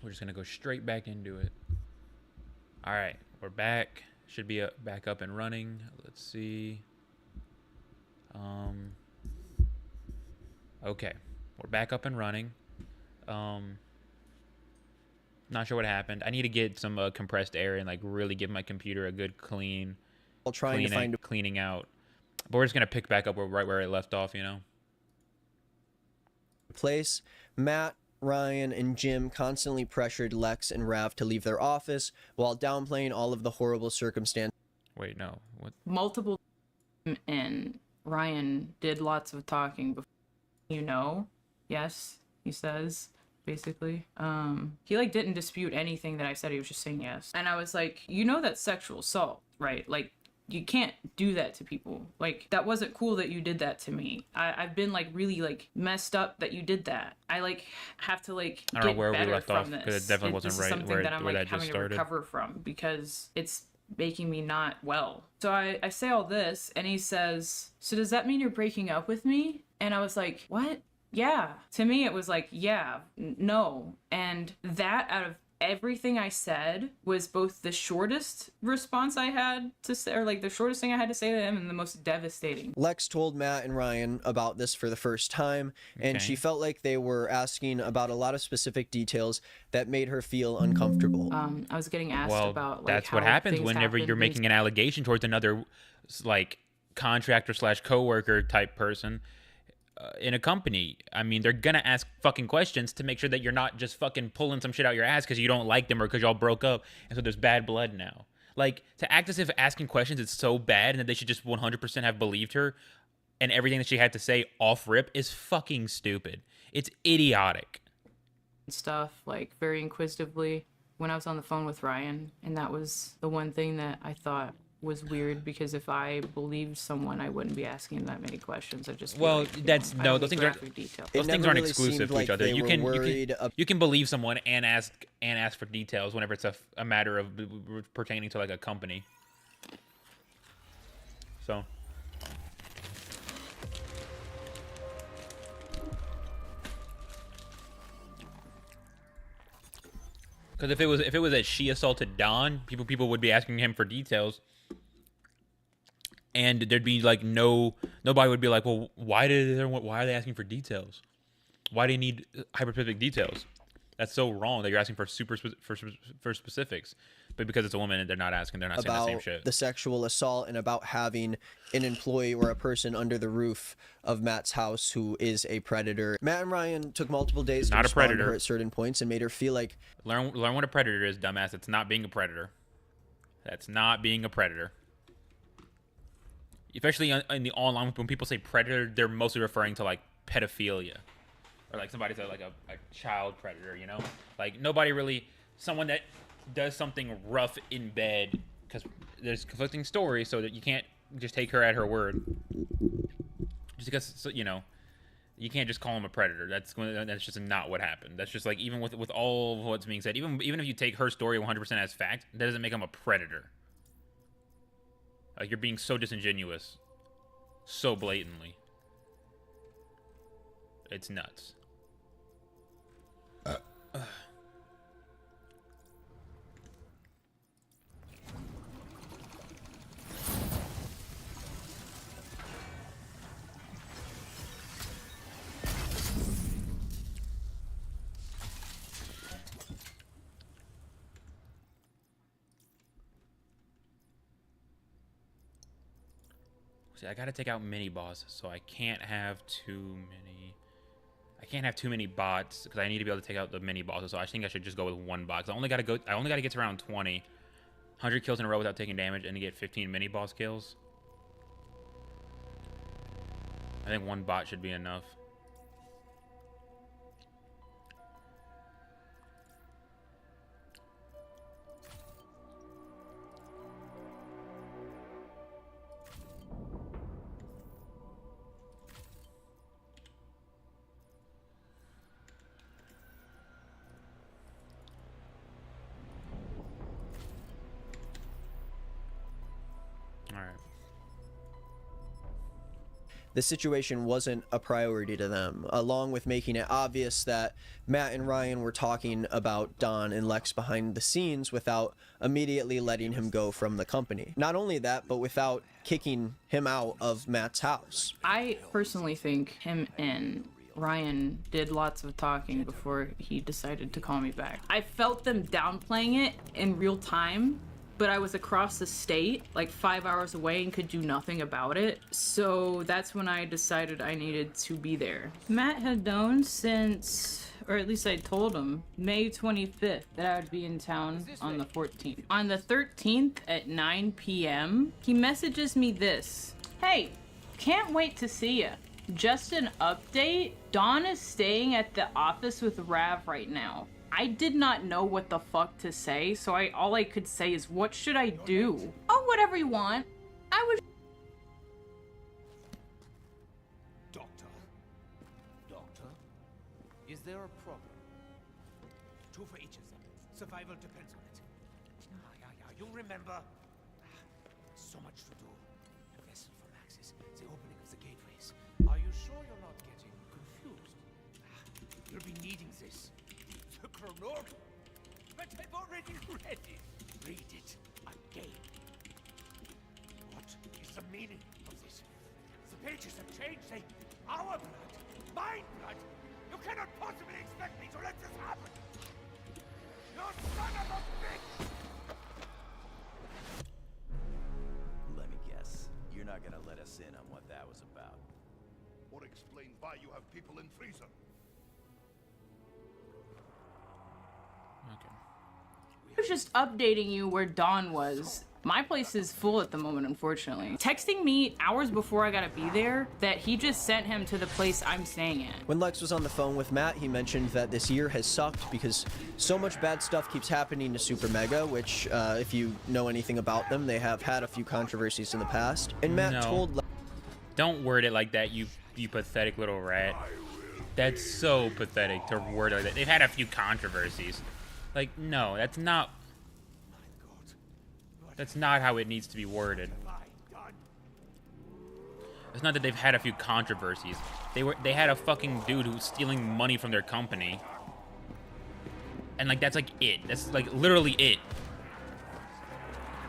We're just gonna go straight back into it. All right, we're back. Should be back up and running. Let's see. Okay, we're back up and running. Not sure what happened. I need to get some compressed air and like really give my computer a good cleaning out. But we're just gonna pick back up right where it left off, you know. Place. Matt, Ryan, and Jim constantly pressured Lex and Rav to leave their office while downplaying all of the horrible circumstances. Wait, no. What? Multiple and Ryan did lots of talking before, you know. Yes, he says basically. He like didn't dispute anything that I said. He was just saying yes. And I was like, you know, that's sexual assault, right? Like, you can't do that to people. Like, that wasn't cool that you did that to me. I've been like really like messed up that you did that. I like have to like I don't know where get we left better off from because this. it definitely wasn't This is right something where that I'm that like just having to started. recover from because it's making me not well. So I say all this and he says, so does that mean you're breaking up with me? And I was like, what? Yeah. To me it was like, yeah, no. And that out of everything I said was both the shortest response I had to say, or like the shortest thing I had to say to him, and the most devastating. Lex told Matt and Ryan about this for the first time, and she felt like they were asking about a lot of specific details that made her feel uncomfortable. I was getting asked about like that's how what happens things whenever happened, you're making an allegation towards another like contractor / coworker type person in a company. I mean, they're gonna ask fucking questions to make sure that you're not just fucking pulling some shit out your ass because you don't like them or because y'all broke up and so there's bad blood now. Like, to act as if asking questions is so bad and that they should just 100% have believed her and everything that she had to say off rip is fucking stupid. It's idiotic. Stuff like very inquisitively when I was on the phone with Ryan, and that was the one thing that I thought was weird, because if I believed someone, I wouldn't be asking that many questions. I'd just be well, like, that's no, those things aren't those things aren't exclusive to each other. You can believe someone and ask for details whenever it's a matter of pertaining to like a company. So because if it was that she assaulted Don, people would be asking him for details. And there'd be like nobody would be like, well, why are they asking for details? Why do you need hyper-specific details? That's so wrong that you're asking for for specifics. But because it's a woman, they're not saying the same shit. About the sexual assault and about having an employee or a person under the roof of Matt's house who is a predator. Matt and Ryan took multiple days to respond to her at certain points and made her feel like... Learn what a predator is, dumbass. It's not being a predator. That's not being a predator. Especially in the online, when people say predator, they're mostly referring to like pedophilia, or like somebody's like a child predator, you know? Like nobody really, someone that does something rough in bed, because there's conflicting stories, so that you can't just take her at her word. Just because, you know, you can't just call him a predator. That's just not what happened. That's just like, even with all of what's being said, even if you take her story 100% as fact, that doesn't make him a predator. Like, you're being so disingenuous. So blatantly. It's nuts. See, I gotta take out mini bosses, so I can't have too many bots because I need to be able to take out the mini bosses. So I think I should just go with one bot. I only gotta get to around 20, 100 kills in a row without taking damage, and to get 15 mini boss kills. I think one bot should be enough. the situation wasn't a priority to them, along with making it obvious that Matt and Ryan were talking about Don and Lex behind the scenes without immediately letting him go from the company. Not only that, but without kicking him out of Matt's house. I personally think him and Ryan did lots of talking before he decided to call me back. I felt them downplaying it in real time, but I was across the state, like 5 hours away, and could do nothing about it. So that's when I decided I needed to be there. Matt had known since, or at least I told him, May 25th that I would be in town on the 14th. On the 13th at 9 p.m., he messages me this. Hey, can't wait to see ya. Just an update, Dawn is staying at the office with Rav right now. I did not know what the fuck to say, so all I could say is, what should I do? Oh, whatever you want. I would... Doctor, is there a problem? Two for each of them. Survival depends on it. You'll remember. So much to do. A vessel for Maxis, the opening of the gateways. Are you sure you're not getting confused? You'll be needing this. The chronology. But I've already read it. Read it again. What is the meaning of this? The pages have changed. They... Our blood. My blood. You cannot possibly expect me to let this happen. You son of a bitch! Let me guess. You're not gonna let us in on what that was about. Or explain why you have people in freezer. Okay. I was just updating you where Dawn was. My place is full at the moment, unfortunately. Texting me hours before I gotta be there that he just sent him to the place I'm staying at. When Lex was on the phone with Matt, he mentioned that this year has sucked because so much bad stuff keeps happening to Super Mega, which, if you know anything about them, they have had a few controversies in the past. And Matt told Lex... Don't word it like that, you pathetic little rat. That's so pathetic to word it like that. They've had a few controversies. Like, no, that's not... That's not how it needs to be worded. It's not that they've had a few controversies. They had a fucking dude who was stealing money from their company. And like that's like it. That's like literally it.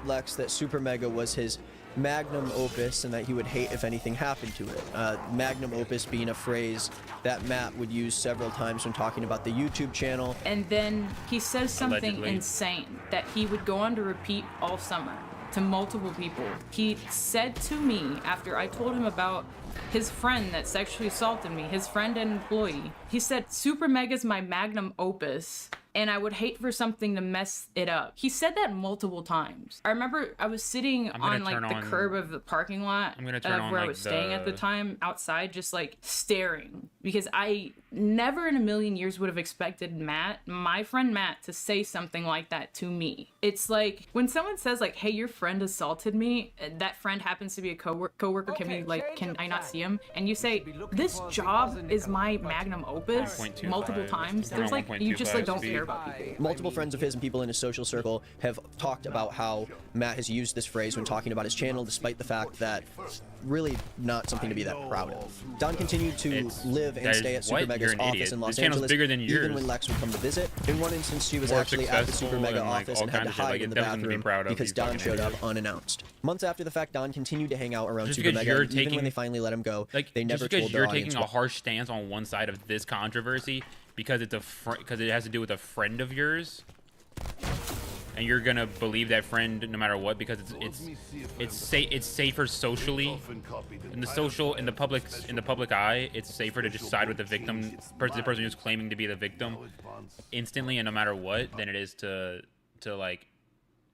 Lex that Super Mega was his magnum opus and that he would hate if anything happened to it. Magnum opus being a phrase that Matt would use several times when talking about the YouTube channel. And then he says something Allegedly. insane that he would go on to repeat all summer to multiple people. He said to me after I told him about his friend that sexually assaulted me, his friend and employee, he said, Super Mega's my magnum opus, and I would hate for something to mess it up. He said that multiple times. I remember I was sitting on like the curb of the parking lot where I was staying at the time outside, just like staring, because I never in a million years would have expected Matt, my friend Matt, to say something like that to me. It's like when someone says like, hey, your friend assaulted me, that friend happens to be a coworker, can I not see him? And you say, this job is my magnum opus multiple times. There's like, you just like don't care about people. Multiple friends of his and people in his social circle have talked about how Matt has used this phrase when talking about his channel, despite the fact that really not something to be that proud of. Don continued to live and stay at Super Mega's office in Los Angeles, bigger than yours. even when Lex would come to visit. In one instance, she was actually at the Super Mega office and had to hide in the bathroom because Don showed up unannounced. Months after the fact, Don continued to hang out around Super Mega, and even when they finally let him go, they never told their audience. You're taking a harsh stance on one side of this controversy because it has to do with a friend of yours, and you're gonna believe that friend no matter what because it's safer socially in the public eye. It's safer to just side with the victim, the person who's claiming to be the victim instantly and no matter what, than it is to like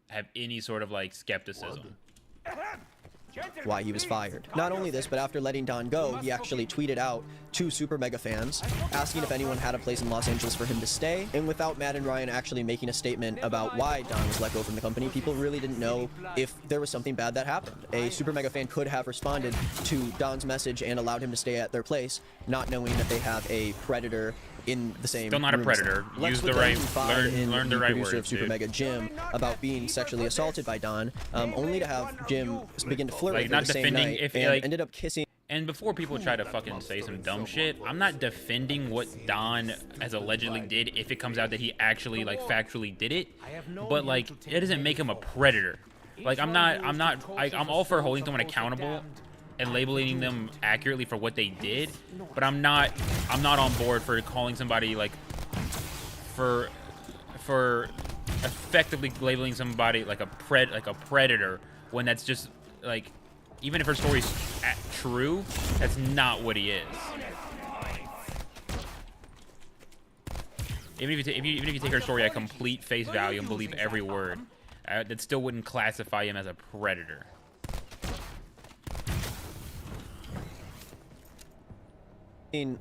have any sort of like skepticism. Why he was fired. Not only this, but after letting Don go, he actually tweeted out to Super Mega fans asking if anyone had a place in Los Angeles for him to stay. And without Matt and Ryan actually making a statement about why Don was let go from the company, people really didn't know if there was something bad that happened. A Super Mega fan could have responded to Don's message and allowed him to stay at their place, not knowing that they have a predator in the same Still not a predator. Use the right, learn the right producer words, of Super dude. Mega, Jim, about being sexually assaulted by Don, only to have Jim begin to flirt with her not the same defending night if and like ended up kissing. And before people try to fucking say some dumb shit, I'm not defending what Don has allegedly did if it comes out that he actually like factually did it. But like, it doesn't make him a predator. Like, I'm all for holding someone accountable and labeling them accurately for what they did, but I'm not on board for calling somebody like for effectively labeling somebody like a predator when that's just like, even if her story's true, that's not what he is. Even if you take her story at complete face value and believe every word, that still wouldn't classify him as a predator.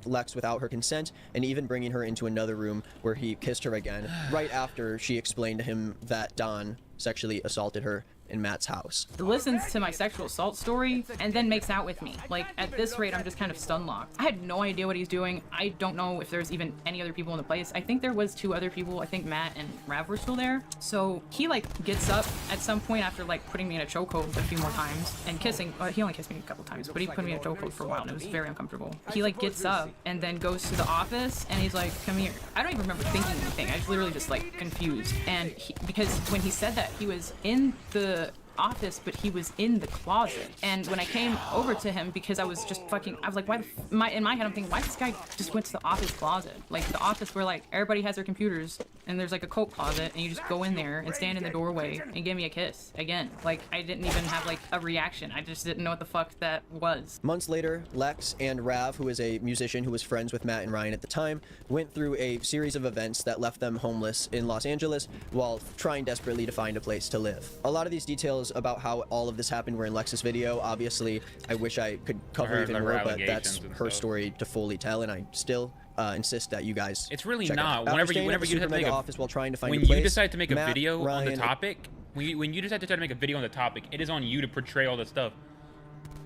Lex without her consent, and even bringing her into another room where he kissed her again, right after she explained to him that Don sexually assaulted her in Matt's house. Listens to my sexual assault story and then makes out with me. Like, at this rate, I'm just kind of stun locked. I had no idea what he's doing. I don't know if there's even any other people in the place. I think there was 2 other people. I think Matt and Rav were still there. So he like gets up at some point after like putting me in a chokehold a few more times and kissing. He only kissed me a couple times, but he put me in a chokehold for a while and it was very uncomfortable. He like gets up and then goes to the office and he's like, come here. I don't even remember thinking anything. I was literally just like confused. And because when he said that, he was in the office, but he was in the closet. And when I came over to him, because I was just fucking, I was like, why in my head I'm thinking, why this guy just went to the office closet? Like the office where like everybody has their computers and there's like a coat closet and you just go in there and stand in the doorway and give me a kiss again. Like I didn't even have like a reaction. I just didn't know what the fuck that was. Months later, Lex and Rav, who is a musician who was friends with Matt and Ryan at the time, went through a series of events that left them homeless in Los Angeles while trying desperately to find a place to live. A lot of these details about how all of this happened were in Lex's video. Obviously, I wish I could cover even more, but that's her story to fully tell, and I still insist that you guys. It's really check not. It. Whenever you decide to make office while trying to find when a place, you decide to make a Matt, video Ryan, on the topic, when you decide to try to make a video on the topic, it is on you to portray all the stuff.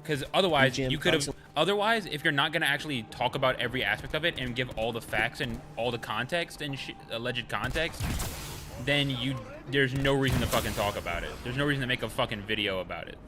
Because otherwise, you could have. Otherwise, if you're not gonna actually talk about every aspect of it and give all the facts and all the context and alleged context, then there's no reason to fucking talk about it. There's no reason to make a fucking video about it.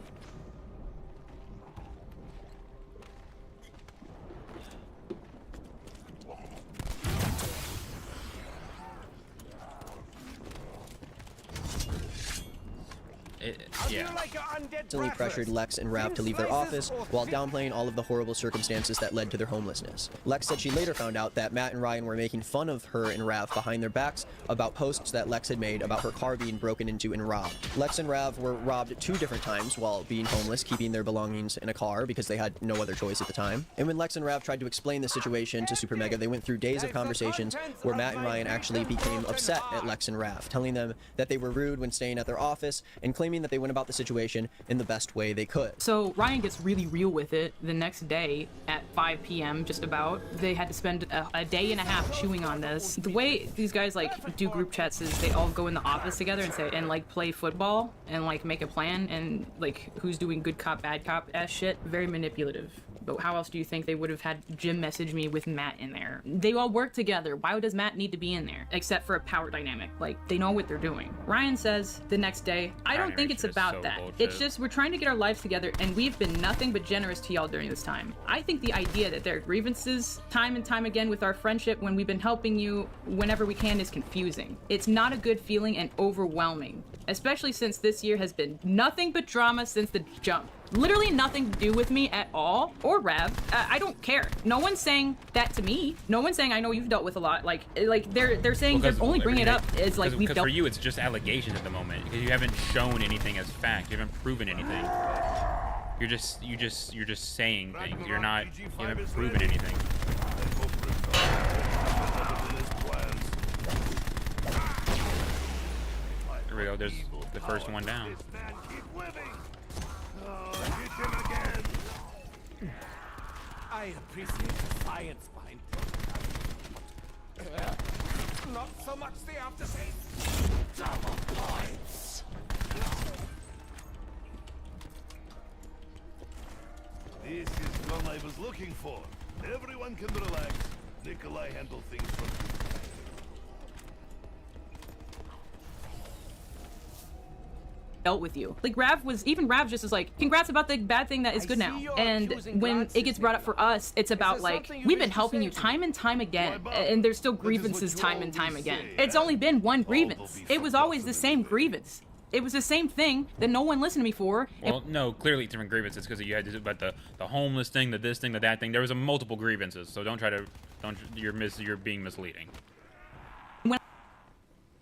Yeah. Constantly pressured Lex and Rav to leave their office while downplaying all of the horrible circumstances that led to their homelessness. Lex said she later found out that Matt and Ryan were making fun of her and Rav behind their backs about posts that Lex had made about her car being broken into and robbed. Lex and Rav were robbed 2 different times while being homeless, keeping their belongings in a car because they had no other choice at the time. And when Lex and Rav tried to explain the situation to Super Mega, they went through days of conversations where Matt and Ryan actually became upset at Lex and Rav, telling them that they were rude when staying at their office and claiming that they went about the situation in the best way they could. So Ryan gets really real with it. The next day at 5 p.m. just about, they had to spend a day and a half chewing on this. The way these guys like do group chats is they all go in the office together and like play football and like make a plan and like who's doing good cop bad cop ass shit. Very manipulative. But how else do you think they would have had Jim message me with Matt in there? They all work together. Why does Matt need to be in there? Except for a power dynamic. Like, they know what they're doing. Ryan says the next day, I don't think it's about that. It's just we're trying to get our lives together and we've been nothing but generous to y'all during this time. I think the idea that there are grievances time and time again with our friendship when we've been helping you whenever we can is confusing. It's not a good feeling and overwhelming. Especially since this year has been nothing but drama since the jump. Literally nothing to do with me at all, or Rav. I don't care. No one's saying that to me. No one's saying I know you've dealt with a lot. Like they're saying they're only bringing it up is like we've dealt. For you, it's just allegations at the moment because you haven't shown anything as fact. You haven't proven anything. You're just saying things. You haven't proven anything. There we go. There's the first one down. I appreciate the science behind it. Not so much the aftertaste. Double points. This is what I was looking for. Everyone can relax. Nikolai handle things from here. dealt with you. Like Rav just is like, congrats about the bad thing that is good now. And when it gets brought up for us, it's about like, we've been helping you time and time again, and there's still grievances time and time again. It's only been one grievance. It was always the same grievance. It was the same thing that no one listened to me for. Well, no, clearly it's different grievances because you had to do about the homeless thing, the this thing, the that thing. There was a multiple grievances, so you're being misleading. When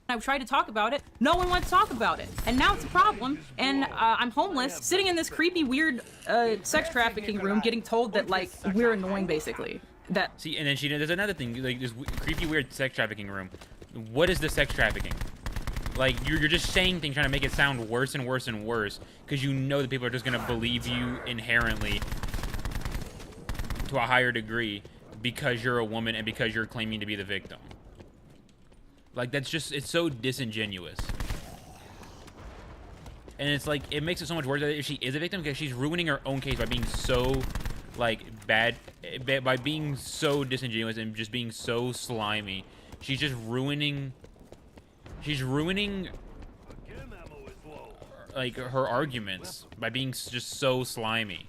I tried to talk about it, no one wanted to talk about it, and now it's a problem. And I'm homeless, sitting in this creepy, weird sex trafficking room, getting told that like we're annoying, basically. See, and then there's another thing, like this creepy, weird sex trafficking room. What is the sex trafficking? Like, you're just saying things trying to make it sound worse and worse and worse because you know that people are just going to believe you inherently to a higher degree because you're a woman and because you're claiming to be the victim. Like, it's so disingenuous. And it's like, it makes it so much worse that if she is a victim because she's ruining her own case by being so, like, by being so disingenuous and just being so slimy. She's just ruining... She's ruining, like, her arguments by being just so slimy.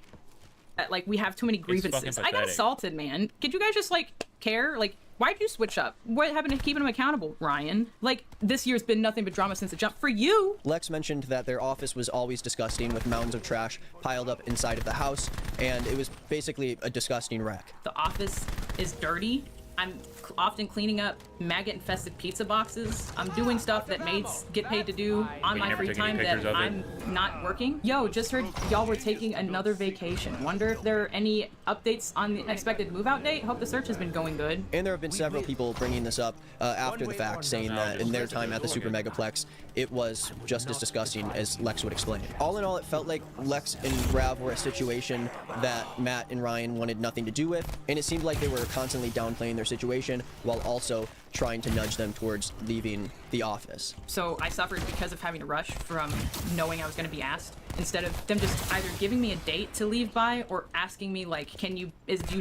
Like, we have too many grievances. I got assaulted, man. Could you guys just, like, care? Like, why'd you switch up? What happened to keeping him accountable, Ryan? Like, this year's been nothing but drama since the jump. For you! Lex mentioned that their office was always disgusting with mounds of trash piled up inside of the house, and it was basically a disgusting wreck. The office is dirty. I'm often cleaning up maggot-infested pizza boxes. I'm doing stuff that maids get paid to do on my free time that I'm not working. Yo, just heard y'all were taking another vacation. Wonder if there are any updates on the expected move-out date? Hope the search has been going good. And there have been several people bringing this up after the fact, saying that in their time at the Super Megaplex, it was just as disgusting as Lex would explain. All in all, it felt like Lex and Rav were a situation that Matt and Ryan wanted nothing to do with, and it seemed like they were constantly downplaying their situation while also trying to nudge them towards leaving the office. So I suffered because of having to rush from knowing I was going to be asked, instead of them just either giving me a date to leave by or asking me like, do you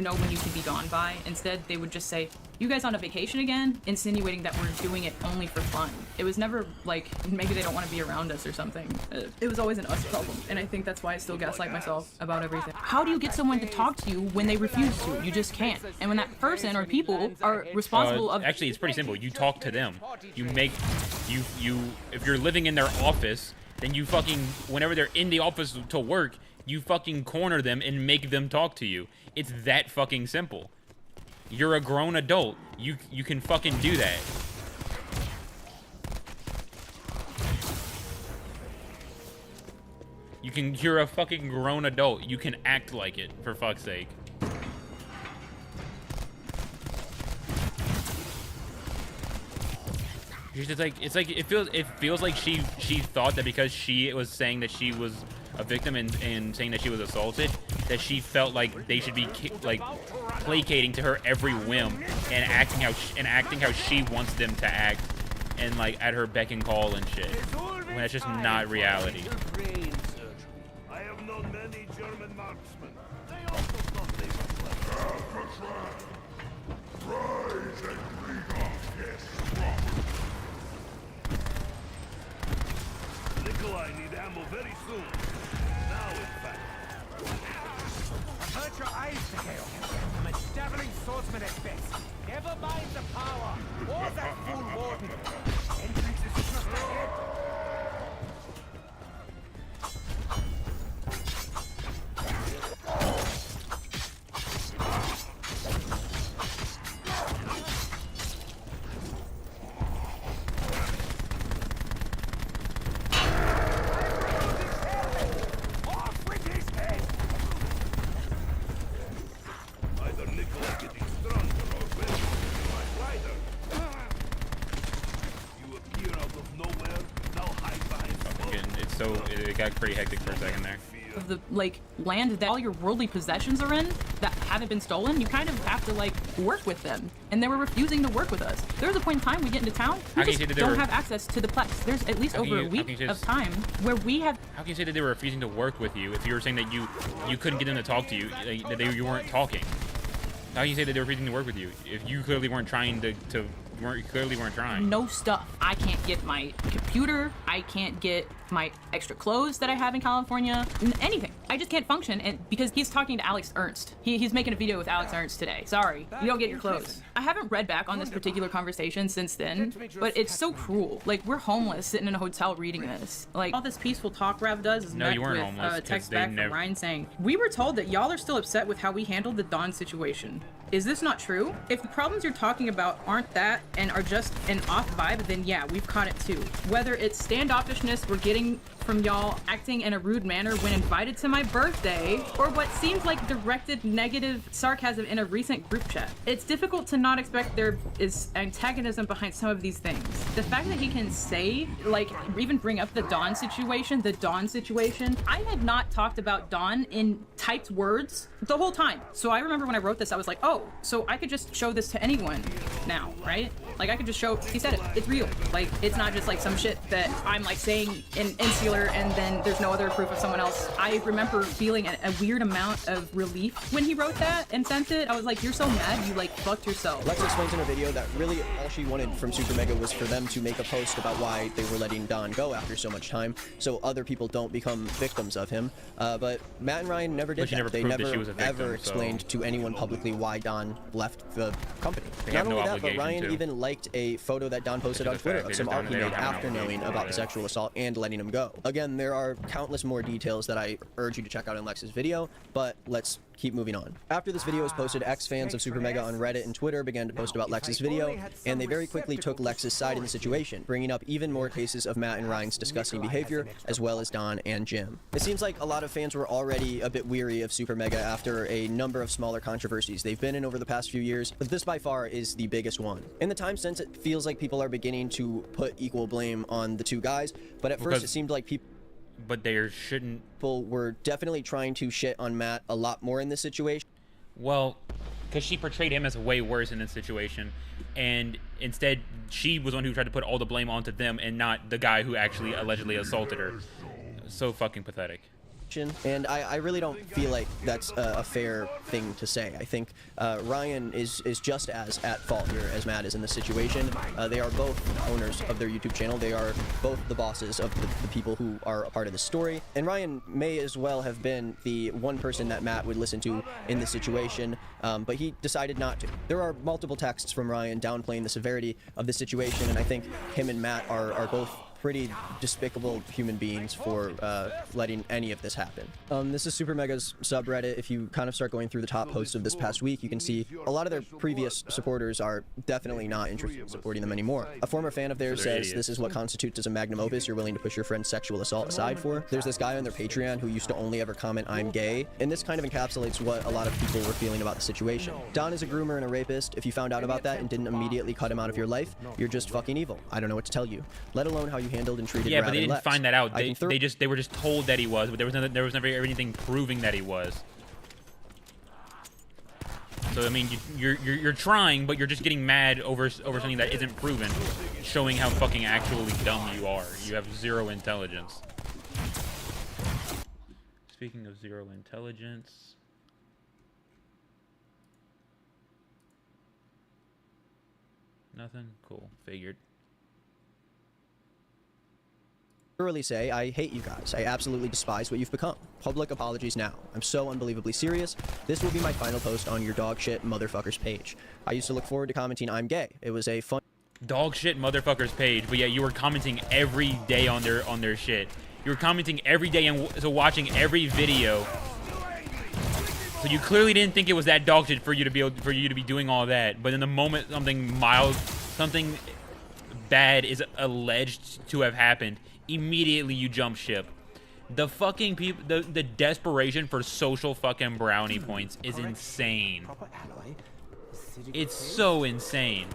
know when you can be gone by? Instead, they would just say, you guys on a vacation again? Insinuating that we're doing it only for fun. It was never like, maybe they don't want to be around us or something. It was always an us problem, and I think that's why I still gaslight myself about everything. How do you get someone to talk to you when they refuse to? You just can't. And when that person or people are responsible of... Actually, it's pretty simple. You talk to them. If you're living in their office, then you fucking, whenever they're in the office to work, you fucking corner them and make them talk to you. It's that fucking simple. You're a grown adult. You can fucking do that. You're a fucking grown adult. You can act like it, for fuck's sake. It feels like she thought that because she was saying that she was a victim and saying that she was assaulted, that she felt like they should be like placating to her every whim and acting how she wants them to act, and like at her beck and call and shit. When that's just not reality. I have known many German marksmen. They also thought they were clever. Rise and bring on Nikolai need ammo very soon. Now, in fact. Hurt your eyes, Mikhail. I'm a dabbling swordsman at best. Never mind the power or that fool warden. Entrance is just ahead. It got pretty hectic for a second there. Of the like land that all your worldly possessions are in that haven't been stolen, you kind of have to like work with them, and they were refusing to work with us. There was a point in time we get into town, we just don't have access to the Plex. There's at least over a week of time where we have. How can you say that they were refusing to work with you if you were saying that you couldn't get them to talk to you, that you weren't talking? How can you say that they were refusing to work with you if you clearly weren't trying to weren't trying? No stuff. I can't get my computer. I can't get my extra clothes that I have in California, anything. I just can't function, and because he's talking to Alex Ernst. He's making a video with Alex Ernst today. Sorry, you don't get your clothes. I haven't read back on this particular conversation since then, but it's so cruel. Like, we're homeless sitting in a hotel reading this. Like, all this peaceful talk Rev does is met with a text back from Ryan saying, "We were told that y'all are still upset with how we handled the Dawn situation. Is this not true? If the problems you're talking about aren't that and are just an off vibe, then yeah, we've caught it too. Whether it's standoffishness we're getting from y'all acting in a rude manner when invited to my birthday, or what seems like directed negative sarcasm in a recent group chat. It's difficult to not expect there is antagonism behind some of these things. The fact that he can say, like, even bring up the Dawn situation, I had not talked about Dawn in typed words the whole time. So I remember when I wrote this, I was like, oh, so I could just show this to anyone now, right? Like, I could just show, he said it, it's real. Like, it's not just like some shit that I'm like saying in insular and then there's no other proof of someone else. I remember feeling a weird amount of relief when he wrote that and sent it. I was like, you're so mad, you like fucked yourself. Lex explains in a video that really all she wanted from Super Mega was for them to make a post about why they were letting Don go after so much time, so other people don't become victims of him. But Matt and Ryan never did that. They never ever explained to anyone publicly why Don left the company. Not only that, but Ryan even liked a photo that Don posted on Twitter of some art he made after knowing about the sexual assault and letting him go. Again, there are countless more details that I urge you to check out in Lex's video, but let's keep moving on. After this video was posted, ex-fans of Super Mega on Reddit and Twitter began to post about Lex's video, and they very quickly took Lex's side in the situation, bringing up even more cases of Matt and Ryan's disgusting behavior, as well as Don and Jim. It seems like a lot of fans were already a bit weary of Super Mega after a number of smaller controversies they've been in over the past few years, but this by far is the biggest one. In the time since, it feels like people are beginning to put equal blame on the two guys, but at first it seemed like people were definitely trying to shit on Matt a lot more in this situation. Well, because she portrayed him as way worse in this situation, and instead she was the one who tried to put all the blame onto them and not the guy who actually allegedly assaulted her. So fucking pathetic. And I really don't feel like that's a fair thing to say. I think Ryan is just as at fault here as Matt is in this situation. They are both owners of their YouTube channel. They are both the bosses of the people who are a part of the story. And Ryan may as well have been the one person that Matt would listen to in this situation, but he decided not to. There are multiple texts from Ryan downplaying the severity of the situation, and I think him and Matt are both pretty despicable human beings for letting any of this happen. This is Super Mega's subreddit. If you kind of start going through the top posts of this past week, you can see a lot of their previous supporters are definitely not interested in supporting them anymore. A former fan of theirs says this is what constitutes as a magnum opus you're willing to push your friend's sexual assault aside for. There's this guy on their Patreon who used to only ever comment "I'm gay," and this kind of encapsulates what a lot of people were feeling about the situation. Don is a groomer and a rapist. If you found out about that and didn't immediately cut him out of your life, you're just fucking evil. I don't know what to tell you. Let alone how you handled and treated but they didn't find that out. They were just told that he was, but there was never anything proving that he was. So I mean, you're trying, but you're just getting mad over something that isn't proven, showing how fucking actually dumb you are. You have zero intelligence. Speaking of zero intelligence, nothing. Cool. Figured. Thoroughly say, I hate you guys. I absolutely despise what you've become. Public apologies now. I'm so unbelievably serious. This will be my final post on your dog shit motherfuckers page. I used to look forward to commenting "I'm gay." It was a fun dog shit motherfuckers page, but yeah, you were commenting every day on their shit. You were commenting every day and so watching every video. So you clearly didn't think it was that dog shit for you to be doing all that. But in the moment something bad is alleged to have happened, immediately you jump ship. The fucking people, the desperation for social fucking brownie points is insane. It's so insane.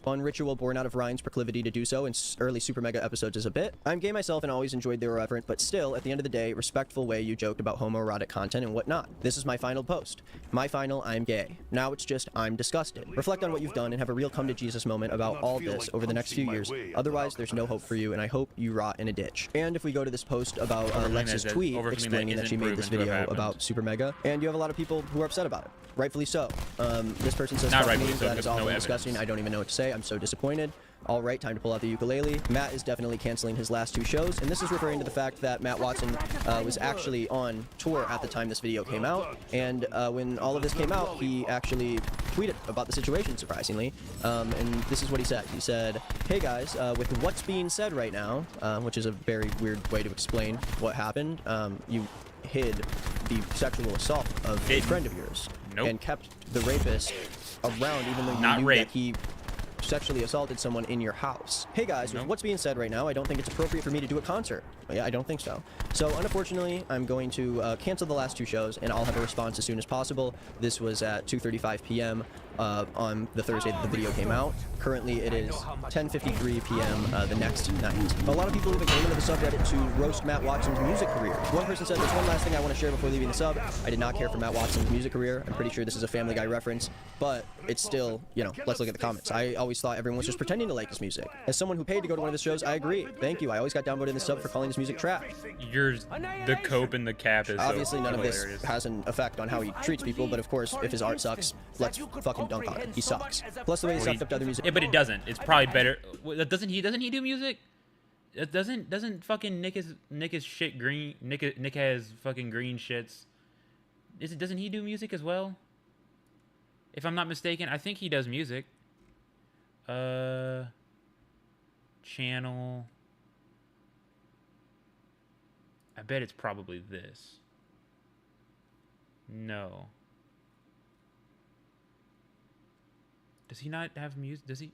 Fun ritual born out of Ryan's proclivity to do so in early Super Mega episodes is a bit. I'm gay myself and always enjoyed the irreverent, but still, at the end of the day, respectful way you joked about homoerotic content and whatnot. This is my final post. My final "I'm gay." Now it's just "I'm disgusted." Reflect on what you've done and have a real come-to-Jesus moment about all this over the next few years. Otherwise, there's no hope for you, and I hope you rot in a ditch. And if we go to this post about Lex's tweet explaining that she made this video about Super Mega, and you have a lot of people who are upset about it. Rightfully so. This person says, not rightfully so, that is awful and disgusting. I don't even know what to say. I'm so disappointed. all right, time to pull out the ukulele. Matt is definitely canceling his last 2 shows, and this is referring to the fact that Matt Watson was actually on tour at the time this video came out, and when all of this came out, he actually tweeted about the situation, surprisingly, and this is what he said. He said, "Hey guys, with what's being said right now," which is a very weird way to explain what happened, you hid the sexual assault of a friend of yours, and kept the rapist around even though you knew that he sexually assaulted someone in your house. Hey guys, with what's being said right now, I don't think it's appropriate for me to do a concert. Yeah, I don't think so. So unfortunately, I'm going to cancel the last 2 shows, and I'll have a response as soon as possible. This was at 2:35 p.m. On the Thursday that the video came out. Currently, it is 10:53 p.m. The next night. A lot of people leave a comment in the subreddit to roast Matt Watson's music career. One person said, "There's one last thing I want to share before leaving the sub. I did not care for Matt Watson's music career. I'm pretty sure this is a Family Guy reference, but it's still, you know, let's look at the comments. I always thought everyone was just pretending to like his music. As someone who paid to go to one of his shows, I agree. Thank you. I always got downvoted in the sub for calling his music trash." The cope and the cap is obviously so none of this hilarious. has an effect on how he treats people, but of course, if his art sucks, let's fucking dunk on it. He sucks. Plus the way he sucked up to other music. Yeah, but it doesn't. It's probably better. Doesn't he do music? Doesn't fucking Nick is shit green? Nick has fucking green shits. Doesn't he do music as well? If I'm not mistaken, I think he does music. Channel. I bet it's probably this. No. Does he not have music? Does he?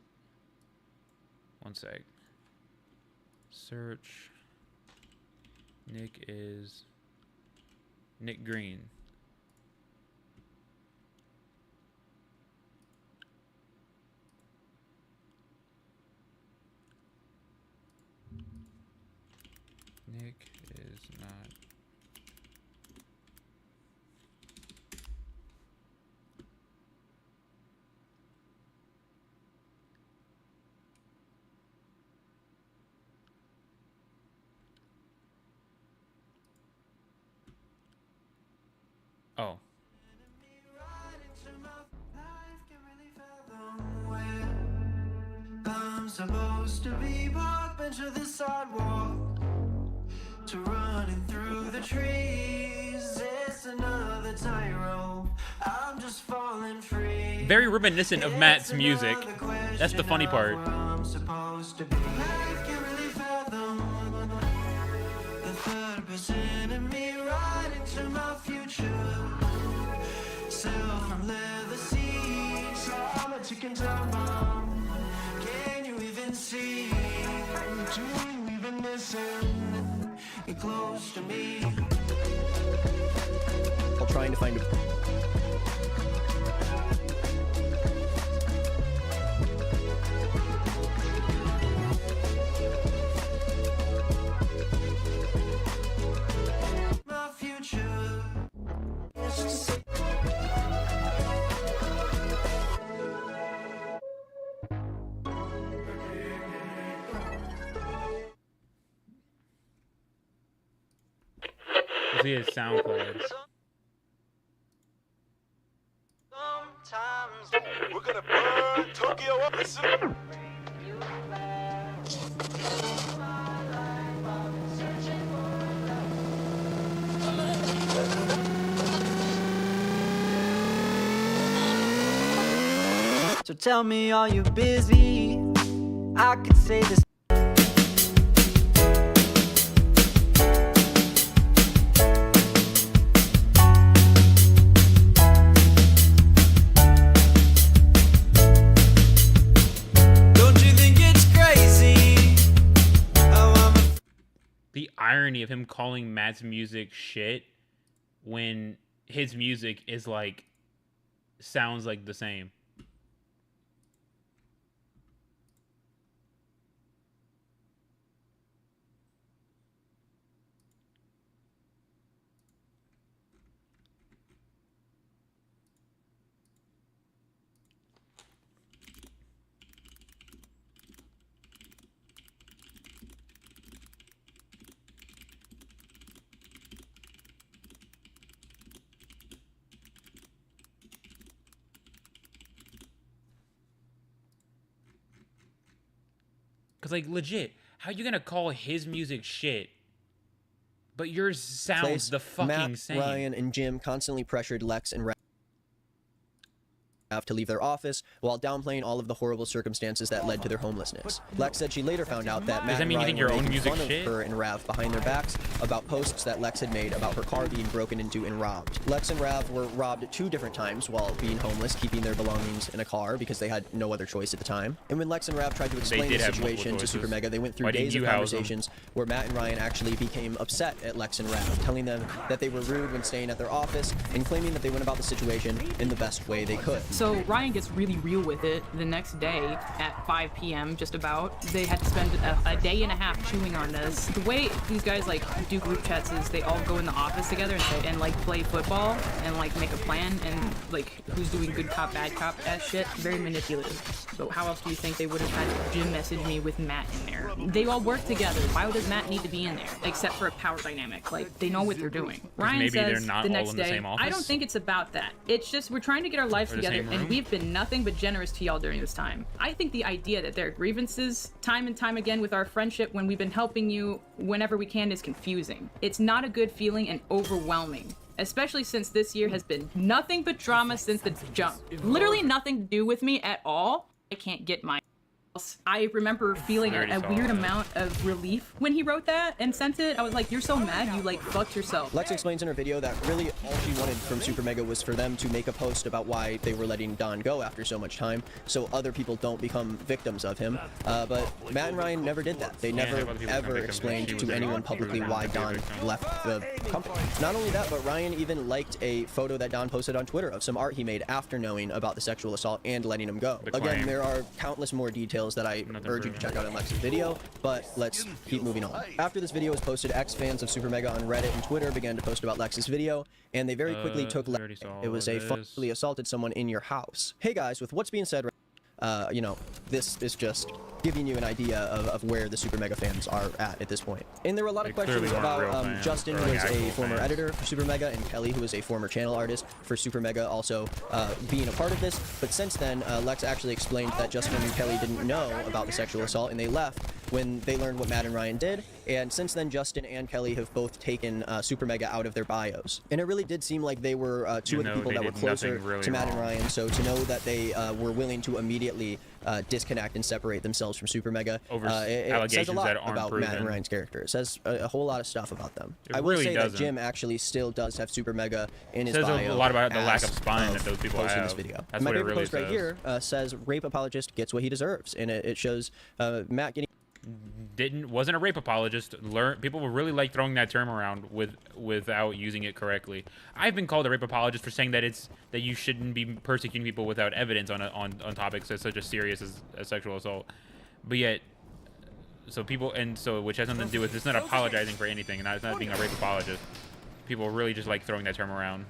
One sec. Search. Nick Green. Nick is not. Oh. I'm supposed to be parked bench of the sidewalk, to running through the trees. It's another tightrope. I'm just falling free. Very reminiscent of Matt's music. That's the funny part. I'm supposed to be. Life can really fathom the third person in me right into my future. Sell from leather seats. I'm a chicken time bomb. Can you even see? Do you even listen? Get close to me. I'm trying to find a... My future. See his SoundCloud. Sometimes We're gonna burn Tokyo up. Listen. So tell me, are you busy? I could say this. Don't you think it's crazy? How I'm The irony of him calling Matt's music shit when his music is like sounds like the same. Cause like legit, how you gonna call his music shit, but yours sounds place, the fucking Matt, same? Ryan, and Jim constantly pressured Lex and Raph to leave their office while downplaying all of the horrible circumstances that led to their homelessness. Lex said she later found out that Matt that and mean you Ryan think your were own making music fun shit? of her and Rav behind their backs about posts that Lex had made about her car being broken into and robbed. Lex and Rav were robbed 2 different times while being homeless, keeping their belongings in a car because they had no other choice at the time. And when Lex and Rav tried to explain the did have situation to multiple Super choices. Mega, they went through Why didn't days of you house them? conversations where Matt and Ryan actually became upset at Lex and Rav, telling them that they were rude when staying at their office and claiming that they went about the situation in the best way they could. So Ryan gets really real with it. The next day at 5 p.m. just about, they had to spend a day and a half chewing on this. The way these guys like do group chats is they all go in the office together and like play football and like make a plan and like who's doing good cop, bad cop ass shit. Very manipulative. But how else do you think they would have had Jim message me with Matt in there? They all work together. Why does Matt need to be in there? Except for a power dynamic. Like they know what they're doing. Ryan maybe says they're not the all next in the day, same office? I don't think it's about that. It's just we're trying to get our lives Or the together same and room? we've been nothing but generous to y'all during this time. I think the idea that there are grievances time and time again with our friendship when we've been helping you whenever we can is confusing. It's not a good feeling and overwhelming. Especially since this year has been nothing but drama since the jump. Literally nothing to do with me at all. I can't get my I remember feeling already a saw weird that. amount of relief when he wrote that and sent it. I was like, you're so mad, you like fucked yourself. Lex explains in her video that really all she wanted from Super Mega was for them to make a post about why they were letting Don go after so much time, so other people don't become victims of him. But Matt and Ryan never did that. They never other people ever become victims. explained She was to there. anyone She was publicly there. why She was Don there. left the company. Not only that, but Ryan even liked a photo that Don posted on Twitter of some art he made after knowing about the sexual assault and letting him go. The Again, claim. there are countless more details that I Nothing urge you to proven. check out in Lex's video, but let's keep moving on. After this video was posted, ex-fans of Super Mega on Reddit and Twitter began to post about Lex's video, and they very quickly took we already saw it was a this. funnily assaulted someone in your house. Hey guys, with what's being said, you know, this is just giving you an idea of where the Super Mega fans are at this point. And there were a lot of They clearly questions weren't real about fans, Justin, or who like is a actual former fans. editor for Super Mega, and Kelly, who is a former channel artist for Super Mega, also being a part of this. But since then, Lex actually explained that Justin and Kelly didn't know about the sexual assault, and they left when they learned what Matt and Ryan did. And since then, Justin and Kelly have both taken Super Mega out of their bios. And it really did seem like they were two You of the know people they that were did closer nothing really to Matt and wrong. Ryan. So to know that they were willing to immediately disconnect and separate themselves from Super Mega, Over it says a allegations lot that aren't about Matt and proven. Ryan's character. It says a whole lot of stuff about them. It I will really say that doesn't. Jim actually still does have Super Mega in his Says a bio. lot about the lack of as spine that those people posting have. This video. That's My what it favorite really post right says. here says rape apologist gets what he deserves, and it shows Matt getting Wasn't a rape apologist. People will really like throwing that term around without using it correctly. I've been called a rape apologist for saying that that you shouldn't be persecuting people without evidence on topics as such as serious as sexual assault. But yet, which has nothing to do with it's not apologizing for anything, and it's not being a rape apologist. People really just like throwing that term around.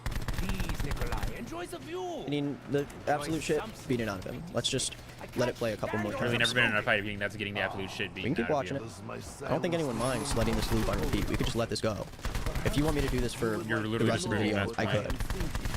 Please, Nikolai, enjoy the view. getting the absolute shit beaten out of him. Let's just let it play a couple more times. Really never been in a fight of getting that's getting the absolute shit We beaten can keep out of watching you. it. I don't think anyone minds letting this loop on repeat. We could just let this go. If you want me to do this for You're the literally rest of the just video, moving, I that's could.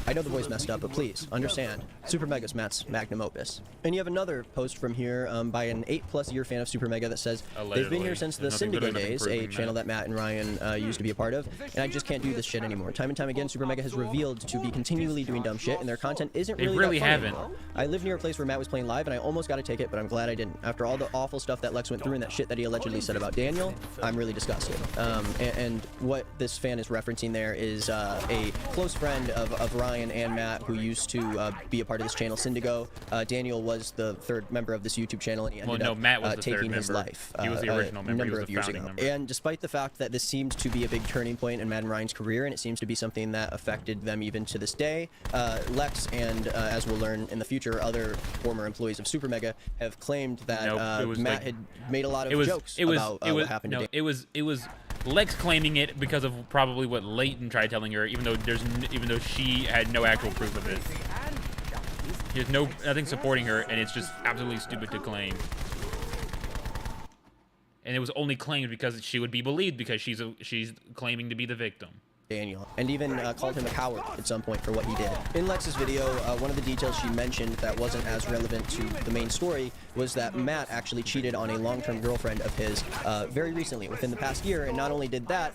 I know the voice messed up, but please, understand. Super Mega's Matt's magnum opus. And you have another post from here by an 8+ year fan of Super Mega that says, they've been here Allegedly. since the There's nothing- Syndigo literally days, nothing a proving channel that. that Matt and Ryan used to be a part of, and I just can't do this shit anymore. Time and time again, Super Mega has revealed to be continually doing dumb shit, and their content isn't They really really that funny haven't. anymore. I live near a place where Matt was playing live, and I almost got a ticket, but I'm glad I didn't. After all the awful stuff that Lex went through and that shit that he allegedly said about Daniel, I'm really disgusted. And what this fan is referencing there is a close friend of Ryan and Matt who used to be a part of this channel, Syndigo. Daniel was the third member of this YouTube channel, and he ended up Matt was the taking third his member. life He was the original a member. He number was of the years founding ago. member. And despite the fact that this seemed to be a big turning point in Matt and Ryan's career, and it seems to be something that affected them even to this day, Lex and, as we'll learn in the future, other former employees of Super Mega have claimed that Nope, it was Matt like- had made a lot of jokes about what happened to Daniel. It was Lex claiming it because of probably what Leighton tried telling her, even though she had no actual proof of it. There's nothing supporting her, and it's just absolutely stupid to claim. And it was only claimed because she would be believed because she's claiming to be the victim. Daniel, and even called him a coward at some point for what he did. In Lex's video, one of the details she mentioned that wasn't as relevant to the main story was that Matt actually cheated on a long-term girlfriend of his very recently, within the past year, and not only did that,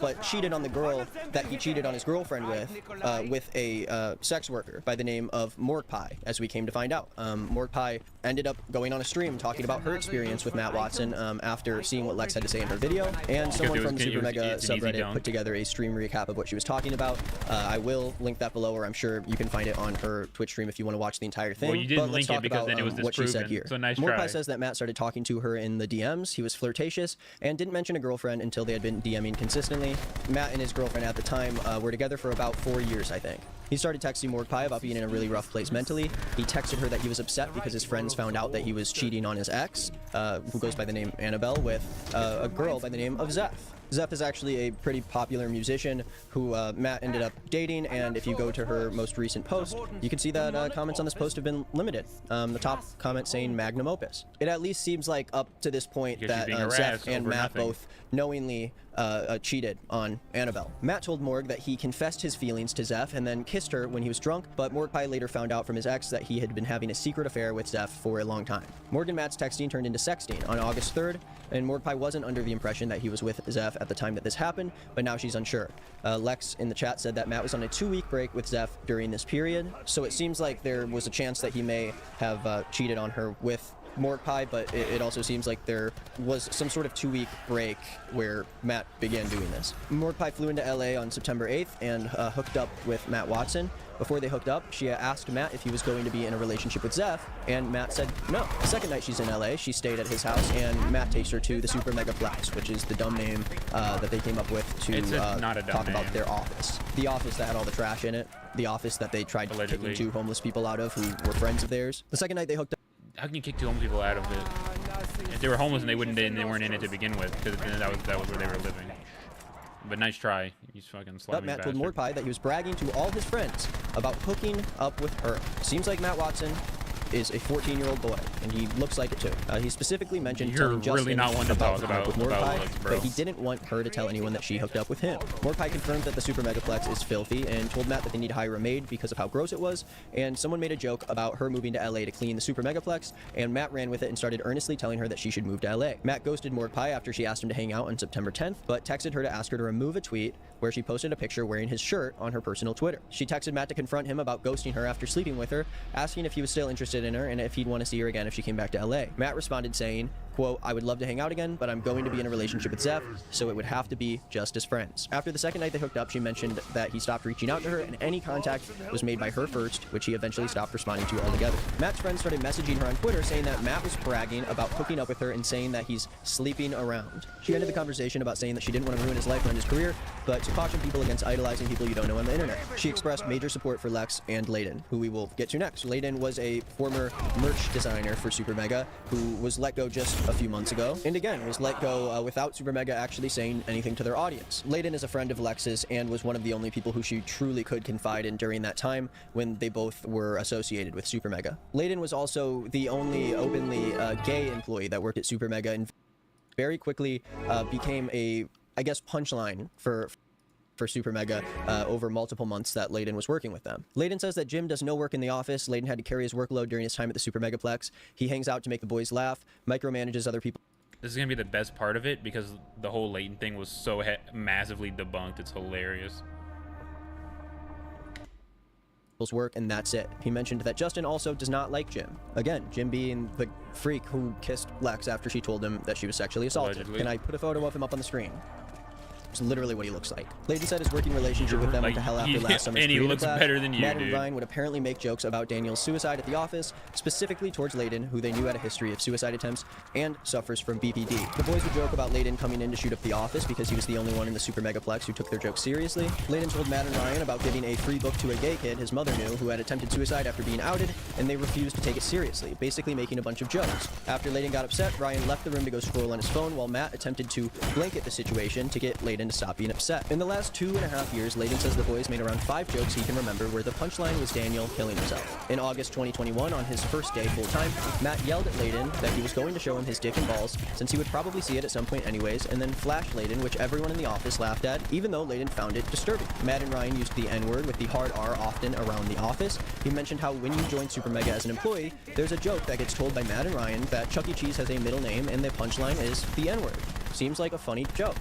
but cheated on the girl that he cheated on his girlfriend with a sex worker by the name of Morg Pie, as we came to find out. Morg Pie ended up going on a stream talking about her experience with Matt Watson after seeing what Lex had to say in her video, and someone from the Super Mega subreddit put together a stream recap of what she was talking about. I will link that below, or I'm sure you can find it on her Twitch stream if you want to watch the entire thing. Well, you didn't but let's link talk it because about then it was what she said disproven. here. So nice Morg try. Pie says that Matt started talking to her in the DMs. He was flirtatious and didn't mention a girlfriend until they had been DMing consistently. Matt and his girlfriend at the time were together for about 4 years, I think. He started texting Morg Pie about being in a really rough place mentally. He texted her that he was upset because his friends found out that he was cheating on his ex, who goes by the name Annabelle, with a girl by the name of Zeph. Zeph is actually a pretty popular musician who Matt ended up dating, and if you go to her most recent post, you can see that comments on this post have been limited. The top comment saying magnum opus. It at least seems like up to this point Because she's that being Zeph harassed and over Matt nothing. both knowingly cheated on Annabelle. Matt told Morg that he confessed his feelings to Zeph and then kissed her when he was drunk, but Morg Pie later found out from his ex that he had been having a secret affair with Zeph for a long time. Morg and Matt's texting turned into sexting on August 3rd, and Morg Pie wasn't under the impression that he was with Zeph at the time that this happened, but now she's unsure. Lex in the chat said that Matt was on a 2-week break with Zeph during this period, so it seems like there was a chance that he may have cheated on her with Morg Pie, but it also seems like there was some sort of 2-week break where Matt began doing this. Morg Pie flew into LA on September 8th and hooked up with Matt Watson. Before they hooked up, she asked Matt if he was going to be in a relationship with Zeph, and Matt said no. The second night she's in LA, she stayed at his house, and Matt takes her to the Super Mega Flex, which is the dumb name that they came up with to not a dumb talk about name. their office. The office that had all the trash in it. The office that they tried Allegedly. kicking 2 homeless people out of who were friends of theirs. The second night they hooked up. How can you kick 2 homeless people out of it? If they were homeless and they weren't in it to begin with, because that was where they were living. But nice try. You fucking slimy Matt told bastard. Morg Pie that he was bragging to all his friends about hooking up with her. Seems like Matt Watson is a 14-year-old boy, and he looks like it too. He specifically mentioned You're telling really Justin not one to about talk the hook with about Morg Pie, looks, bro. but he didn't want her to tell anyone that she hooked up with him. Morg Pie confirmed that the Super Megaplex is filthy and told Matt that they need to hire a maid because of how gross it was, and someone made a joke about her moving to LA to clean the Super Megaplex, and Matt ran with it and started earnestly telling her that she should move to LA. Matt ghosted Morg Pie after she asked him to hang out on September 10th, but texted her to ask her to remove a tweet where she posted a picture wearing his shirt on her personal Twitter. She texted Matt to confront him about ghosting her after sleeping with her, asking if he was still interested in her and if he'd want to see her again if she came back to LA. Matt responded saying, quote, "I would love to hang out again, but I'm going to be in a relationship with Zeph, so it would have to be just as friends." After the second night they hooked up, she mentioned that he stopped reaching out to her and any contact was made by her first, which he eventually stopped responding to altogether. Matt's friends started messaging her on Twitter saying that Matt was bragging about hooking up with her and saying that he's sleeping around. She ended the conversation about saying that she didn't want to ruin his life or end his career, but to caution people against idolizing people you don't know on the internet. She expressed major support for Lex and Layden, who we will get to next. Layden was a former merch designer for Super Mega who was let go just a few months ago, and again was let go without Super Mega actually saying anything to their audience. Layden is a friend of Lex's and was one of the only people who she truly could confide in during that time when they both were associated with Super Mega. Layden was also the only openly gay employee that worked at Super Mega and very quickly became a, I guess, punchline for Super Mega over multiple months that Layden was working with them. Layden says that Jim does no work in the office. Layden had to carry his workload during his time at the Super Megaplex. He hangs out to make the boys laugh, micromanages other people. This is gonna be the best part of it because the whole Layton thing was so massively debunked. It's hilarious. Work, and that's it. He mentioned that Justin also does not like Jim. Again, Jim being the freak who kissed Lex after she told him that she was sexually assaulted. Allegedly. Can I put a photo of him up on the screen? It's literally what he looks like. Layden said his working relationship with them went to hell after last summer's and he creative looks class. better than you, Matt and dude. Ryan would apparently make jokes about Daniel's suicide at the office, specifically towards Layden, who they knew had a history of suicide attempts and suffers from BPD. The boys would joke about Layden coming in to shoot up the office because he was the only one in the Super Megaplex who took their jokes seriously. Layden told Matt and Ryan about giving a free book to a gay kid his mother knew who had attempted suicide after being outed, and they refused to take it seriously, basically making a bunch of jokes. After Layden got upset, Ryan left the room to go scroll on his phone while Matt attempted to blanket the situation to get Layden Layden to stop being upset. In the last 2.5 years, Layden says the boys made around 5 jokes he can remember where the punchline was Daniel killing himself. In August 2021, on his first day full-time, Matt yelled at Layden that he was going to show him his dick and balls, since he would probably see it at some point anyways, and then flashed Layden, which everyone in the office laughed at, even though Layden found it disturbing. Matt and Ryan used the N-word with the hard R often around the office. He mentioned how when you join Supermega as an employee, there's a joke that gets told by Matt and Ryan that Chuck E. Cheese has a middle name and the punchline is the N-word. Seems like a funny joke.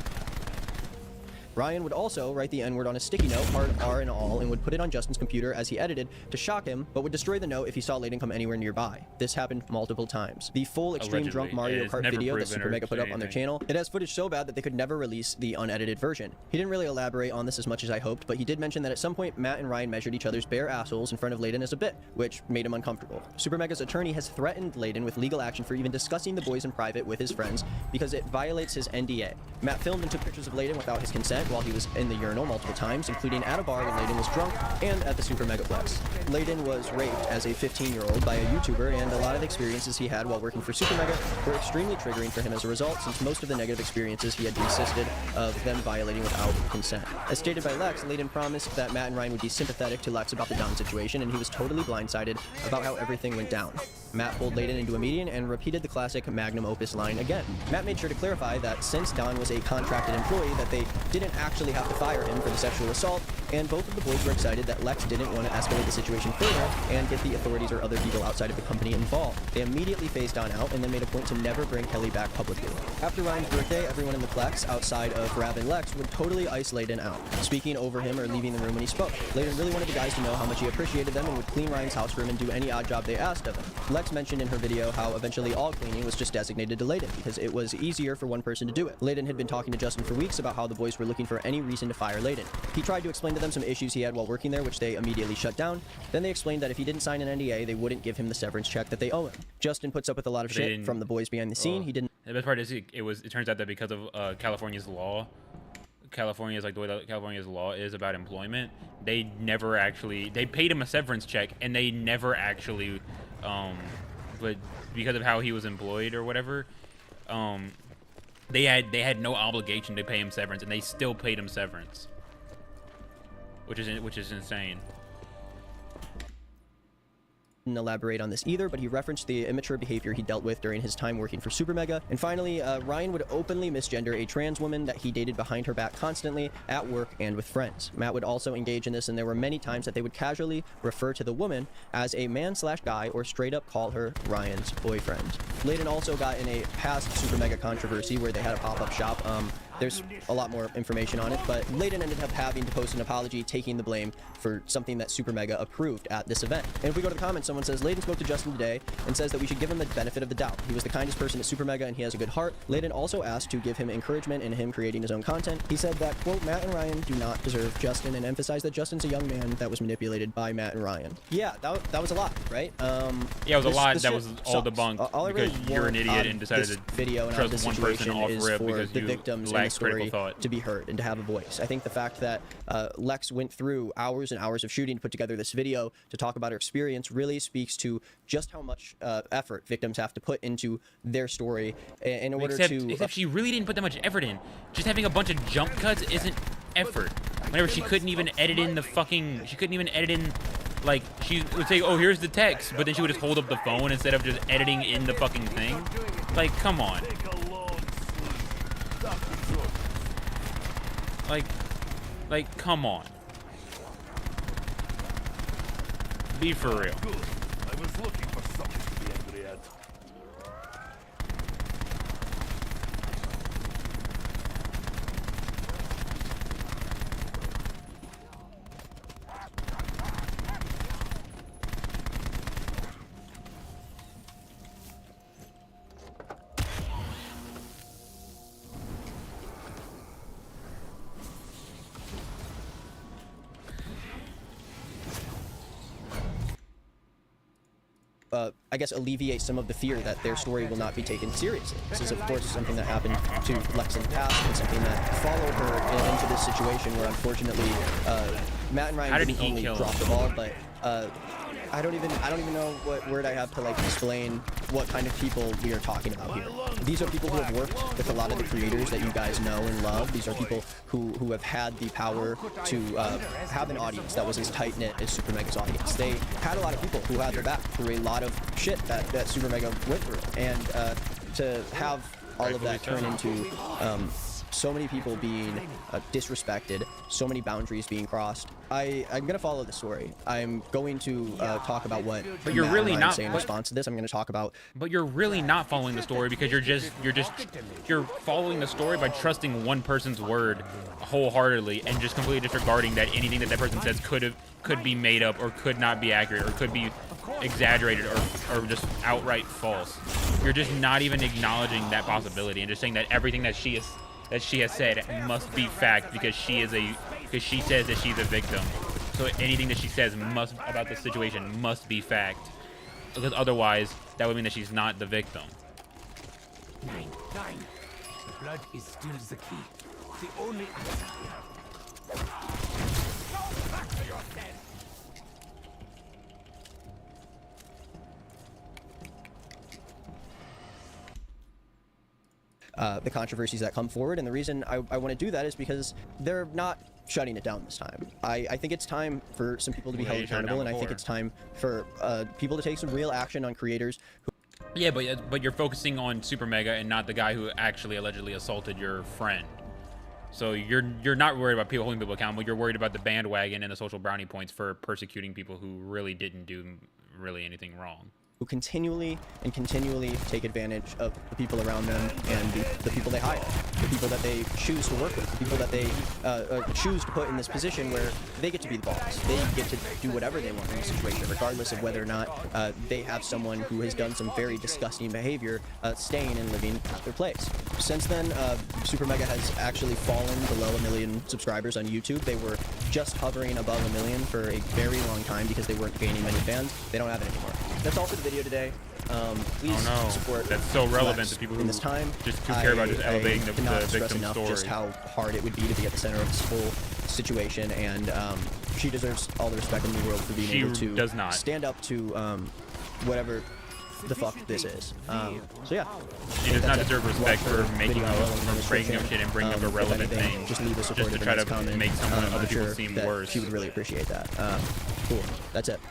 Ryan would also write the N-word on a sticky note, hard R and all, and would put it on Justin's computer as he edited to shock him, but would destroy the note if he saw Layden come anywhere nearby. This happened multiple times. The full Extreme Allegedly. Drunk Mario Kart video that Supermega put up on their anything. channel, it has footage so bad that they could never release the unedited version. He didn't really elaborate on this as much as I hoped, but he did mention that at some point Matt and Ryan measured each other's bare assholes in front of Layden as a bit, which made him uncomfortable. Supermega's attorney has threatened Layden with legal action for even discussing the boys in private with his friends because it violates his NDA. Matt filmed and took pictures of Layden without his consent while he was in the urinal multiple times, including at a bar when Layden was drunk and at the Super Megaplex. Layden was raped as a 15-year-old by a YouTuber, and a lot of the experiences he had while working for Super Mega were extremely triggering for him as a result, since most of the negative experiences he had consisted of them violating without consent. As stated by Lex, Layden promised that Matt and Ryan would be sympathetic to Lex about the Don situation, and he was totally blindsided about how everything went down. Matt pulled Layden into a meeting and repeated the classic magnum opus line again. Matt made sure to clarify that since Don was a contracted employee, that they didn't actually have to fire him for the sexual assault, and both of the boys were excited that Lex didn't want to escalate the situation further and get the authorities or other people outside of the company involved. They immediately phased Don out and then made a point to never bring Kelly back publicly. After Ryan's birthday, everyone in the Plex, outside of Rab and Lex, would totally ice Layden out, speaking over him or leaving the room when he spoke. Layden really wanted the guys to know how much he appreciated them and would clean Ryan's house for him and do any odd job they asked of him. Lex mentioned in her video how eventually all cleaning was just designated to Layden because it was easier for one person to do it. Layden had been talking to Justin for weeks about how the boys were looking for any reason to fire Layden. He tried to explain to them some issues he had while working there, which they immediately shut down. Then they explained that if he didn't sign an NDA, they wouldn't give him the severance check that they owe him. Justin puts up with a lot of shit from the boys behind the scene. He didn't. The best part is it turns out that because of California's law, California's like the way that California's law is about employment, they paid him a severance check and they never actually but because of how he was employed or whatever, they had no obligation to pay him severance, and they still paid him severance, which is insane. Didn't elaborate on this either, but he referenced the immature behavior he dealt with during his time working for Supermega. And finally, Ryan would openly misgender a trans woman that he dated behind her back constantly at work and with friends. Matt would also engage in this, and there were many times that they would casually refer to the woman as a man/guy or straight up call her Ryan's boyfriend. Layden also got in a past Supermega controversy where they had a pop-up shop. There's a lot more information on it, but Layden ended up having to post an apology, taking the blame for something that Supermega approved at this event. And if we go to the comments, someone says, Layden spoke to Justin today and says that we should give him the benefit of the doubt. He was the kindest person at Supermega and he has a good heart. Layden also asked to give him encouragement in him creating his own content. He said that, quote, Matt and Ryan do not deserve Justin, and emphasized that Justin's a young man that was manipulated by Matt and Ryan. Yeah, that was a lot, right? Yeah, it was a lot that was all debunked because really you're an idiot and decided to video and trust one person off rip because the you victims in the lack critical story thought. to be heard and to have a voice. I think the fact that Lex went through hours and hours of shooting to put together this video to talk about her experience really speaks to just how much effort victims have to put into their story in order Except she really didn't put that much effort in. Just having a bunch of jump cuts isn't effort. Whenever she couldn't even edit in like, she would say, oh, here's the text, but then she would just hold up the phone instead of just editing in the fucking thing. Like, come on. Like, come on. Be for real. Good. I was looking for something to be angry at. I guess alleviate some of the fear that their story will not be taken seriously. This is, of course, something that happened to Lex in the past, and something that followed her into this situation where, unfortunately, Matt and Ryan didn't only drop the ball, but I don't even know what word I have to like explain what kind of people we are talking about here. These are people who have worked with a lot of the creators that you guys know and love. These are people who have had the power to have an audience that was as tight-knit as Super Mega's audience. They had a lot of people who had their back through a lot of shit that Super Mega went through. And to have all of that turn into so many people being disrespected, so many boundaries being crossed. I'm gonna follow the story. I'm going to talk about what But you're Matt really and Ryan not say in response to this. I'm gonna talk about. But you're really not following the story because you're following the story by trusting one person's word wholeheartedly and just completely disregarding that anything that person says could be made up or could not be accurate or could be exaggerated or just outright false. You're just not even acknowledging that possibility and just saying that everything that she has said must be fact because she says that she's a victim. So anything that she says about the situation must be fact, because otherwise that would mean that she's not the victim. 9. The blood is still the key. The only answer we have. Go back to your den. The controversies that come forward, and the reason I want to do that is because they're not shutting it down this time. I think it's time for some people to be held accountable, and I think it's time for people to take some real action on creators who. Yeah, but you're focusing on Super Mega and not the guy who actually allegedly assaulted your friend. So you're not worried about people holding people accountable. You're worried about the bandwagon and the social brownie points for persecuting people who really didn't do really anything wrong. Who continually take advantage of the people around them and the people they hire, the people that they choose to work with, the people that they choose to put in this position where they get to be the boss. They get to do whatever they want in the situation, regardless of whether or not they have someone who has done some very disgusting behavior staying and living at their place. Since then, Super Mega has actually fallen below 1 million subscribers on YouTube. They were just hovering above 1 million for a very long time because they weren't gaining many fans. They don't have it anymore. That's all for the video today. Please support. That's so relevant Lex to people in this time. Just who care about just elevating the victim story. Just how hard it would be to be at the center of this whole situation, and she deserves all the respect in the world for being able to stand up to whatever the fuck this is. So yeah. She does not deserve respect for breaking up shit and bringing up irrelevant things. Just leave a just to try to make someone other people seem worse. She would really appreciate that. Cool. That's it.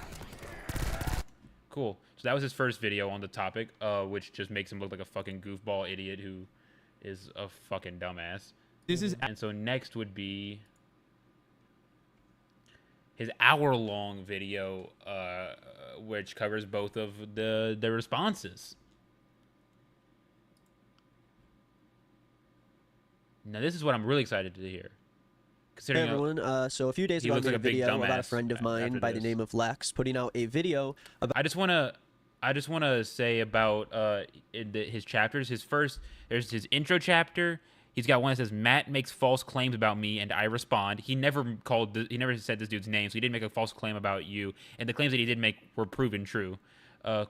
Cool. So that was his first video on the topic, which just makes him look like a fucking goofball idiot who is a fucking dumbass. And so next would be his hour-long video, which covers both of the responses. Now this is what I'm really excited to hear. Hey everyone, so a few days ago I made a video about a friend of mine by the name of Lex putting out a video about... I just want to say about his chapters. There's his intro chapter. He's got one that says, Matt makes false claims about me and I respond. He never said this dude's name, so he didn't make a false claim about you. And the claims that he did make were proven true.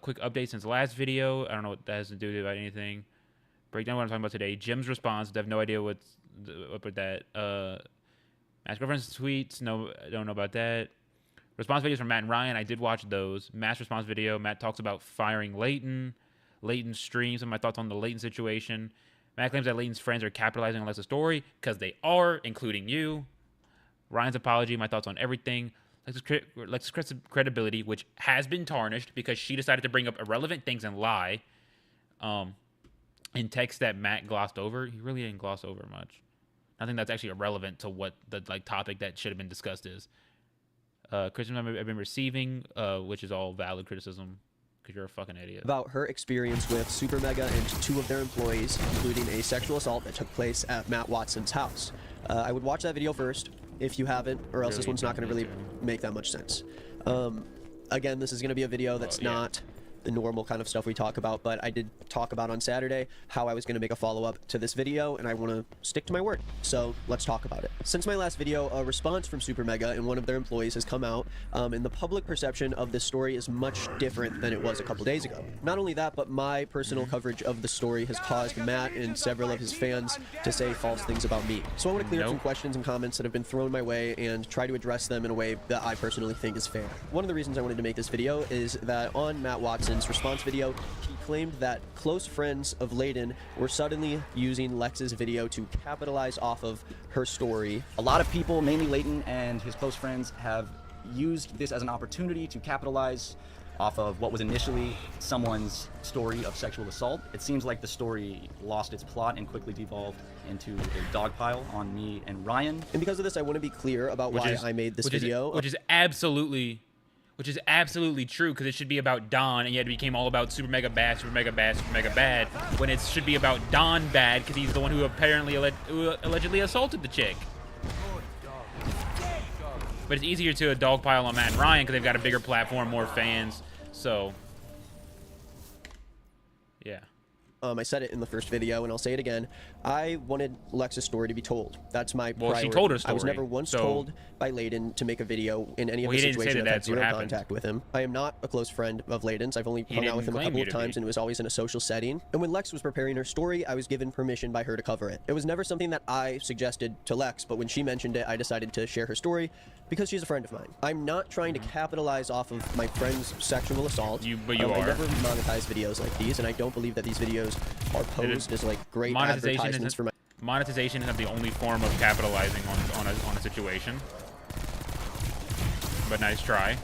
Quick update since the last video. I don't know what that has to do about anything. Break down what I'm talking about today. Jim's response. I have no idea what's up with that. Matt's girlfriend's tweets. No, I don't know about that. Response videos from Matt and Ryan. I did watch those. Matt's response video. Matt talks about firing Leighton. Leighton streams. Some of my thoughts on the Leighton situation. Matt claims that Leighton's friends are capitalizing on Lex's story because they are, including you. Ryan's apology. My thoughts on everything. Lex's credibility, which has been tarnished because she decided to bring up irrelevant things and lie. In text that Matt glossed over. He really didn't gloss over much. Nothing that's actually irrelevant to what the topic that should have been discussed is. Criticism I've been receiving, which is all valid criticism, because you're a fucking idiot. About her experience with Super Mega and 2 of their employees, including a sexual assault that took place at Matt Watson's house. I would watch that video first, if you haven't, or else this one's not going to really make that much sense. Again, this is going to be a video that's not the normal kind of stuff we talk about, but I did talk about on Saturday how I was going to make a follow-up to this video, and I want to stick to my word. So let's talk about it. Since my last video, a response from Super Mega and one of their employees has come out, and the public perception of this story is much different than it was a couple days ago. Not only that, but my personal coverage of the story has caused Matt and several of his fans to say false things about me. So I want to clear up some questions and comments that have been thrown my way and try to address them in a way that I personally think is fair. One of the reasons I wanted to make this video is that on Matt Watson Lex's response video, he claimed that close friends of Layden were suddenly using Lex's video to capitalize off of her story. A lot of people, mainly Layden and his close friends, have used this as an opportunity to capitalize off of what was initially someone's story of sexual assault. It seems like the story lost its plot and quickly devolved into a dogpile on me and Ryan. And because of this, I want to be clear about why I made this video. Which is absolutely true, because it should be about Don, and yet it became all about super mega bad, super mega bad, super mega bad, when it should be about Don bad, because he's the one who apparently allegedly assaulted the chick. But it's easier to dogpile on Matt and Ryan because they've got a bigger platform, more fans. So, yeah. I said it in the first video, and I'll say it again. I wanted Lex's story to be told. That's my priority. She told her story. I was never once told by Layden to make a video in any of the situations. I've had zero contact with him. I am not a close friend of Layden's. I've only hung out with him a couple of times, and it was always in a social setting. And when Lex was preparing her story, I was given permission by her to cover it. It was never something that I suggested to Lex, but when she mentioned it, I decided to share her story because she's a friend of mine. I'm not trying to capitalize off of my friend's sexual assault. But you are. I never monetize videos like these, and I don't believe that these videos are posed as like great advertisements for my... Monetization isn't the only form of capitalizing on a situation. But nice try.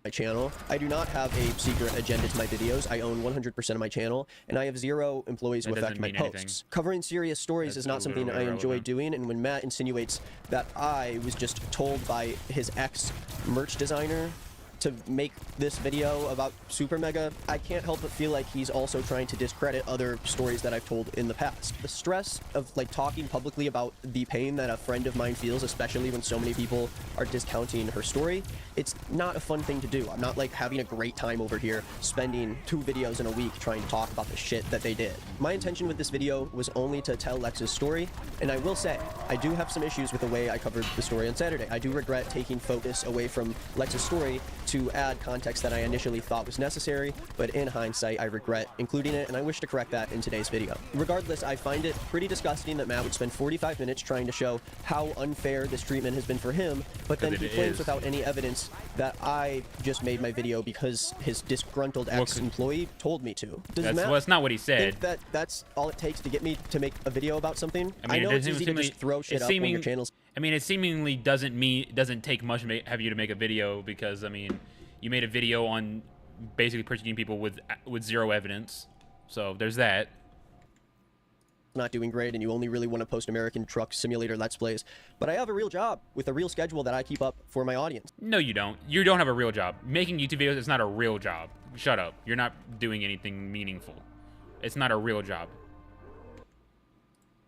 My channel. I do not have a secret agenda to my videos. I own 100% of my channel, and I have 0 employees who affect my posts. Covering serious stories is not something I enjoy doing, and when Matt insinuates that I was just told by his ex-merch designer to make this video about Super Mega, I can't help but feel like he's also trying to discredit other stories that I've told in the past. The stress of like talking publicly about the pain that a friend of mine feels, especially when so many people are discounting her story, it's not a fun thing to do. I'm not like having a great time over here spending 2 videos in a week trying to talk about the shit that they did. My intention with this video was only to tell Lex's story, and I will say, I do have some issues with the way I covered the story on Saturday. I do regret taking focus away from Lex's story to add context that I initially thought was necessary, but in hindsight, I regret including it, and I wish to correct that in today's video. Regardless, I find it pretty disgusting that Matt would spend 45 minutes trying to show how unfair this treatment has been for him, but then he claims without any evidence that I just made my video because his disgruntled ex-employee told me to. That's not what he said. Think that that's all it takes to get me to make a video about something? I know it's easy to just throw shit up on your channels. I mean, it seemingly doesn't take much to have you to make a video, because I mean, you made a video on basically persecuting people with 0 evidence. So there's that. Not doing great, and you only really want to post American Truck Simulator Let's Plays. But I have a real job with a real schedule that I keep up for my audience. No, you don't. You don't have a real job. Making YouTube videos is not a real job. Shut up. You're not doing anything meaningful. It's not a real job.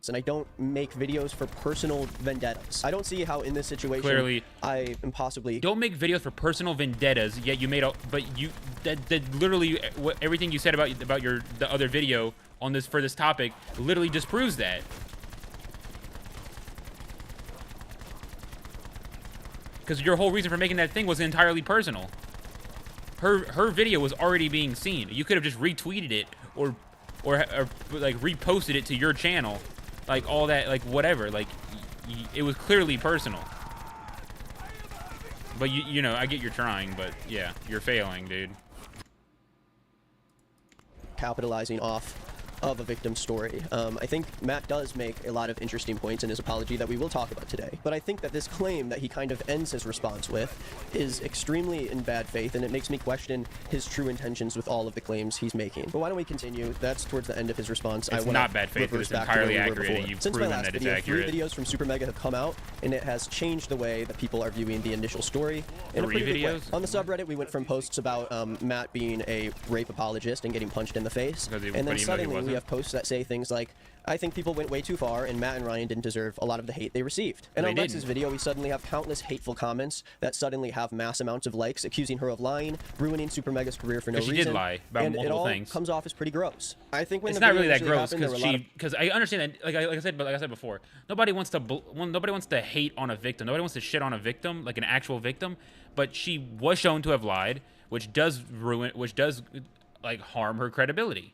And I don't make videos for personal vendettas. I don't see how in this situation clearly I am possibly... Don't make videos for personal vendettas, yet you made a... But you... That literally... Everything you said about the other video on this... For this topic literally disproves that. Because your whole reason for making that thing was entirely personal. Her video was already being seen. You could have just retweeted it or like reposted it to your channel. Like all that, like whatever, like it was clearly personal. But you know, I get you're trying, but yeah, you're failing, dude. Capitalizing off of a victim's story. I think Matt does make a lot of interesting points in his apology that we will talk about today. But I think that this claim that he kind of ends his response with is extremely in bad faith, and it makes me question his true intentions with all of the claims he's making. But why don't we continue? That's towards the end of his response. It's not bad faith. It's entirely accurate, and you've proven that it's accurate. 3 videos from Super Mega have come out, and it has changed the way that people are viewing the initial story in a pretty big way. On the subreddit, we went from posts about Matt being a rape apologist and getting punched in the face, and then suddenly we have posts that say things like, I think people went way too far, and Matt and Ryan didn't deserve a lot of the hate they received. And on Lex's video, we suddenly have countless hateful comments that suddenly have mass amounts of likes, accusing her of lying, ruruining Super Mega's career for no reason. She did lie about multiple things. It all comes off as pretty gross. I think when it's not really that gross, because I understand that, like I said before, nobody wants to hate on a victim. Nobody wants to shit on a victim, like an actual victim. But she was shown to have lied, which does like harm her credibility.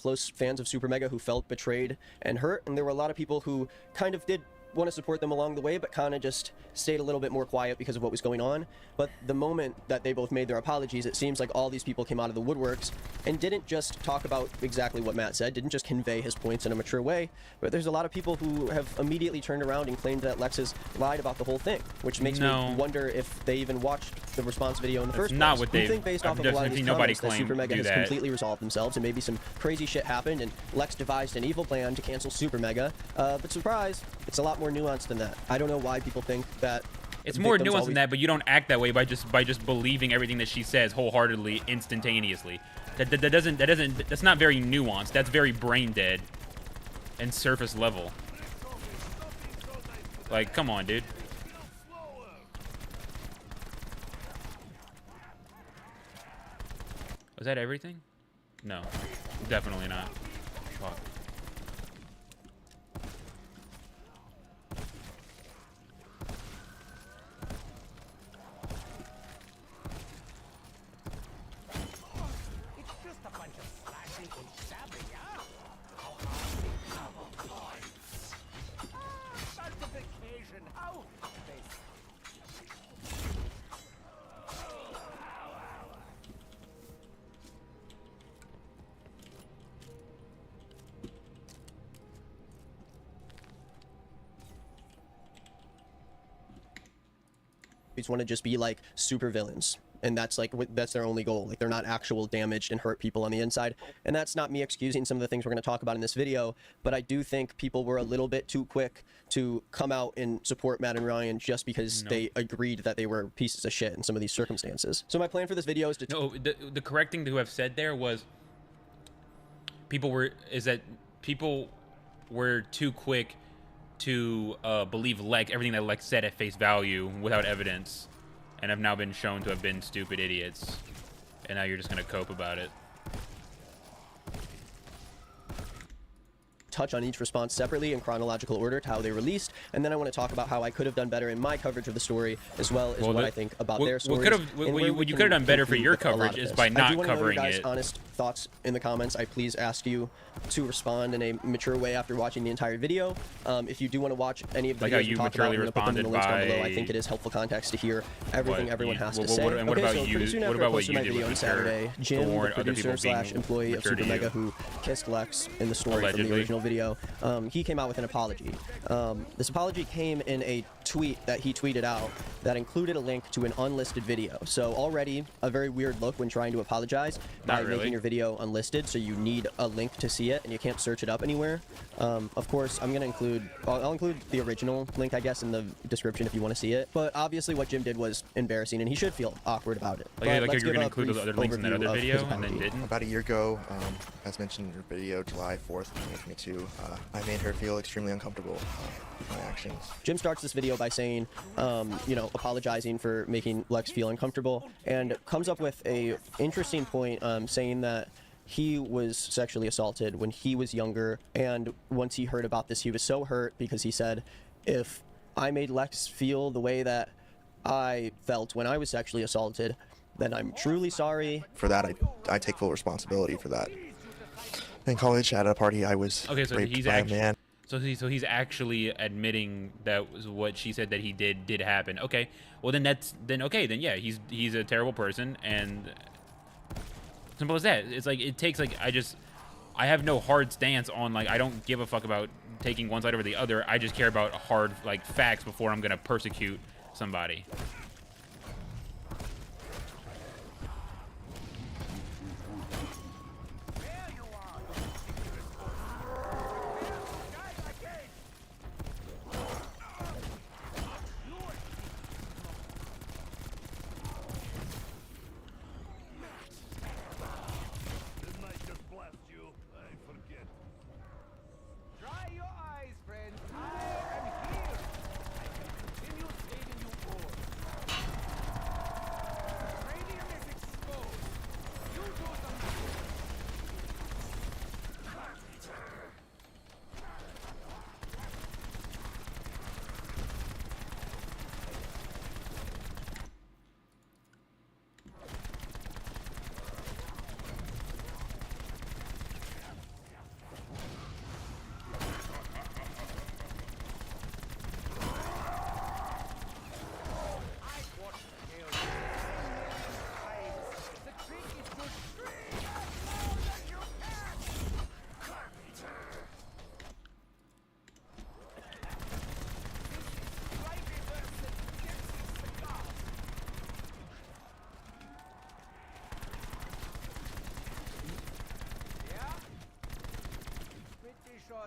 Close fans of Super Mega who felt betrayed and hurt, and there were a lot of people who kind of did want to support them along the way, but kind of just stayed a little bit more quiet because of what was going on. But the moment that they both made their apologies, it seems like all these people came out of the woodworks and didn't just talk about exactly what Matt said, didn't just convey his points in a mature way, but there's a lot of people who have immediately turned around and claimed that Lex has lied about the whole thing, which makes me wonder if they even watched the response video in the first place. Not what they think based off of a lot of these nobody comments that claimed Super Mega do has that. completely resolved themselves and maybe some crazy shit happened and Lex devised an evil plan to cancel Super Mega. But surprise, it's a lot more nuanced than that. I don't know why people think that it's more nuanced than that, but you don't act that way by just believing everything that she says wholeheartedly, instantaneously. That's not very nuanced. That's very brain dead and surface level. Like, come on, dude. Was that everything? No, definitely not. Fuck. It's just a bunch of slashing and stabbing, yeah? How hard they cover coins. Multiplication, how basic. want to just be like super villains, and that's like that's their only goal. Like, they're not actual damaged and hurt people on the inside. And that's not me excusing some of the things we're going to talk about in this video, but I do think people were a little bit too quick to come out and support Matt and Ryan just because they agreed that they were pieces of shit in some of these circumstances. So my plan for this video is to the correct thing to have said there was people were too quick to believe everything that Lex said at face value without evidence, and have now been shown to have been stupid idiots, and now you're just gonna cope about it. touch on each response separately in chronological order to how they released, and then I want to talk about how I could have done better in my coverage of the story, as well as what I think about their stories. What you could have done better for your coverage is by not covering it. Honest thoughts in the comments. I please ask you to respond in a mature way after watching the entire video. If you do want to watch any of the videos we talked about, I'm going to put them in the links down below. I think it is helpful context to hear everything everyone has to say. And what about so you? soon What after I about what posted you my did video on with Saturday, Jim, the producer/employee of Super Mega who kissed Lex in the story from the original video, he came out with an apology. This apology came in a tweet that he tweeted out that included a link to an unlisted video. So already a very weird look when trying to apologize by making your video unlisted, so you need a link to see it and you can't search it up anywhere. Of course, I'm gonna I'll include the original link, I guess, in the description if you want to see it. But obviously what Jim did was embarrassing and he should feel awkward about it. Like you were gonna include those other links in that other video and then didn't? About a year ago, as mentioned in your video, July 4th, 2022, I made her feel extremely uncomfortable with my actions. Jim starts this video by saying, you know, apologizing for making Lex feel uncomfortable, and comes up with a interesting point, saying that he was sexually assaulted when he was younger, and once he heard about this, he was so hurt because he said, if I made Lex feel the way that I felt when I was sexually assaulted, then I'm truly sorry. For that, I take full responsibility for that. In college, at a party, I was raped by a man. So he's actually admitting that was what she said that he did happen. Okay, well then yeah, he's a terrible person, and simple as that. It's like it takes I have no hard stance on, like, I don't give a fuck about taking one side over the other. I just care about hard facts before I'm gonna persecute somebody.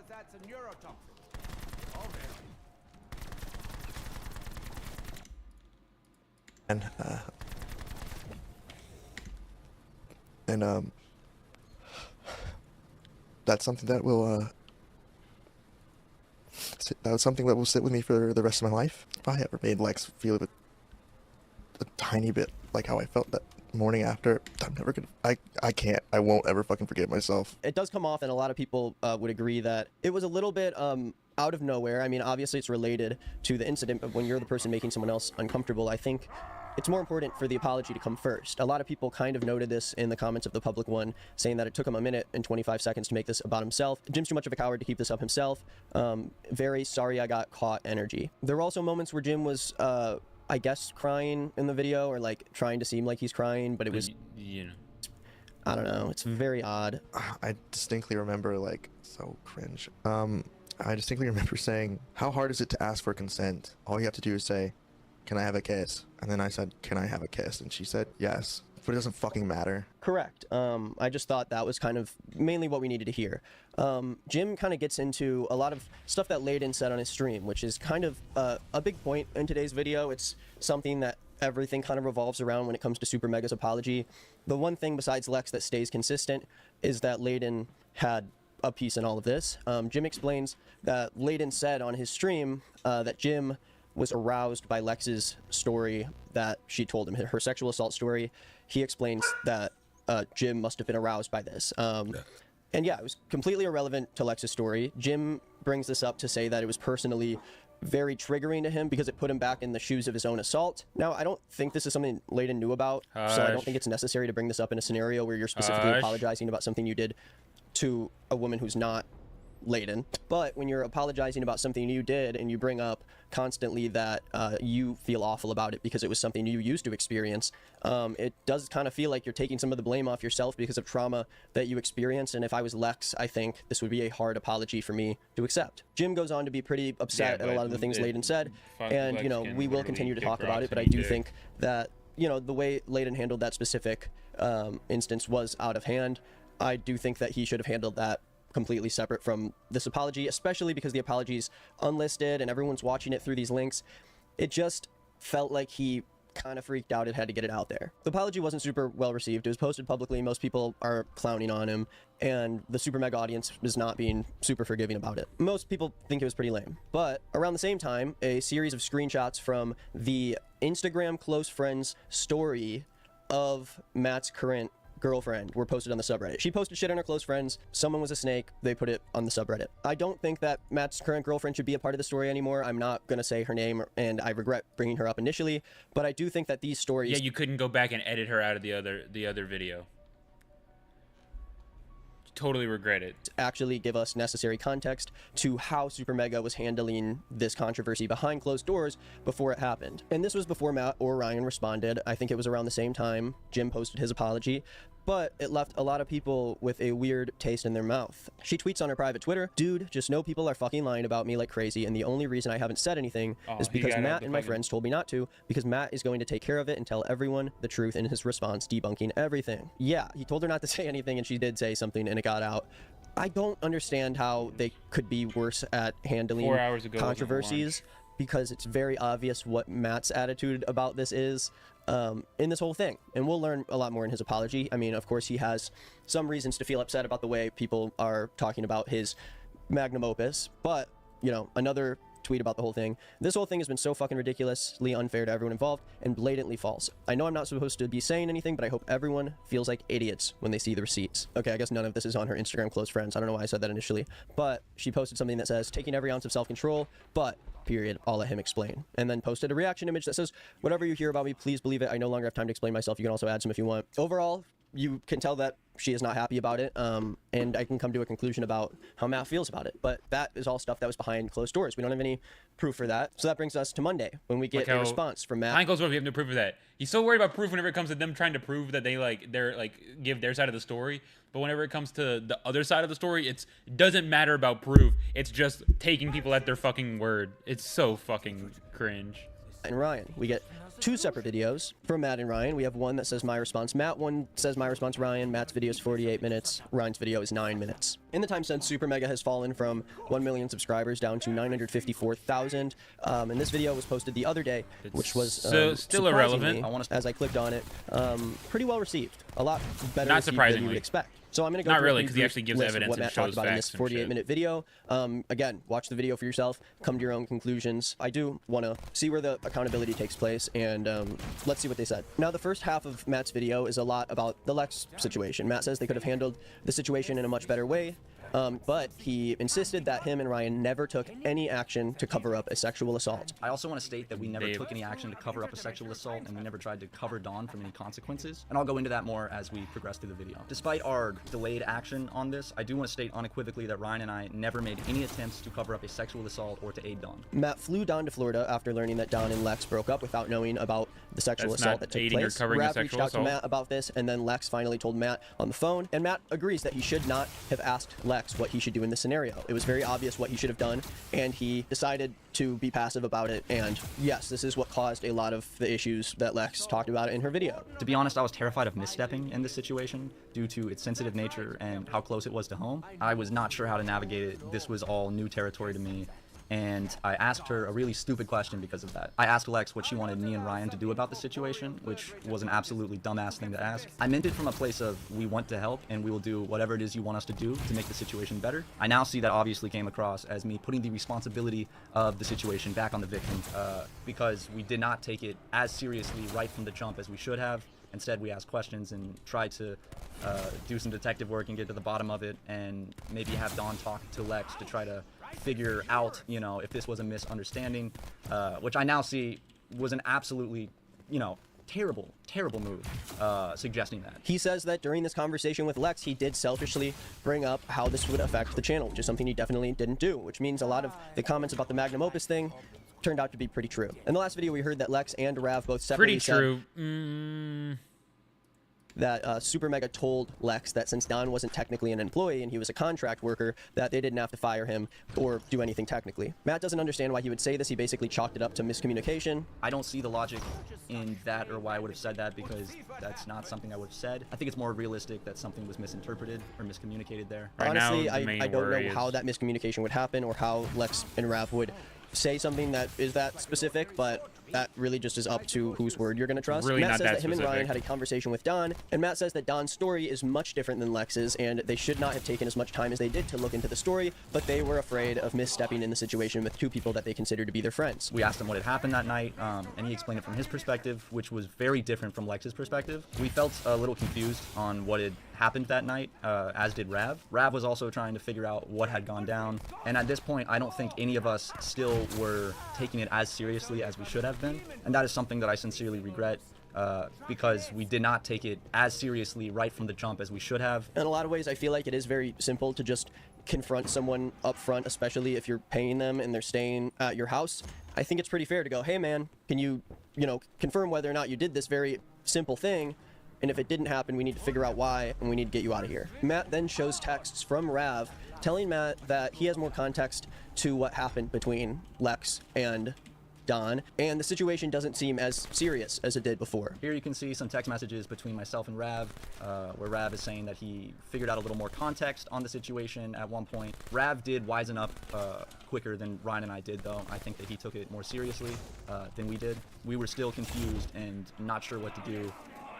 that's a neurotoxin. Okay. And that's something that will that's something that will sit with me for the rest of my life. If I ever made Lex feel a tiny bit like how I felt that morning after, I'm never gonna, I won't ever fucking forgive myself. It does come off, and a lot of people would agree that it was a little bit out of nowhere. I mean, obviously it's related to the incident, but when you're the person making someone else uncomfortable, I think it's more important for the apology to come first. A lot of people kind of noted this in the comments of the public one, saying that it took him a minute and 25 seconds to make this about himself. Jim's too much of a coward to keep this up himself. Very sorry I got caught energy. There were also moments where Jim was, I guess, crying in the video, or like trying to seem like he's crying, but it was, You know. I don't know, it's very odd. I distinctly remember, like, so cringe. I distinctly remember saying, how hard is it to ask for consent? All you have to do is say, can I have a kiss? And then I said, can I have a kiss? And she said, yes. But it doesn't fucking matter. Correct. I just thought that was kind of mainly what we needed to hear. Jim kind of gets into a lot of stuff that Layden said on his stream, which is kind of a big point in today's video. It's something that everything kind of revolves around when it comes to Super Mega's apology. The one thing besides Lex that stays consistent is that Layden had a piece in all of this. Jim explains that Layden said on his stream that Jim was aroused by Lex's story that she told him, her sexual assault story. He explains that Jim must have been aroused by this. And yeah, it was completely irrelevant to Lex's story. Jim brings this up to say that it was personally very triggering to him because it put him back in the shoes of his own assault. Now, I don't think this is something Layden knew about, so I don't think it's necessary to bring this up in a scenario where you're specifically apologizing about something you did to a woman who's not Layden. But when you're apologizing about something you did and you bring up constantly that you feel awful about it because it was something you used to experience, it does kind of feel like you're taking some of the blame off yourself because of trauma that you experienced. And if I was Lex, I think this would be a hard apology for me to accept. Jim goes on to be pretty upset at a lot of the things Layden said, and you know, we will continue to talk about it, but I do think that, you know, the way Layden handled that specific instance was out of hand. I do think that he should have handled that completely separate from this apology, especially because the apology's unlisted and everyone's watching it through these links. It just felt like he kind of freaked out and had to get it out there. The apology wasn't super well received. It was posted publicly. Most people are clowning on him, and the Super Mega audience is not being super forgiving about it. Most people think it was pretty lame. But around the same time, a series of screenshots from the Instagram close friends story of Matt's current girlfriend were posted on the subreddit. She posted shit on her close friends. Someone was a snake. They put it on the subreddit. I don't think that Matt's current girlfriend should be a part of the story anymore. I'm not going to say her name, and I regret bringing her up initially, but I do think that these stories... Yeah, you couldn't go back and edit her out of the other video. Totally regret it. Actually give us necessary context to how Super Mega was handling this controversy behind closed doors before it happened. And this was before Matt or Ryan responded. I think it was around the same time Jim posted his apology, but it left a lot of people with a weird taste in their mouth. She tweets on her private Twitter, "Dude, just know people are fucking lying about me like crazy, and the only reason I haven't said anything is because Matt and my friends told me not to, because Matt is going to take care of it and tell everyone the truth in his response, debunking everything." Yeah, he told her not to say anything, and she did say something, and it got out. I don't understand how they could be worse at handling 4 hours ago controversies, because it's very obvious what Matt's attitude about this is in this whole thing. And we'll learn a lot more in his apology. I mean, of course, he has some reasons to feel upset about the way people are talking about his magnum opus. But, you know, another tweet about the whole thing. This whole thing has been so fucking ridiculously unfair to everyone involved and blatantly false. I know I'm not supposed to be saying anything, but I hope everyone feels like idiots when they see the receipts. Okay, I guess none of this is on her Instagram close friends. I don't know why I said that initially, but she posted something that says, "Taking every ounce of self-control, but period, I'll let him explain." And then posted a reaction image that says, "Whatever you hear about me, please believe it. I no longer have time to explain myself. You can also add some if you want." Overall, you can tell that she is not happy about it, and I can come to a conclusion about how Matt feels about it. But that is all stuff that was behind closed doors. We don't have any proof for that. So that brings us to Monday, when we get a response from Matt. Behind closed doors, we have no proof of that. He's so worried about proof whenever it comes to them trying to prove that they're give their side of the story. But whenever it comes to the other side of the story, it doesn't matter about proof. It's just taking people at their fucking word. It's so fucking cringe. and Ryan. We get 2 separate videos from Matt and Ryan. We have one that says my response Matt, one says my response Ryan. Matt's video is 48 minutes, Ryan's video is 9 minutes. In the time since, Super Mega has fallen from 1 million subscribers down to 954,000. And this video was posted the other day, which was still irrelevant. As I clicked on it, pretty well received. A lot better Not received than you surprisingly. would expect. So I'm going to go Not through really, a 'cause he actually gives list of evidence what and Matt talked shows about in this facts and shit. 48-minute video. Again, watch the video for yourself. Come to your own conclusions. I do want to see where the accountability takes place, and let's see what they said. Now, the first half of Matt's video is a lot about the Lex situation. Matt says they could have handled the situation in a much better way. But he insisted that him and Ryan never took any action to cover up a sexual assault. I also want to state that we never took any action to cover up a sexual assault, and we never tried to cover Dawn from any consequences. And I'll go into that more as we progress through the video. Despite our delayed action on this, I do want to state unequivocally that Ryan and I never made any attempts to cover up a sexual assault or to aid Dawn. Matt flew Dawn to Florida after learning that Dawn and Lex broke up without knowing about the sexual assault that took place. Rav reached out to Matt about this, and then Lex finally told Matt on the phone, and Matt agrees that he should not have asked Lex what he should do in this scenario. It was very obvious what he should have done, and he decided to be passive about it. And yes, this is what caused a lot of the issues that Lex talked about in her video. To be honest, I was terrified of misstepping in this situation due to its sensitive nature and how close it was to home. I was not sure how to navigate it. This was all new territory to me. And I asked her a really stupid question because of that. I asked Lex what she wanted me and Ryan to do about the situation, which was an absolutely dumbass thing to ask. I meant it from a place of, we want to help and we will do whatever it is you want us to do to make the situation better. I now see that obviously came across as me putting the responsibility of the situation back on the victim, because we did not take it as seriously right from the jump as we should have. Instead, we asked questions and tried to do some detective work and get to the bottom of it, and maybe have Dawn talk to Lex to try to figure out, you know, if this was a misunderstanding, which I now see was an absolutely, you know, terrible move, suggesting that. He says that during this conversation with Lex, he did selfishly bring up how this would affect the channel, which is something he definitely didn't do, which means a lot of the comments about the magnum opus thing turned out to be pretty true. In the last video, we heard that Lex and Rav both separately said that Super Mega told Lex that since Don wasn't technically an employee and he was a contract worker, that they didn't have to fire him or do anything technically. Matt doesn't understand why he would say this. He basically chalked it up to miscommunication. I don't see the logic in that or why I would have said that, because that's not something I would have said. I think it's more realistic that something was misinterpreted or miscommunicated there. Honestly, I don't know how that miscommunication would happen or how Lex and Rav would say something that is that specific, but that really just is up to whose word you're going to trust. Really Matt not says that him specific. and Ryan had a conversation with Don, and Matt says that Don's story is much different than Lex's, and they should not have taken as much time as they did to look into the story, but they were afraid of misstepping in the situation with 2 people that they consider to be their friends. We asked him what had happened that night, and he explained it from his perspective, which was very different from Lex's perspective. We felt a little confused on what had happened that night, as did Rav. Rav was also trying to figure out what had gone down, and at this point, I don't think any of us still were taking it as seriously as we should have been, and that is something that I sincerely regret, because we did not take it as seriously right from the jump as we should have. In a lot of ways, I feel like it is very simple to just confront someone up front, especially if you're paying them and they're staying at your house. I think it's pretty fair to go, hey man, can you confirm whether or not you did this very simple thing? And if it didn't happen, we need to figure out why, and we need to get you out of here. Matt then shows texts from Rav telling Matt that he has more context to what happened between Lex and Don, and the situation doesn't seem as serious as it did before. Here you can see some text messages between myself and Rav, where Rav is saying that he figured out a little more context on the situation at one point. Rav did wisen up quicker than Ryan and I did, though. I think that he took it more seriously than we did. We were still confused and not sure what to do,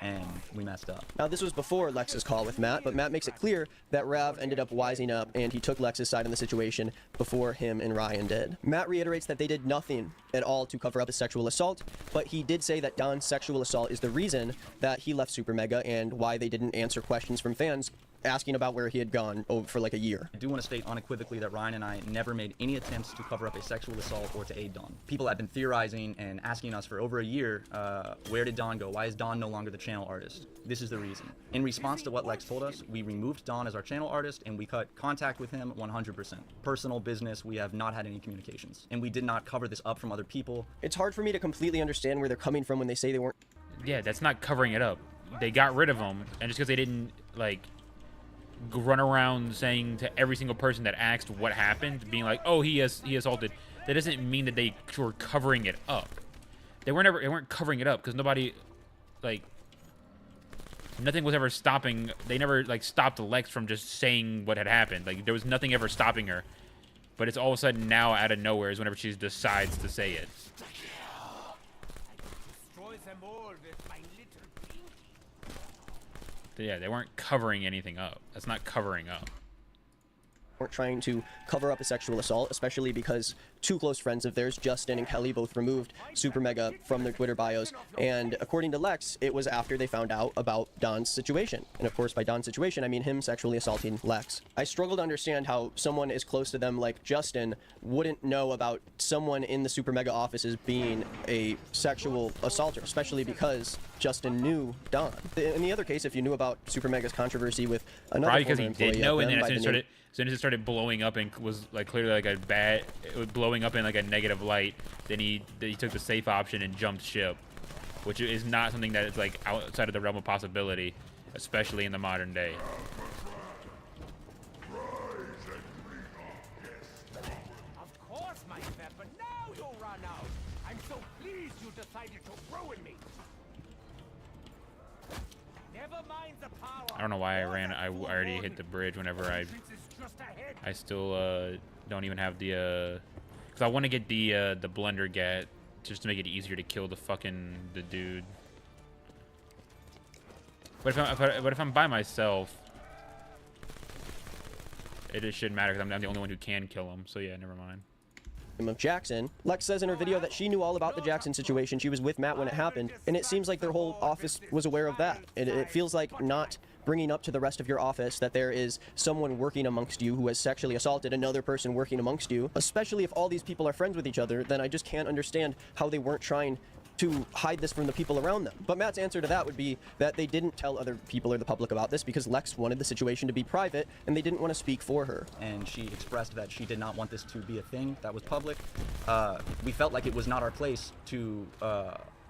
and we messed up. Now, this was before Lex's call with Matt, but Matt makes it clear that Rav ended up wising up and he took Lex's side in the situation before him and Ryan did. Matt reiterates that they did nothing at all to cover up a sexual assault, but he did say that Don's sexual assault is the reason that he left Super Mega and why they didn't answer questions from fans asking about where he had gone for like a year. I do want to state unequivocally that Ryan and I never made any attempts to cover up a sexual assault or to aid Dawn. People have been theorizing and asking us for over a year, where did Dawn go? Why is Dawn no longer the channel artist? This is the reason. In response to what Lex told us, we removed Dawn as our channel artist and we cut contact with him 100%. Personal business, we have not had any communications. And we did not cover this up from other people. It's hard for me to completely understand where they're coming from when they say they weren't. Yeah, that's not covering it up. They got rid of him, and just because they didn't, like, run around saying to every single person that asked what happened, being like, oh, he assaulted, that doesn't mean that they were covering it up. they weren't covering it up because nobody, like, nothing was ever stopping. They never like stopped Lex from just saying what had happened. Like there was nothing ever stopping her. But it's all of a sudden now out of nowhere is whenever she decides to say it. But yeah, they weren't covering anything up. That's not covering up. Weren't trying to cover up a sexual assault, especially because two close friends of theirs, Justin and Kelly, both removed Super Mega from their Twitter bios. And according to Lex, it was after they found out about Don's situation. And of course, by Don's situation, I mean him sexually assaulting Lex. I struggle to understand how someone as close to them like Justin wouldn't know about someone in the Super Mega offices being a sexual assaulter, especially because Justin knew Don. In the other case, if you knew about Super Mega's controversy with another probably because former he did employee know, of and them then by the name- as soon as it started blowing up and was like clearly like a bad, it was blowing up in like a negative light, then he took the safe option and jumped ship, which is not something that is like outside of the realm of possibility, especially in the modern day. Of course, my pet, but now you'll run out. I'm so pleased you decided to ruin me. Never mind the power. I don't know why I ran. I already hit the bridge whenever I still don't even have the because I want to get the blender gat just to make it easier to kill the dude. But if I'm by myself, it shouldn't matter because I'm the only one who can kill him. So yeah, never mind. Of Jackson. Lex says in her video that she knew all about the Jackson situation. She was with Matt when it happened, and it seems like their whole office was aware of that. It feels like not bringing up to the rest of your office that there is someone working amongst you who has sexually assaulted another person working amongst you, especially if all these people are friends with each other. Then I just can't understand how they weren't trying to hide this from the people around them. But Matt's answer to that would be that they didn't tell other people or the public about this because Lex wanted the situation to be private and they didn't want to speak for her. And she expressed that she did not want this to be a thing that was public. We felt like it was not our place to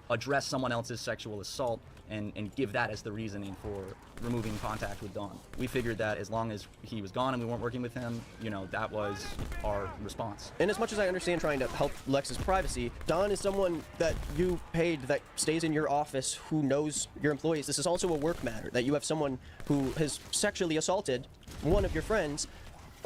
address someone else's sexual assault and give that as the reasoning for removing contact with Don. We figured that as long as he was gone and we weren't working with him, you know, that was our response. And as much as I understand trying to help Lex's privacy, Don is someone that you paid that stays in your office who knows your employees. This is also a work matter, that you have someone who has sexually assaulted one of your friends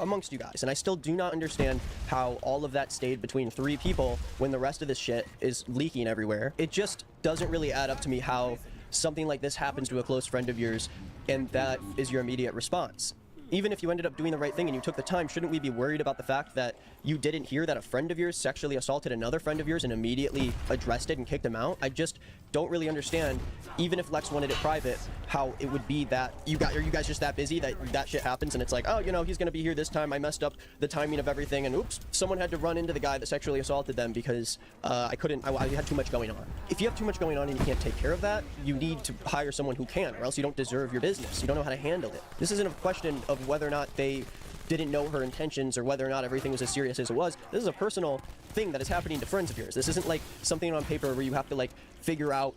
amongst you guys. And I still do not understand how all of that stayed between 3 people when the rest of this shit is leaking everywhere. It just doesn't really add up to me how something like this happens to a close friend of yours and that is your immediate response. Even if you ended up doing the right thing and you took the time, shouldn't we be worried about the fact that you didn't hear that a friend of yours sexually assaulted another friend of yours and immediately addressed it and kicked him out? I just don't really understand, even if Lex wanted it private, how it would be that are you guys just that busy that shit happens and it's like, oh, you know, he's gonna be here this time, I messed up the timing of everything, and oops, someone had to run into the guy that sexually assaulted them because I had too much going on. If you have too much going on and you can't take care of that, you need to hire someone who can, or else you don't deserve your business. You don't know how to handle it. This isn't a question of whether or not they didn't know her intentions or whether or not everything was as serious as it was. This is a personal thing that is happening to friends of yours. This isn't like something on paper where you have to like figure out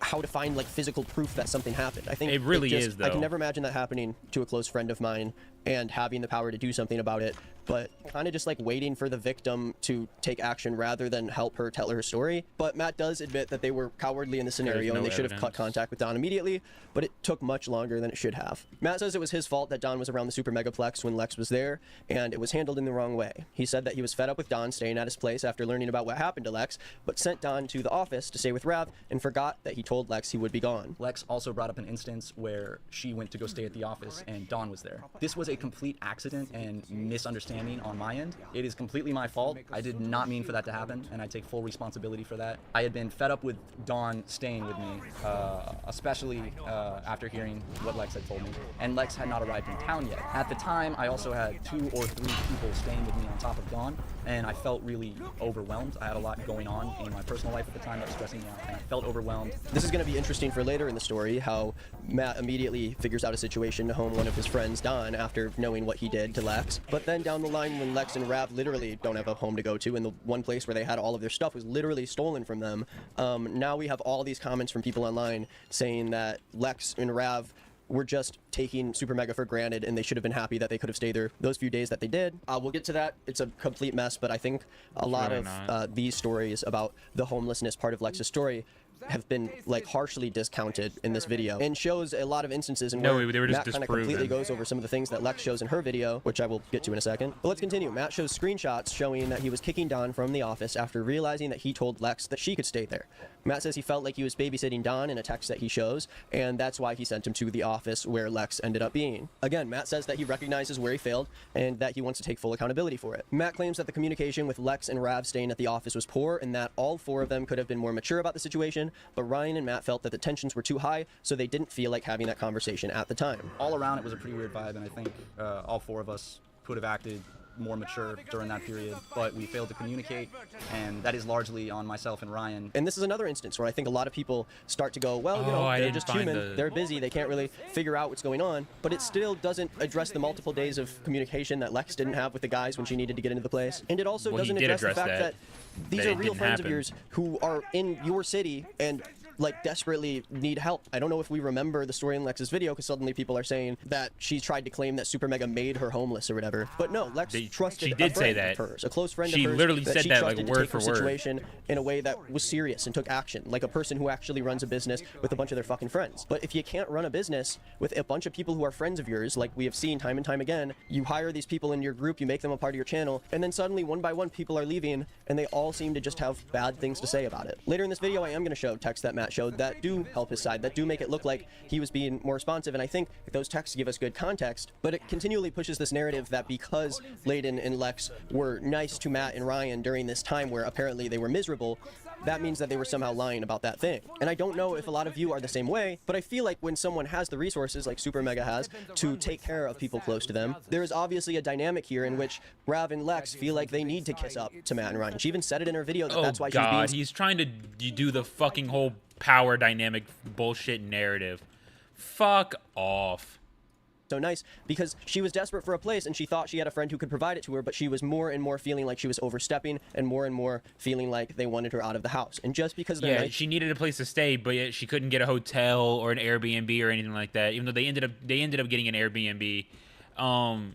how to find like physical proof that something happened. I think it really is, though. I can never imagine that happening to a close friend of mine and having the power to do something about it, but kind of just like waiting for the victim to take action rather than help her tell her story. But Matt does admit that they were cowardly in the scenario and they should have cut contact with Don immediately, but it took much longer than it should have. Matt says it was his fault that Don was around the Super Megaplex when Lex was there, and it was handled in the wrong way. He said that he was fed up with Don staying at his place after learning about what happened to Lex, but sent Don to the office to stay with Rav and forgot that he told Lex he would be gone. Lex also brought up an instance where she went to go stay at the office and Don was there. This was a complete accident and misunderstanding on my end. It is completely my fault. I did not mean for that to happen, and I take full responsibility for that. I had been fed up with Dawn staying with me, especially after hearing what Lex had told me, and Lex had not arrived in town yet. At the time, I also had 2 or 3 people staying with me on top of Dawn, and I felt really overwhelmed. I had a lot going on in my personal life at the time that was stressing me out, and I felt overwhelmed. This is going to be interesting for later in the story, how Matt immediately figures out a situation to home one of his friends, Don, after knowing what he did to Lex. But then down the line, when Lex and Rav literally don't have a home to go to, and the one place where they had all of their stuff was literally stolen from them, now we have all these comments from people online saying that Lex and Rav were just taking Super Mega for granted, and they should have been happy that they could have stayed there those few days that they did. We'll get to that. It's a complete mess, but I think a lot really of these stories about the homelessness part of Lex's story have been like harshly discounted in this video, and shows a lot of instances in where they were just Matt kind of completely disproven. goes over some of the things that Lex shows in her video, which I will get to in a second. But let's continue. Matt shows screenshots showing that he was kicking Don from the office after realizing that he told Lex that she could stay there. Matt says he felt like he was babysitting Don in a text that he shows, and that's why he sent him to the office where Lex ended up being. Again, Matt says that he recognizes where he failed and that he wants to take full accountability for it. Matt claims that the communication with Lex and Rav staying at the office was poor, and that all four of them could have been more mature about the situation, but Ryan and Matt felt that the tensions were too high, so they didn't feel like having that conversation at the time. All around, it was a pretty weird vibe, and I think all four of us could have acted more mature during that period, but we failed to communicate, and that is largely on myself and Ryan. And this is another instance where I think a lot of people start to go, well, you know, they're just human, they're busy, they can't really figure out what's going on, but it still doesn't address the multiple days of communication that Lex didn't have with the guys when she needed to get into the place. And it also doesn't address the fact that these are real friends of yours who are in your city and like desperately need help. I don't know if we remember the story in Lex's video, because suddenly people are saying that she tried to claim that Super Mega made her homeless or whatever. But no, Lex trusted she did a friend say that. of hers, a close friend She of hers. literally said she that, trusted like, to word take her for word. situation in a way that was serious and took action, like a person who actually runs a business with a bunch of their fucking friends. But if you can't run a business with a bunch of people who are friends of yours, like we have seen time and time again, you hire these people in your group, you make them a part of your channel, and then suddenly one by one people are leaving, and they all seem to just have bad things to say about it. Later in this video, I am going to show texts that Matt showed that do help his side, that do make it look like he was being more responsive, and I think those texts give us good context, but it continually pushes this narrative that because Layden and Lex were nice to Matt and Ryan during this time where apparently they were miserable, that means that they were somehow lying about that thing. And I don't know if a lot of you are the same way, but I feel like when someone has the resources, like Super Mega has, to take care of people close to them, there is obviously a dynamic here in which Rav and Lex feel like they need to kiss up to Matt and Ryan. She even said it in her video that that's why she's being... He's trying to do the fucking whole power dynamic bullshit narrative. Fuck off. So nice, because she was desperate for a place and she thought she had a friend who could provide it to her, but she was more and more feeling like she was overstepping and more feeling like they wanted her out of the house. And just because they're nice, she needed a place to stay, but yet she couldn't get a hotel or an Airbnb or anything like that, even though they ended up getting an Airbnb. And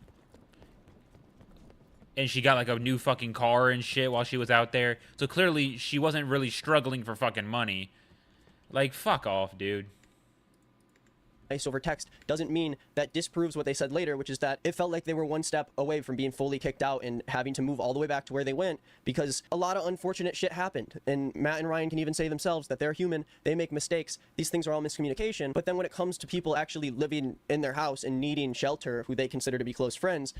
she got like a new fucking car and shit while she was out there. So clearly she wasn't really struggling for fucking money. Like, fuck off, dude. nice over text doesn't mean that disproves what they said later, which is that it felt like they were one step away from being fully kicked out and having to move all the way back to where they went, because a lot of unfortunate shit happened. And Matt and Ryan can even say themselves that they're human, they make mistakes, these things are all miscommunication. But then when it comes to people actually living in their house and needing shelter, who they consider to be close friends,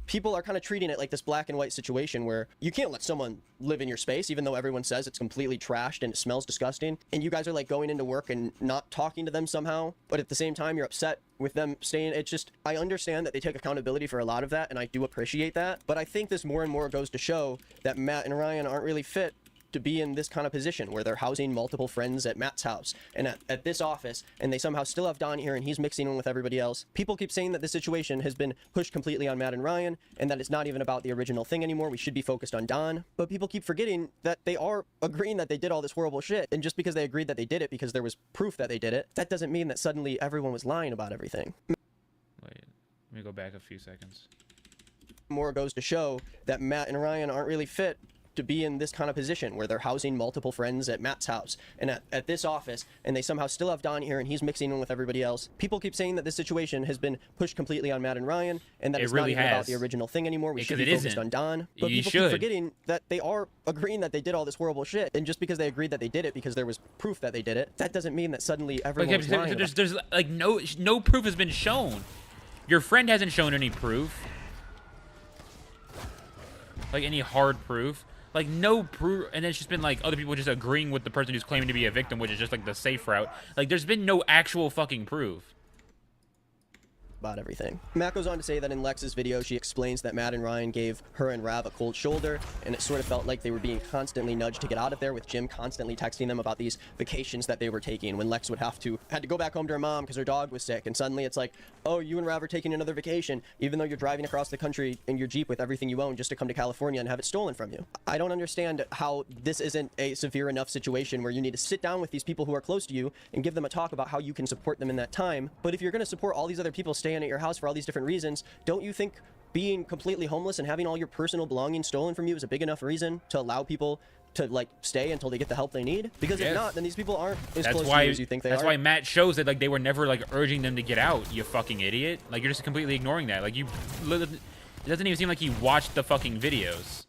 people are kind of treating it like this black and white situation where you can't let someone live in your space, even though everyone says it's completely trashed and it smells disgusting. And you guys are like going into work and not talking to them somehow, but at the same time, you're upset with them staying. It's just, I understand that they take accountability for a lot of that, and I do appreciate that. But I think this more and more goes to show that Matt and Ryan aren't really fit to be in this kind of position where they're housing multiple friends at Matt's house and at this office, and they somehow still have Don here and he's mixing in with everybody else. People keep saying that this situation has been pushed completely on Matt and Ryan and that it's not even about the original thing anymore. We should be focused on Don. But people keep forgetting that they are agreeing that they did all this horrible shit, and just because they agreed that they did it because there was proof that they did it, that doesn't mean that suddenly everyone was lying about everything. Wait, let me go back a few seconds. More goes to show that Matt and Ryan aren't really fit to be in this kind of position where they're housing multiple friends at Matt's house and at this office, and they somehow still have Don here and he's mixing in with everybody else. People keep saying that this situation has been pushed completely on Matt and Ryan and that it's really not even about has. the original thing anymore. We should be Because it focused on isn't. Don. But You people should. keep forgetting that they are agreeing that they did all this horrible shit, and just because they agreed that they did it because there was proof that they did it, that doesn't mean that suddenly everyone was lying about it. There's like no proof has been shown. Your friend hasn't shown any proof. Like any hard proof. Like no proof, and it's just been like other people just agreeing with the person who's claiming to be a victim, which is just like the safe route. Like there's been no actual fucking proof. about everything. Matt goes on to say that in Lex's video, she explains that Matt and Ryan gave her and Rav a cold shoulder, and it sort of felt like they were being constantly nudged to get out of there, with Jim constantly texting them about these vacations that they were taking, when Lex had to go back home to her mom because her dog was sick, and suddenly it's like, oh, you and Rav are taking another vacation, even though you're driving across the country in your Jeep with everything you own just to come to California and have it stolen from you. I don't understand how this isn't a severe enough situation where you need to sit down with these people who are close to you and give them a talk about how you can support them in that time. But if you're going to support all these other people staying at your house for all these different reasons, don't you think being completely homeless and having all your personal belongings stolen from you is a big enough reason to allow people to like stay until they get the help they need? Because if not, then these people aren't as close to you as you think they are. That's why Matt shows that like they were never like urging them to get out, you fucking idiot. Like you're just completely ignoring that. Like it doesn't even seem like you watched the fucking videos.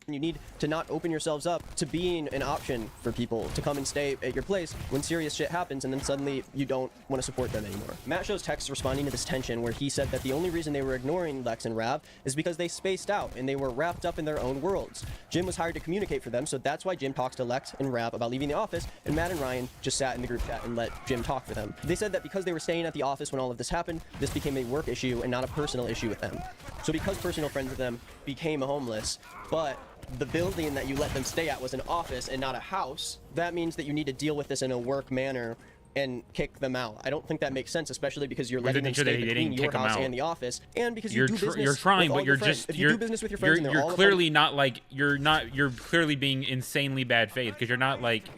You need to not open yourselves up to being an option for people to come and stay at your place when serious shit happens, and then suddenly you don't want to support them anymore. Matt shows texts responding to this tension where he said that the only reason they were ignoring Lex and Rav is because they spaced out and they were wrapped up in their own worlds. Jim was hired to communicate for them, so that's why Jim talks to Lex and Rav about leaving the office, and Matt and Ryan just sat in the group chat and let Jim talk for them. They said that because they were staying at the office when all of this happened, this became a work issue and not a personal issue with them. So because personal friends with them became homeless, but the building that you let them stay at was an office and not a house, that means that you need to deal with this in a work manner and kick them out. I don't think that makes sense, especially because you're letting them stay between your house and the office, and because you do business you're trying, with all but you're your friends. just if you do business with your friends, and they're you're all clearly not like you're clearly being insanely bad faith, because you're not like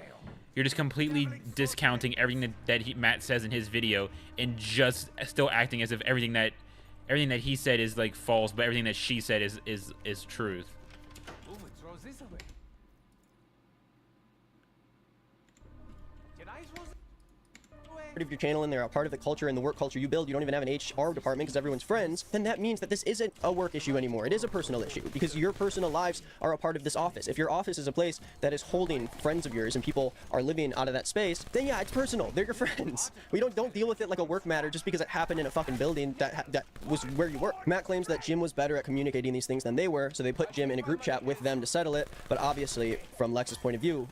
you're just completely discounting everything that Matt says in his video and just still acting as if everything that he said is like false, but everything that she said is truth. of your channel and they're a part of the culture and the work culture you build, you don't even have an HR department because everyone's friends, then that means that this isn't a work issue anymore. It is a personal issue because your personal lives are a part of this office. If your office is a place that is holding friends of yours and people are living out of that space, then yeah, it's personal. They're your friends. We don't deal with it like a work matter just because it happened in a fucking building that was where you work. Matt claims that Jim was better at communicating these things than they were, so they put Jim in a group chat with them to settle it, but obviously, from Lex's point of view,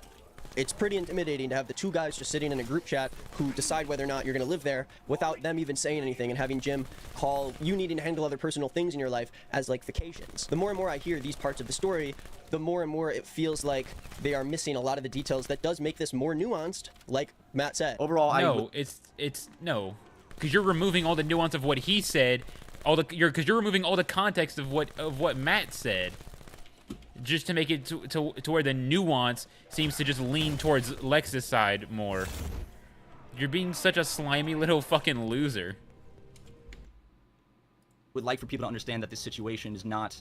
it's pretty intimidating to have the two guys just sitting in a group chat who decide whether or not you're going to live there without them even saying anything, and having Jim call you needing to handle other personal things in your life as like vacations. The more and more I hear these parts of the story, the more and more it feels like they are missing a lot of the details that does make this more nuanced, like Matt said. Overall, it's no, because you're removing all the nuance of what he said, because you're removing all the context of what Matt said, just to make it to where the nuance seems to just lean towards Lex's side more. You're being such a slimy little fucking loser. Would like for people to understand that this situation is not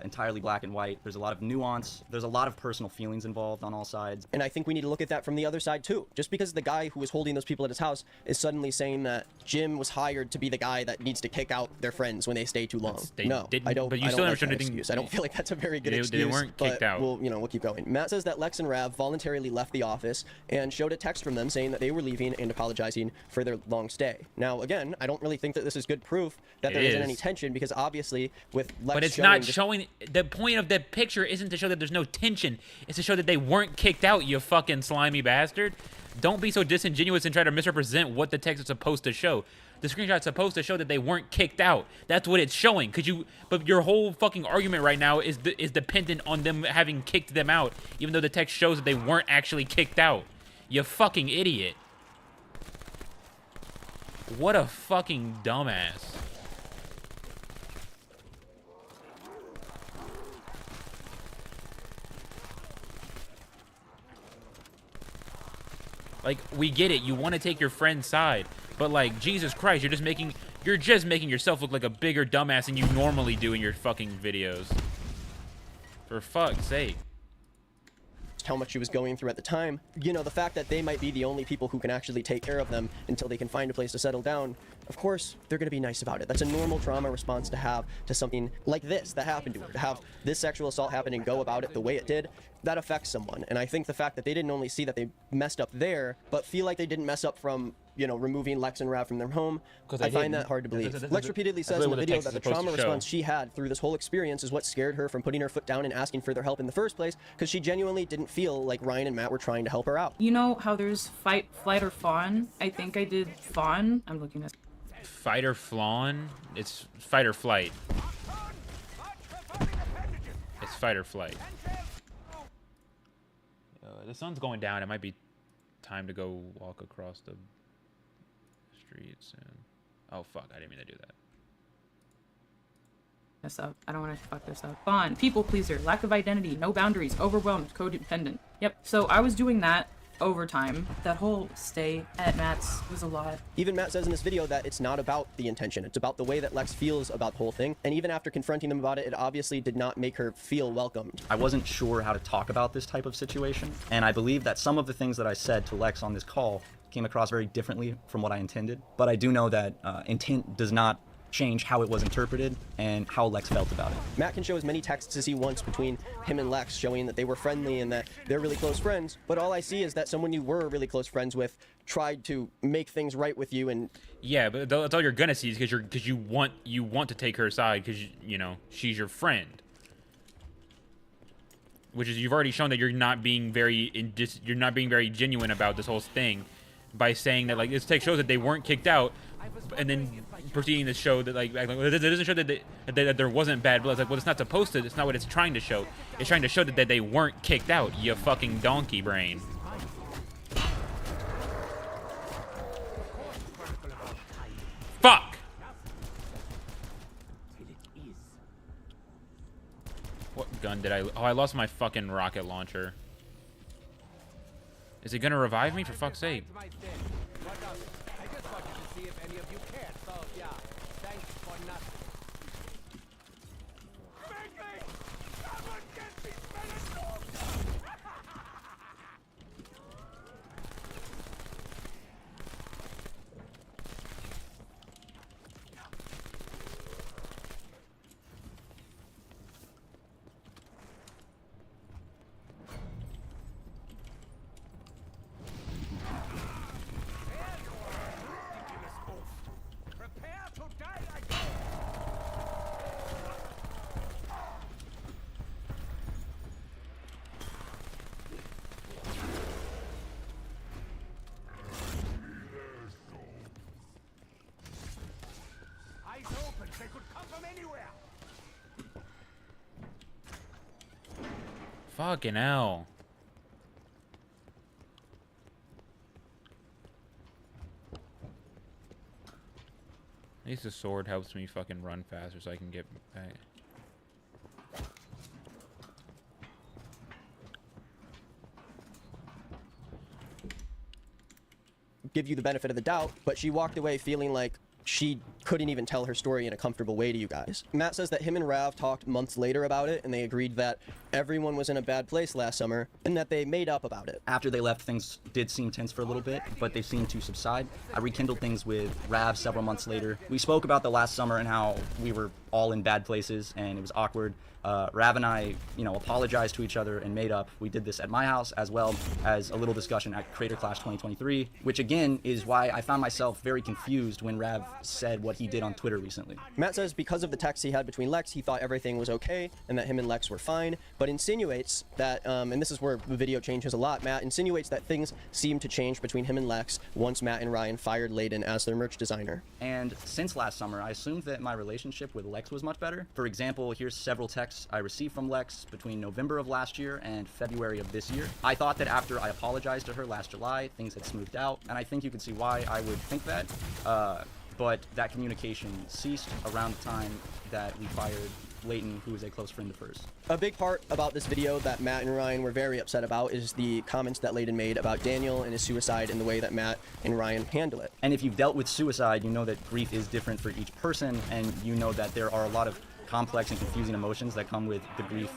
entirely black and white. There's a lot of nuance. There's a lot of personal feelings involved on all sides. And I think we need to look at that from the other side too. Just because the guy who was holding those people at his house is suddenly saying that Jim was hired to be the guy that needs to kick out their friends when they stay too long. I don't. But you I still don't never like showed that anything. excuse. I don't feel like that's a very good excuse. They weren't kicked out. We'll keep going. Matt says that Lex and Rav voluntarily left the office and showed a text from them saying that they were leaving and apologizing for their long stay. Now, again, I don't really think that this is good proof that there isn't any tension, because obviously with Lex but it's not showing. The point of the picture isn't to show that there's no tension. It's to show that they weren't kicked out, you fucking slimy bastard. Don't be so disingenuous and try to misrepresent what the text is supposed to show. The screenshot's supposed to show that they weren't kicked out. That's what it's showing. But your whole fucking argument right now is dependent on them having kicked them out, even though the text shows that they weren't actually kicked out. You fucking idiot. What a fucking dumbass. Like, we get it. You want to take your friend's side, but like, Jesus Christ, you're just making yourself look like a bigger dumbass than you normally do in your fucking videos. For fuck's sake. How much she was going through at the time. You know, the fact that they might be the only people who can actually take care of them until they can find a place to settle down, of course they're going to be nice about it. That's a normal trauma response to have to something like this that happened to her. To have this sexual assault happen and go about it the way it did, that affects someone. And I think the fact that they didn't only see that they messed up there, but feel like they didn't mess up from, you know, removing Lex and Rav from their home, I find that hard to believe. Lex repeatedly says in the video that the trauma response she had through this whole experience is what scared her from putting her foot down and asking for their help in the first place, because she genuinely didn't feel like Ryan and Matt were trying to help her out. You know how there's fight, flight, or fawn? I think I did fawn. I'm looking at... Fight or flawn? It's fight or flight. It's fight or flight. The sun's going down. It might be time to go walk across the street soon. Oh, fuck. I didn't mean to do that. This up. I don't want to fuck this up. Fawn, people pleaser, lack of identity, no boundaries, overwhelmed, codependent. Yep. So I was doing that overtime. That whole stay at Matt's was a lot. Even Matt says in this video that it's not about the intention. It's about the way that Lex feels about the whole thing. And even after confronting them about it, it obviously did not make her feel welcomed. I wasn't sure how to talk about this type of situation, and I believe that some of the things that I said to Lex on this call came across very differently from what I intended. But I do know that intent does not change how it was interpreted and how Lex felt about it. Matt can show as many texts as he wants between him and Lex, showing that they were friendly and that they're really close friends, but all I see is that someone you were really close friends with tried to make things right with you. And yeah, but that's all you're gonna see is because you want to take her side because you know she's your friend, which is you've already shown that you're not being very genuine about this whole thing by saying that like this text shows that they weren't kicked out, and then proceeding to show that like it doesn't show that there wasn't bad blood. It's like, well, it's not supposed to. It's not what it's trying to show. It's trying to show that they weren't kicked out. You fucking donkey brain. Fuck. What gun did I? Oh, I lost my fucking rocket launcher. Is it gonna revive me? For fuck's sake. They could come from anywhere. Fucking hell. At least the sword helps me fucking run faster so I can get back. give you the benefit of the doubt, but she walked away feeling like she couldn't even tell her story in a comfortable way to you guys. Matt says that him and Rav talked months later about it, and they agreed that everyone was in a bad place last summer, and that they made up about it. After they left, things did seem tense for a little bit, but they seemed to subside. I rekindled things with Rav several months later. We spoke about the last summer and how we were all in bad places, and it was awkward. Rav and I, apologized to each other and made up. We did this at my house as well as a little discussion at Creator Clash 2023, which again is why I found myself very confused when Rav said what he did on Twitter recently. Matt says because of the text he had between Lex, he thought everything was okay and that him and Lex were fine, but insinuates that, and this is where the video changes a lot, Matt insinuates that things seemed to change between him and Lex once Matt and Ryan fired Layden as their merch designer. And since last summer, I assumed that my relationship with Lex was much better. For example, here's several texts I received from Lex between November of last year and February of this year. I thought that after I apologized to her last July, things had smoothed out, and I think you can see why I would think that. But that communication ceased around the time that we fired Layton, who was a close friend of hers. A big part about this video that Matt and Ryan were very upset about is the comments that Layden made about Daniel and his suicide and the way that Matt and Ryan handle it. And if you've dealt with suicide, you know that grief is different for each person, and you know that there are a lot of complex and confusing emotions that come with the grief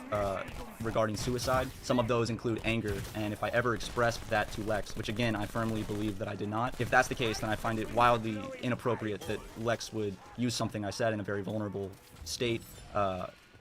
regarding suicide. Some of those include anger, and if I ever expressed that to Lex, which again I firmly believe that I did not, if that's the case, then I find it wildly inappropriate that Lex would use something I said in a very vulnerable state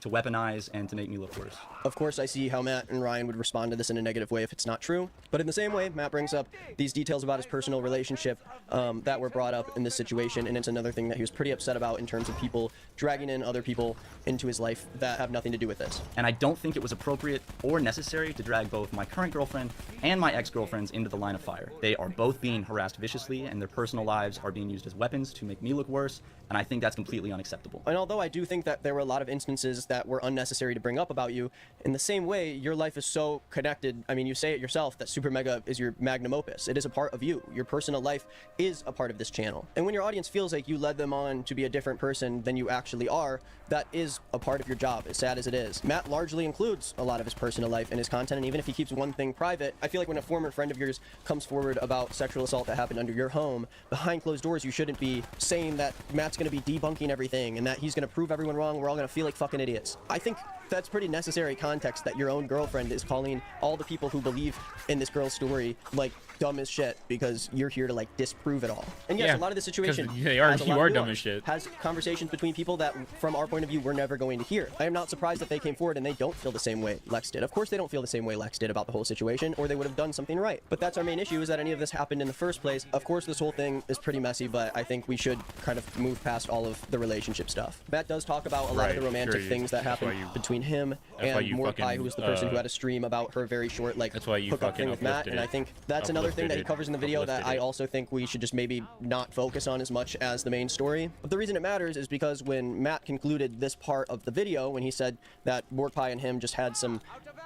to weaponize and to make me look worse. Of course, I see how Matt and Ryan would respond to this in a negative way if it's not true. But in the same way, Matt brings up these details about his personal relationship that were brought up in this situation, and it's another thing that he was pretty upset about in terms of people dragging in other people into his life that have nothing to do with this. And I don't think it was appropriate or necessary to drag both my current girlfriend and my ex-girlfriends into the line of fire. They are both being harassed viciously, and their personal lives are being used as weapons to make me look worse, and I think that's completely unacceptable. And although I do think that there were a lot of instances that were unnecessary to bring up about you, in the same way, your life is so connected. I mean, you say it yourself that Super Mega is your magnum opus. It is a part of you. Your personal life is a part of this channel. And when your audience feels like you led them on to be a different person than you actually are, that is a part of your job, as sad as it is. Matt largely includes a lot of his personal life in his content, and even if he keeps one thing private, I feel like when a former friend of yours comes forward about sexual assault that happened under your home, behind closed doors, you shouldn't be saying that Matt's going to be debunking everything and that he's going to prove everyone wrong. We're all going to feel like fucking idiots. I think that's pretty necessary context that your own girlfriend is calling all the people who believe in this girl's story like dumb as shit because you're here to like disprove it all. And yes, Yeah, a lot of the situation 'cause they are- has a lot you of are dumb nuance, as shit. has conversations between people that from our point of view we're never going to hear. I am not surprised that they came forward and they don't feel the same way Lex did. Of course they don't feel the same way Lex did about the whole situation, or they would have done something right. But that's our main issue, is that any of this happened in the first place. Of course this whole thing is pretty messy, but I think we should kind of move past all of the relationship stuff. Matt does talk about a lot of the romantic things that happened between him and Mordecai, who was the person who had a stream about her very short like hookup thing with Matt, and I think that's another thing that he covers in the video that I also think we should just maybe not focus on as much as the main story. But the reason it matters is because when Matt concluded this part of the video, when he said that Mordecai and him just had some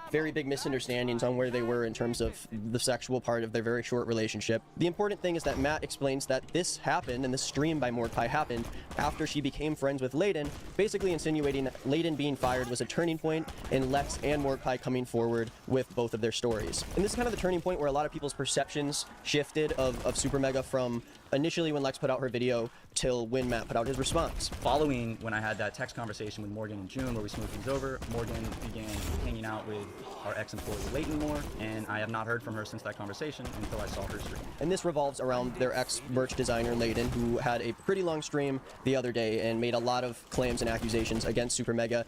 very big misunderstandings on where they were in terms of the sexual part of their very short relationship. The important thing is that Matt explains that this happened, and this stream by Mordecai happened after she became friends with Layden, basically insinuating that Layden being fired was a turning point in Lex and Mordecai coming forward with both of their stories. And this is kind of the turning point where a lot of people's perceptions shifted of Super Mega from initially when Lex put out her video till when Matt put out his response. Following when I had that text conversation with Morgan in June where we smoothed things over, Morgan began hanging out with our ex-employee Layton more, and I have not heard from her since that conversation until I saw her stream. And this revolves around their ex-merch designer Layden, who had a pretty long stream the other day and made a lot of claims and accusations against Super Mega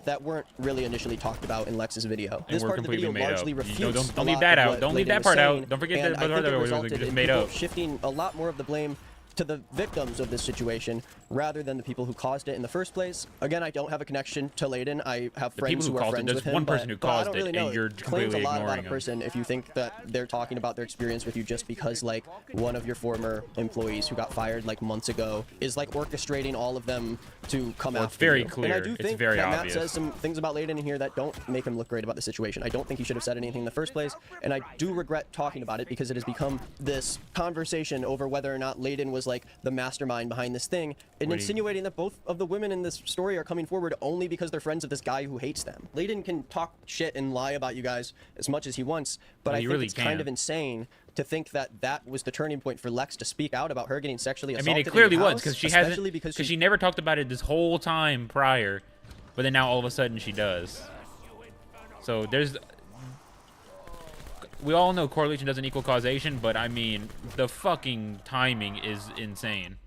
that weren't really initially talked about in Lex's video. And this part of the video largely refutes don't leave that out. Don't leave that part out. Don't forget that part that was just made up. Shifting a lot more of the blame to the victims of this situation rather than the people who caused it in the first place. Again, I don't have a connection to Layden. I have friends who are friends with him. One person who caused I don't really it, know. and you're It claims a completely lot about ignoring a him. person if you think that they're talking about their experience with you just because like one of your former employees who got fired like months ago is like orchestrating all of them to come Well, after it's very you. clear. And I do It's think very that obvious. Matt says some things about Layden in here that don't make him look great about the situation. I don't think he should have said anything in the first place, and I do regret talking about it because it has become this conversation over whether or not Layden was like the mastermind behind this thing, and insinuating that both of the women in this story are coming forward only because they're friends of this guy who hates them. Layden can talk shit and lie about you guys as much as he wants, but I think really it's kind can. of insane to think that that was the turning point for Lex to speak out about her getting sexually assaulted. I mean, it in clearly your was house, because she especially hasn't, because she never talked about it this whole time prior, but then now all of a sudden she does. So there's, we all know correlation doesn't equal causation, but I mean, the fucking timing is insane.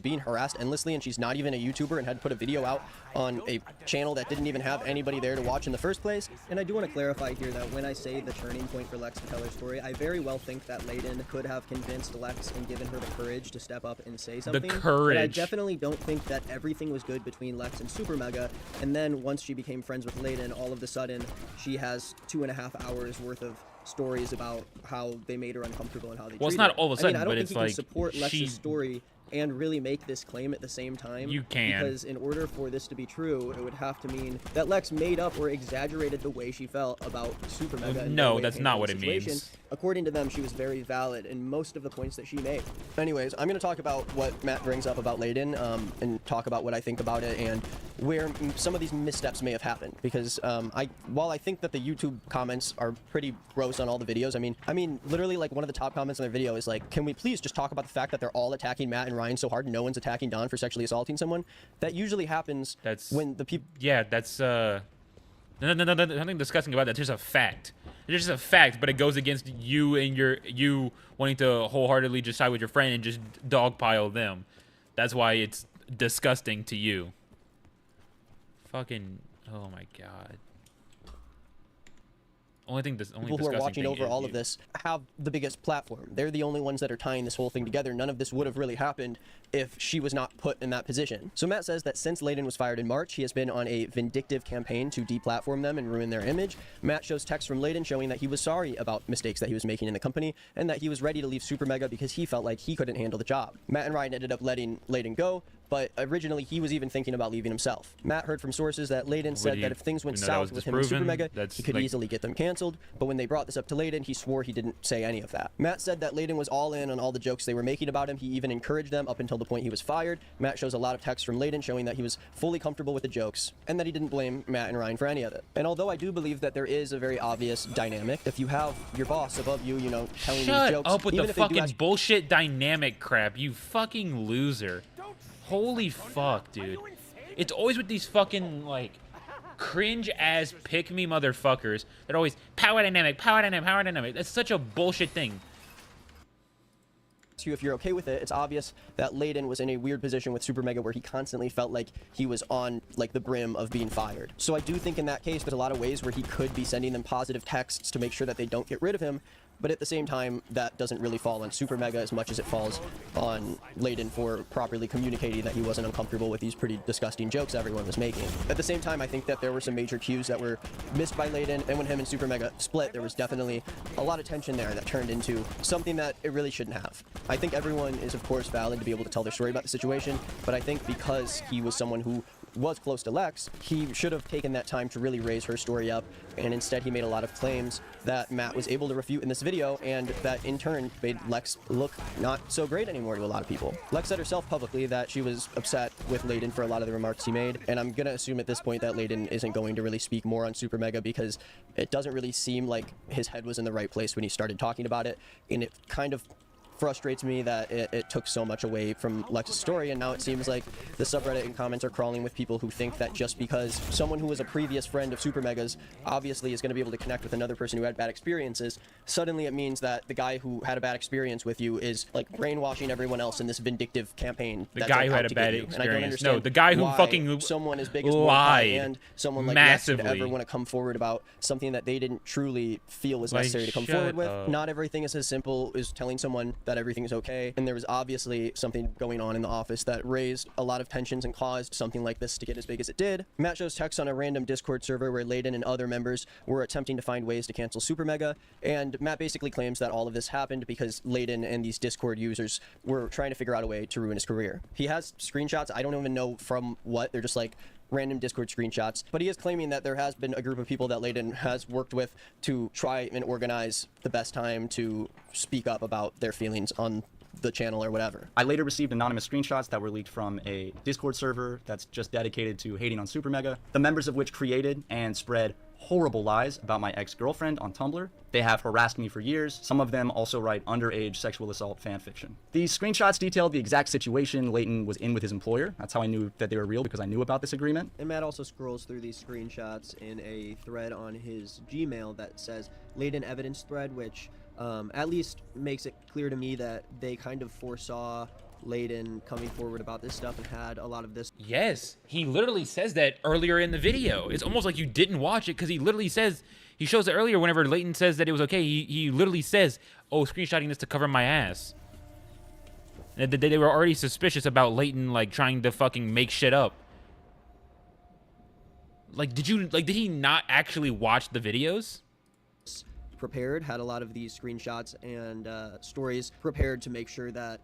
being harassed endlessly, and she's not even a YouTuber and had to put a video out on a channel that didn't even have anybody there to watch in the first place. And I do want to clarify here that when I say the turning point for Lex to tell her story, I very well think that Layden could have convinced Lex and given her the courage to step up and say something. courage. But I definitely don't think that everything was good between Lex and Super Mega, and then once she became friends with Layden, all of a sudden she has 2.5 hours worth of stories about how they made her uncomfortable and how they Well, it's treated not her. all of a sudden, I don't but think it's you can like support Lex's she- story and really make this claim at the same time. You can. Because in order for this to be true, it would have to mean that Lex made up or exaggerated the way she felt about Super Mega. and No, their way of that's not handling what the it situation. means. According to them, she was very valid in most of the points that she made. Anyways, I'm going to talk about what Matt brings up about Layden and talk about what I think about it and where some of these missteps may have happened. Because while I think that the YouTube comments are pretty gross on all the videos, I mean, literally, like, one of the top comments on their video is like, can we please just talk about the fact that they're all attacking Matt and Ryan so hard and no one's attacking Don for sexually assaulting someone? That usually happens when the people... Yeah, that's, nothing disgusting about that. It's just a fact. It's just a fact, but it goes against you and you wanting to wholeheartedly just side with your friend and just dogpile them. That's why it's disgusting to you. Fucking, Oh my god. Only people who are watching over all of this have the biggest platform. They're the only ones that are tying this whole thing together. None of this would have really happened if she was not put in that position. So Matt says that since Layden was fired in March, he has been on a vindictive campaign to deplatform them and ruin their image. Matt shows text from Layden showing that he was sorry about mistakes that he was making in the company and that he was ready to leave Supermega because he felt like he couldn't handle the job. Matt and Ryan ended up letting Layden go, but originally he was even thinking about leaving himself. Matt heard from sources that Layden said that if things went south with him and Supermega, he could easily get them canceled, but when they brought this up to Layden, he swore he didn't say any of that. Matt said that Layden was all in on all the jokes they were making about him. He even encouraged them up until the point he was fired. Matt shows a lot of text from Layden showing that he was fully comfortable with the jokes and that he didn't blame Matt and Ryan for any of it. And although I do believe that there is a very obvious dynamic, if you have your boss above you, you know, telling these jokes, shut up with even the if they do fucking bullshit dynamic crap, you fucking loser. Holy fuck, dude. It's always with these fucking, like, cringe-ass pick-me motherfuckers. They're always, power dynamic, power dynamic, power dynamic. That's such a bullshit thing. You if you're okay with it, it's obvious that Layden was in a weird position with Supermega where he constantly felt like he was on like the brim of being fired. So I do think in that case there's a lot of ways where he could be sending them positive texts to make sure that they don't get rid of him, but at the same time that doesn't really fall on Supermega as much as it falls on Layden for properly communicating that he wasn't uncomfortable with these pretty disgusting jokes everyone was making. At the same time, I think that there were some major cues that were missed by Layden, and when him and Supermega split, there was definitely a lot of tension there that turned into something that it really shouldn't have. I think everyone is, of course, valid to be able to tell their story about the situation, but I think because he was someone who was close to Lex, he should have taken that time to really raise her story up, and instead he made a lot of claims that Matt was able to refute in this video, and that in turn made Lex look not so great anymore to a lot of people. Lex said herself publicly that she was upset with Layden for a lot of the remarks he made, and I'm gonna assume at this point that Layden isn't going to really speak more on Supermega because it doesn't really seem like his head was in the right place when he started talking about it, and it kind of frustrates me that it took so much away from Lex's story, and now it seems like the subreddit and comments are crawling with people who think that just because someone who was a previous friend of Supermega's obviously is going to be able to connect with another person who had bad experiences, suddenly it means that the guy who had a bad experience with you is like brainwashing everyone else in this vindictive campaign. The guy who had a bad experience. No, the guy who fucking someone as big as lied and someone like massively Lex would ever want to come forward about something that they didn't truly feel was necessary to come forward with. Not everything is as simple as telling someone that everything is okay, and there was obviously something going on in the office that raised a lot of tensions and caused something like this to get as big as it did. Matt shows text on a random Discord server where Layden and other members were attempting to find ways to cancel Supermega, and Matt basically claims that all of this happened because Layden and these Discord users were trying to figure out a way to ruin his career. He has screenshots, I don't even know from what, they're just like random Discord screenshots, but he is claiming that there has been a group of people that Layden has worked with to try and organize the best time to speak up about their feelings on the channel or whatever. I later received anonymous screenshots that were leaked from a Discord server that's just dedicated to hating on Supermega, the members of which created and spread horrible lies about my ex-girlfriend on Tumblr. They have harassed me for years. Some of them also write underage sexual assault fanfiction. These screenshots detailed the exact situation Layden was in with his employer. That's how I knew that they were real, because I knew about this agreement. And Matt also scrolls through these screenshots in a thread on his Gmail that says Layden evidence thread, which at least makes it clear to me that they kind of foresaw Layden coming forward about this stuff and had a lot of this. Yes, he literally says that earlier in the video. It's almost like you didn't watch it because he literally says, he shows it earlier whenever Layden says that it was okay. He literally says, oh, screenshotting this to cover my ass. And they were already suspicious about Layden like trying to fucking make shit up. Like, did he not actually watch the videos? Prepared, had a lot of these screenshots and stories prepared to make sure that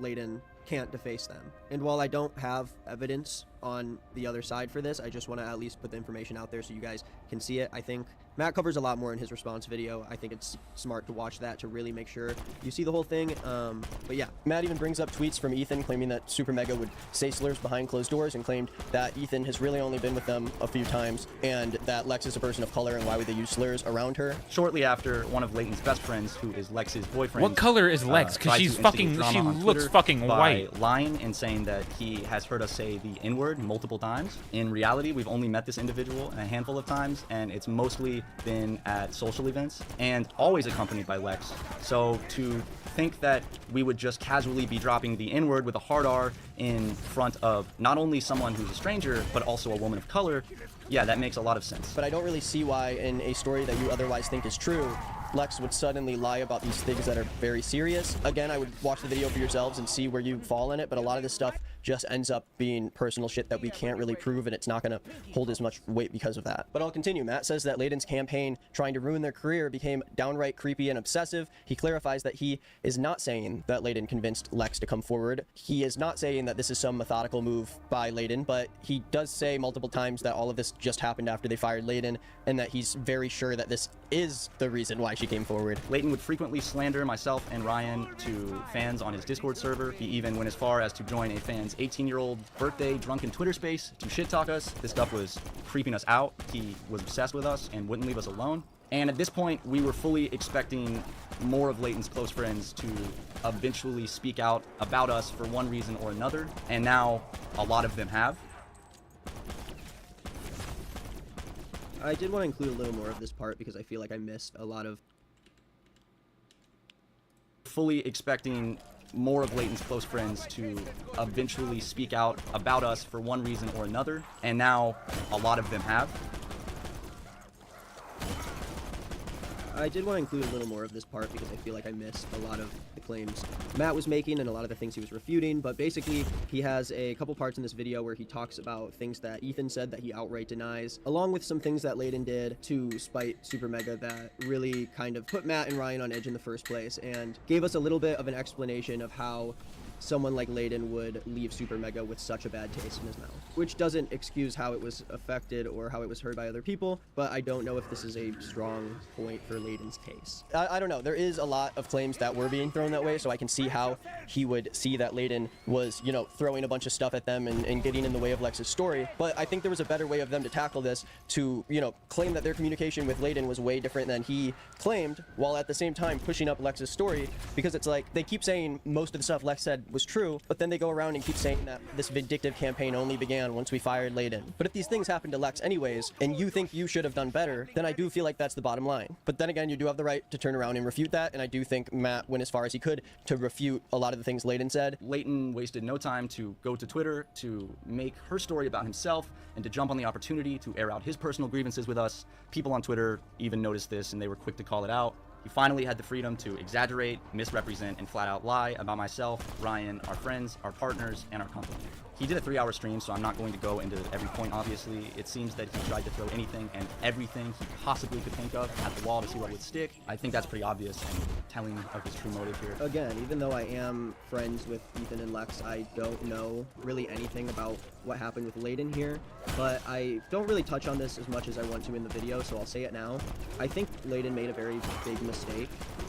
Layden can't deface them. And while I don't have evidence on the other side for this, I just want to at least put the information out there so you guys can see it. I think Matt covers a lot more in his response video. I think it's smart to watch that to really make sure you see the whole thing. But yeah, Matt even brings up tweets from Ethan claiming that Supermega would say slurs behind closed doors, and claimed that Ethan has really only been with them a few times and that Lex is a person of color and why would they use slurs around her. Shortly after, one of Layden's best friends, who is Lex's boyfriend. What color is Lex? Because she's fucking, she looks fucking white. Lying and saying that he has heard us say the N-word multiple times. In reality, we've only met this individual a handful of times, and it's mostly been at social events and always accompanied by Lex. So to think that we would just casually be dropping the N-word with a hard R in front of not only someone who's a stranger, but also a woman of color, yeah, that makes a lot of sense. But I don't really see why in a story that you otherwise think is true, Lex would suddenly lie about these things that are very serious. Again, I would watch the video for yourselves and see where you fall in it, but a lot of this stuff just ends up being personal shit that we can't really prove, and it's not going to hold as much weight because of that. But I'll continue. Matt says that Layden's campaign trying to ruin their career became downright creepy and obsessive. He clarifies that he is not saying that Layden convinced Lex to come forward. He is not saying that this is some methodical move by Layden, but he does say multiple times that all of this just happened after they fired Layden, and that he's very sure that this is the reason why she came forward. Layden would frequently slander myself and Ryan to fans on his Discord server. He even went as far as to join a fan's 18-year-old birthday drunken Twitter space to shit talk us. This stuff was creeping us out. He was obsessed with us and wouldn't leave us alone. And at this point, we were fully expecting more of Layden's close friends to eventually speak out about us for one reason or another. And now a lot of them have. I did want to include a little more of this part because I feel like I missed a lot of... Fully expecting more of Layden's close friends to eventually speak out about us for one reason or another, and now a lot of them have. I did want to include a little more of this part because I feel like I missed a lot of the claims Matt was making and a lot of the things he was refuting, but basically he has a couple parts in this video where he talks about things that Ethan said that he outright denies, along with some things that Layden did to spite Super Mega that really kind of put Matt and Ryan on edge in the first place, and gave us a little bit of an explanation of how someone like Layden would leave Super Mega with such a bad taste in his mouth. Which doesn't excuse how it was affected or how it was heard by other people, but I don't know if this is a strong point for Layden's case. I don't know. There is a lot of claims that were being thrown that way, so I can see how he would see that Layden was, you know, throwing a bunch of stuff at them and getting in the way of Lex's story. But I think there was a better way of them to tackle this, to, you know, claim that their communication with Layden was way different than he claimed, while at the same time pushing up Lex's story, because it's like they keep saying most of the stuff Lex said was true, but then they go around and keep saying that this vindictive campaign only began once we fired Layden. But if these things happened to Lex anyways, and you think you should have done better, then I do feel like that's the bottom line. But then again, you do have the right to turn around and refute that, and I do think Matt went as far as he could to refute a lot of the things Layden said. Layden wasted no time to go to Twitter to make her story about himself and to jump on the opportunity to air out his personal grievances with us. People on Twitter even noticed this and they were quick to call it out. He finally had the freedom to exaggerate, misrepresent, and flat out lie about myself, Ryan, our friends, our partners, and our company. He did a 3-hour stream, so I'm not going to go into every point, obviously. It seems that he tried to throw anything and everything he possibly could think of at the wall to see what would stick. I think that's pretty obvious and telling of his true motive here. Again, even though I am friends with Ethan and Lex, I don't know really anything about what happened with Layden here, but I don't really touch on this as much as I want to in the video, so I'll say it now. I think Layden made a very big mistake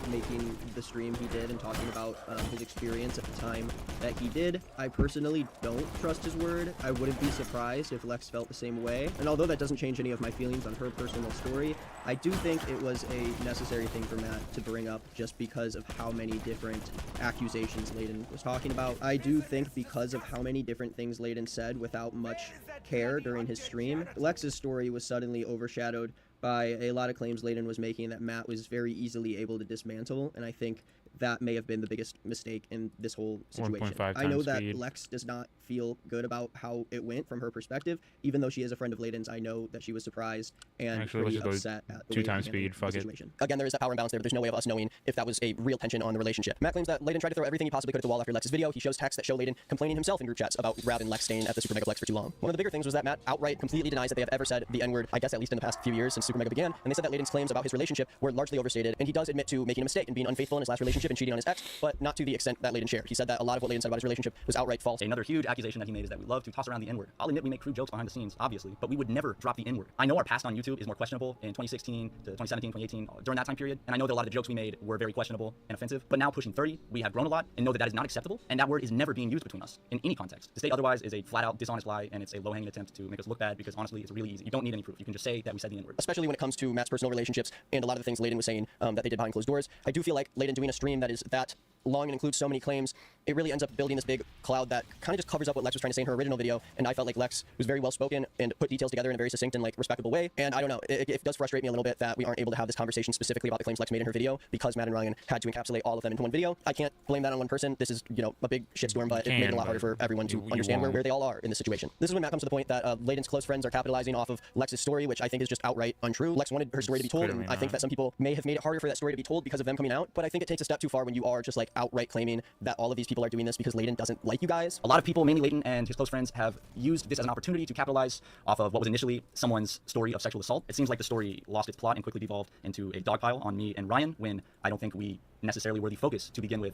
making the stream he did and talking about his experience at the time that he did. I personally don't trust his word. I wouldn't be surprised if Lex felt the same way, and although that doesn't change any of my feelings on her personal story, I do think it was a necessary thing for Matt to bring up just because of how many different accusations Layden was talking about. I do think because of how many different things Layden said without much care during his stream, Lex's story was suddenly overshadowed by a lot of claims Layden was making that Matt was very easily able to dismantle, and I think that may have been the biggest mistake in this whole situation. I know that Lex does not feel good about how it went from her perspective, even though she is a friend of Layden's. I know that she was surprised and pretty upset at the 2x speed. Fuck it. Again, there is that power imbalance there, but there's no way of us knowing if that was a real tension on the relationship. Matt claims that Layden tried to throw everything he possibly could at the wall after Lex's video. He shows texts that show Layden complaining himself in group chats about Rab and Lex staying at the Super Mega Flex for too long. One of the bigger things was that Matt outright completely denies that they have ever said the N-word, I guess at least in the past few years since Super Mega began, and they said that Layden's claims about his relationship were largely overstated, and he does admit to making a mistake and being unfaithful in his last relationship and cheating on his ex, but not to the extent that Layden shared. He said that a lot of what Layden said about his relationship was outright false. Another huge accusation that he made is that we love to toss around the N-word. I'll admit we make crude jokes behind the scenes, obviously, but we would never drop the N-word. I know our past on YouTube is more questionable in 2016 to 2017, 2018, during that time period, and I know that a lot of the jokes we made were very questionable and offensive, but now pushing 30, we have grown a lot and know that that is not acceptable, and that word is never being used between us in any context. To say otherwise is a flat-out dishonest lie, and it's a low-hanging attempt to make us look bad because honestly, it's really easy. You don't need any proof. You can just say that we said the N-word. Especially when it comes to Matt's personal relationships and a lot of the things Layden was saying that they did behind closed doors. I do feel like Layden doing a stream stream that is that long and includes so many claims, it really ends up building this big cloud that kind of just covers up what Lex was trying to say in her original video. And I felt like Lex was very well spoken and put details together in a very succinct and like respectable way. And I don't know, it does frustrate me a little bit that we aren't able to have this conversation specifically about the claims Lex made in her video because Matt and Ryan had to encapsulate all of them into one video. I can't blame that on one person. This is, you know, a big shitstorm, but it made it a lot harder for everyone to understand where they all are in this situation. This is when Matt comes to the point that Layden's close friends are capitalizing off of Lex's story, which I think is just outright untrue. Lex wanted her story to be told, and I think that some people may have made it harder for that story to be told because of them coming out. But I think it takes a step too far when you are just like outright claiming that all of these people are doing this because Layden doesn't like you guys. A lot of people, mainly Layden and his close friends, have used this as an opportunity to capitalize off of what was initially someone's story of sexual assault. It seems like the story lost its plot and quickly devolved into a dogpile on me and Ryan, when I don't think we necessarily were the focus to begin with,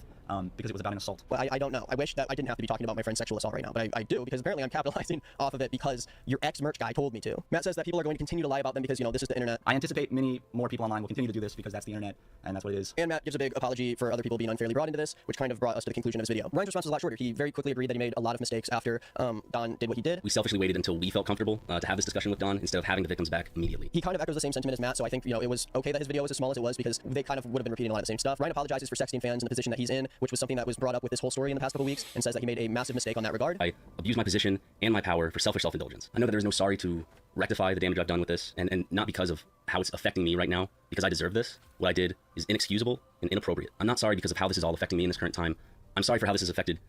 because it was about an assault. Well, I don't know. I wish that I didn't have to be talking about my friend's sexual assault right now, but I do, because apparently I'm capitalizing off of it because your ex-merch guy told me to. Matt says that people are going to continue to lie about them because, you know, this is the internet. I anticipate many more people online will continue to do this because that's the internet, and that's what it is. And Matt gives a big apology for other people being unfairly brought into this, which kind of brought us to the conclusion of his video. Ryan's response was a lot shorter. He very quickly agreed that he made a lot of mistakes after Don did what he did. We selfishly waited until we felt comfortable to have this discussion with Don instead of having the victims back immediately. He kind of echoes the same sentiment as Matt, so I think, you know, it was okay that his video was as small as it was because they kind of would have been repeating a lot of the same stuff. Ryan apologizes for sexting fans in the position that he's in, which was something that was brought up with this whole story in the past couple weeks, and says that he made a massive mistake on that regard. I abused my position and my power for selfish self-indulgence. I know that there is no sorry to rectify the damage I've done with this, and not because of how it's affecting me right now, because I deserve this. What I did is inexcusable and inappropriate. I'm not sorry because of how this is all affecting me in this current time. I'm sorry for how this has affected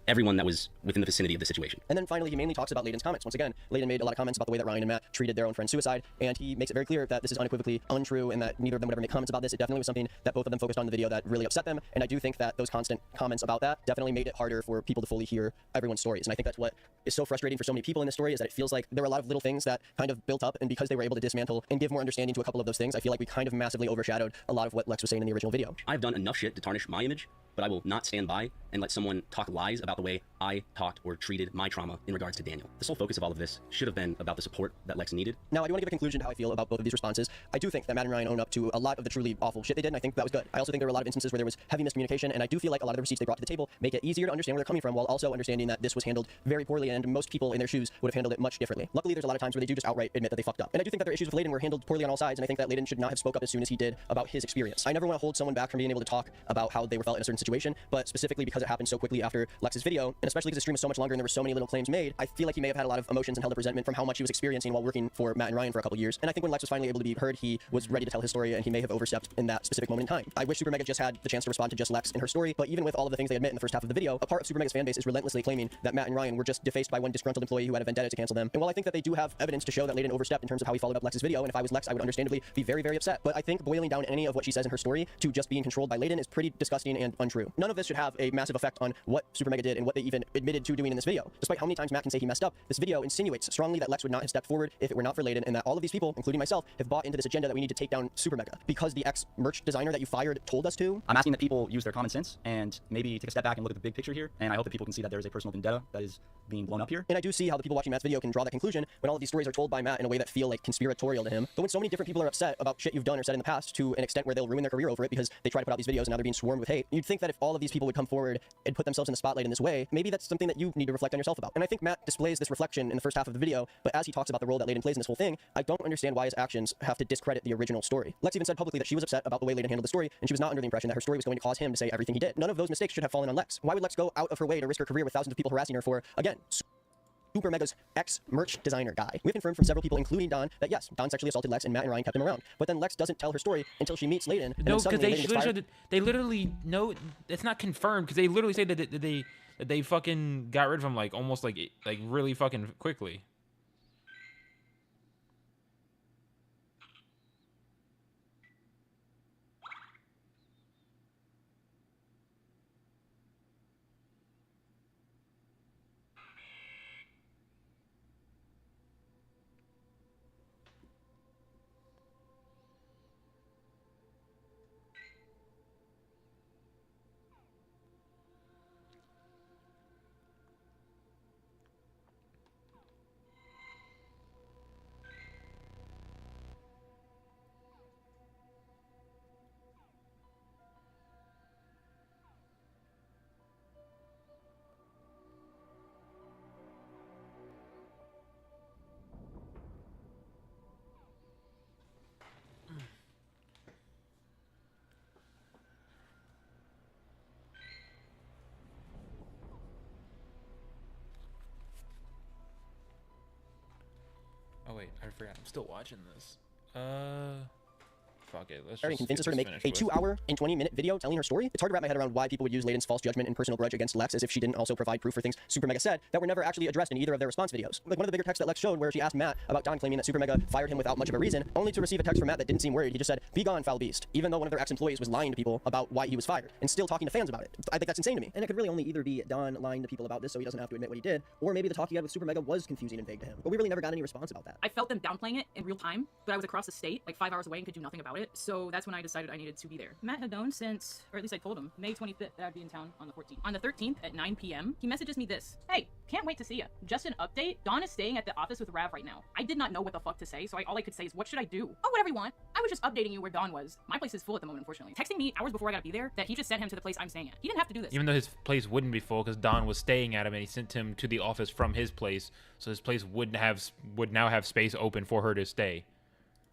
everyone that was within the vicinity of the situation. And then finally, he mainly talks about Layden's comments. Once again, Layden made a lot of comments about the way that Ryan and Matt treated their own friend's suicide, and he makes it very clear that this is unequivocally untrue and that neither of them would ever make comments about this. It definitely was something that both of them focused on in the video that really upset them, and I do think that those constant comments about that definitely made it harder for people to fully hear everyone's stories. And I think that's what is so frustrating for so many people in this story, is that it feels like there were a lot of little things that kind of built up, and because they were able to dismantle and give more understanding to a couple of those things, I feel like we kind of massively overshadowed a lot of what Lex was saying in the original video. I've done enough shit to tarnish my image, but I will not stand by and let someone talk lies about the way I talked or treated my trauma in regards to Daniel. The sole focus of all of this should have been about the support that Lex needed. Now, I do want to give a conclusion to how I feel about both of these responses. I do think that Matt and Ryan own up to a lot of the truly awful shit they did, and I think that was good. I also think there were a lot of instances where there was heavy miscommunication, and I do feel like a lot of the receipts they brought to the table make it easier to understand where they're coming from, while also understanding that this was handled very poorly, and most people in their shoes would have handled it much differently. Luckily, there's a lot of times where they do just outright admit that they fucked up. And I do think that their issues with Layden were handled poorly on all sides, and I think that Layden should not have spoke up as soon as he did about his experience. I never want to hold someone back from being able to talk about how they were felt in a certain situation, but specifically because it happened so quickly after Lex's video, and especially because the stream was so much longer and there were so many little claims made, I feel like he may have had a lot of emotions and held up resentment from how much he was experiencing while working for Matt and Ryan for a couple years. And I think when Lex was finally able to be heard, he was ready to tell his story, and he may have overstepped in that specific moment in time. I wish supermega just had the chance to respond to just Lex and her story, but even with all of the things they admit in the first half of the video, a part of supermega's fanbase is relentlessly claiming that Matt and Ryan were just defaced by one disgruntled employee who had a vendetta to cancel them. And while I think that they do have evidence to show that Layden overstepped in terms of how he followed up Lex's video, and if I was Lex, I would understandably be very, very upset. But I think boiling down any of what she says in her story to just being controlled by Layden is pretty disgusting and untrue. None of this should have a massive effect on what supermega did and what they even admitted to doing in this video. Despite how many times Matt can say he messed up, this video insinuates strongly that Lex would not have stepped forward if it were not for Layden, and that all of these people, including myself, have bought into this agenda that we need to take down supermega because the ex-merch designer that you fired told us to. I'm asking that people use their common sense and maybe take a step back and look at the big picture here, and I hope that people can see that there is a personal vendetta that is being blown up here. And I do see how the people watching Matt's video can draw that conclusion when all of these stories are told by Matt in a way that feel like conspiratorial to him. But when so many different people are upset about shit you've done or said in the past to an extent where they'll ruin their career over it because they try to put out these videos and now they're being swarmed with hate, you'd think that if all of these people would come forward and put themselves in the spotlight in this way, maybe that's something that you need to reflect on yourself about. And I think Matt displays this reflection in the first half of the video, but as he talks about the role that Layden plays in this whole thing, I don't understand why his actions have to discredit the original story. Lex even said publicly that she was upset about the way Layden handled the story, and she was not under the impression that her story was going to cause him to say everything he did. None of those mistakes should have fallen on Lex. Why would Lex go out of her way to risk her career with thousands of people harassing her for, again, supermega's ex-merch designer guy? We have confirmed from several people, including Don, that yes, Don sexually assaulted Lex and Matt and Ryan kept him around. But then Lex doesn't tell her story until she meets Layden. No, because they literally know it's not confirmed, because they literally say that they fucking got rid of him like almost like really fucking quickly. wait, I forgot. I'm still watching this. Fuck it. Let's and just convinces get her to this make finished a with. 2-hour and 20-minute video telling her story. It's hard to wrap my head around why people would use Layden's false judgment and personal grudge against Lex as if she didn't also provide proof for things Super Mega said that were never actually addressed in either of their response videos. Like one of the bigger texts that Lex showed where she asked Matt about Don claiming that Super Mega fired him without much of a reason, only to receive a text from Matt that didn't seem worried. He just said, "Be gone, foul beast," even though one of their ex-employees was lying to people about why he was fired and still talking to fans about it. I think that's insane to me. And it could really only either be Don lying to people about this so he doesn't have to admit what he did, or maybe the talk he had with Super Mega was confusing and vague to him. But we really never got any response about that. I felt them downplaying it in real time, but I was across the state, like 5 hours away, and could do nothing about it. So that's when I decided I needed to be there. Matt had known since, or at least I told him, May 25th that I'd be in town on the 14th. On the 13th at 9 p.m., he messages me this: "Hey, can't wait to see ya. Just an update. Dawn is staying at the office with Rav right now." I did not know what the fuck to say, so all I could say is, "What should I do?" "Oh, whatever you want. I was just updating you where Dawn was. My place is full at the moment, unfortunately." Texting me hours before I gotta be there that he just sent him to the place I'm staying at. He didn't have to do this. Even though his place wouldn't be full because Don was staying at him and he sent him to the office from his place, so his place would now have space open for her to stay.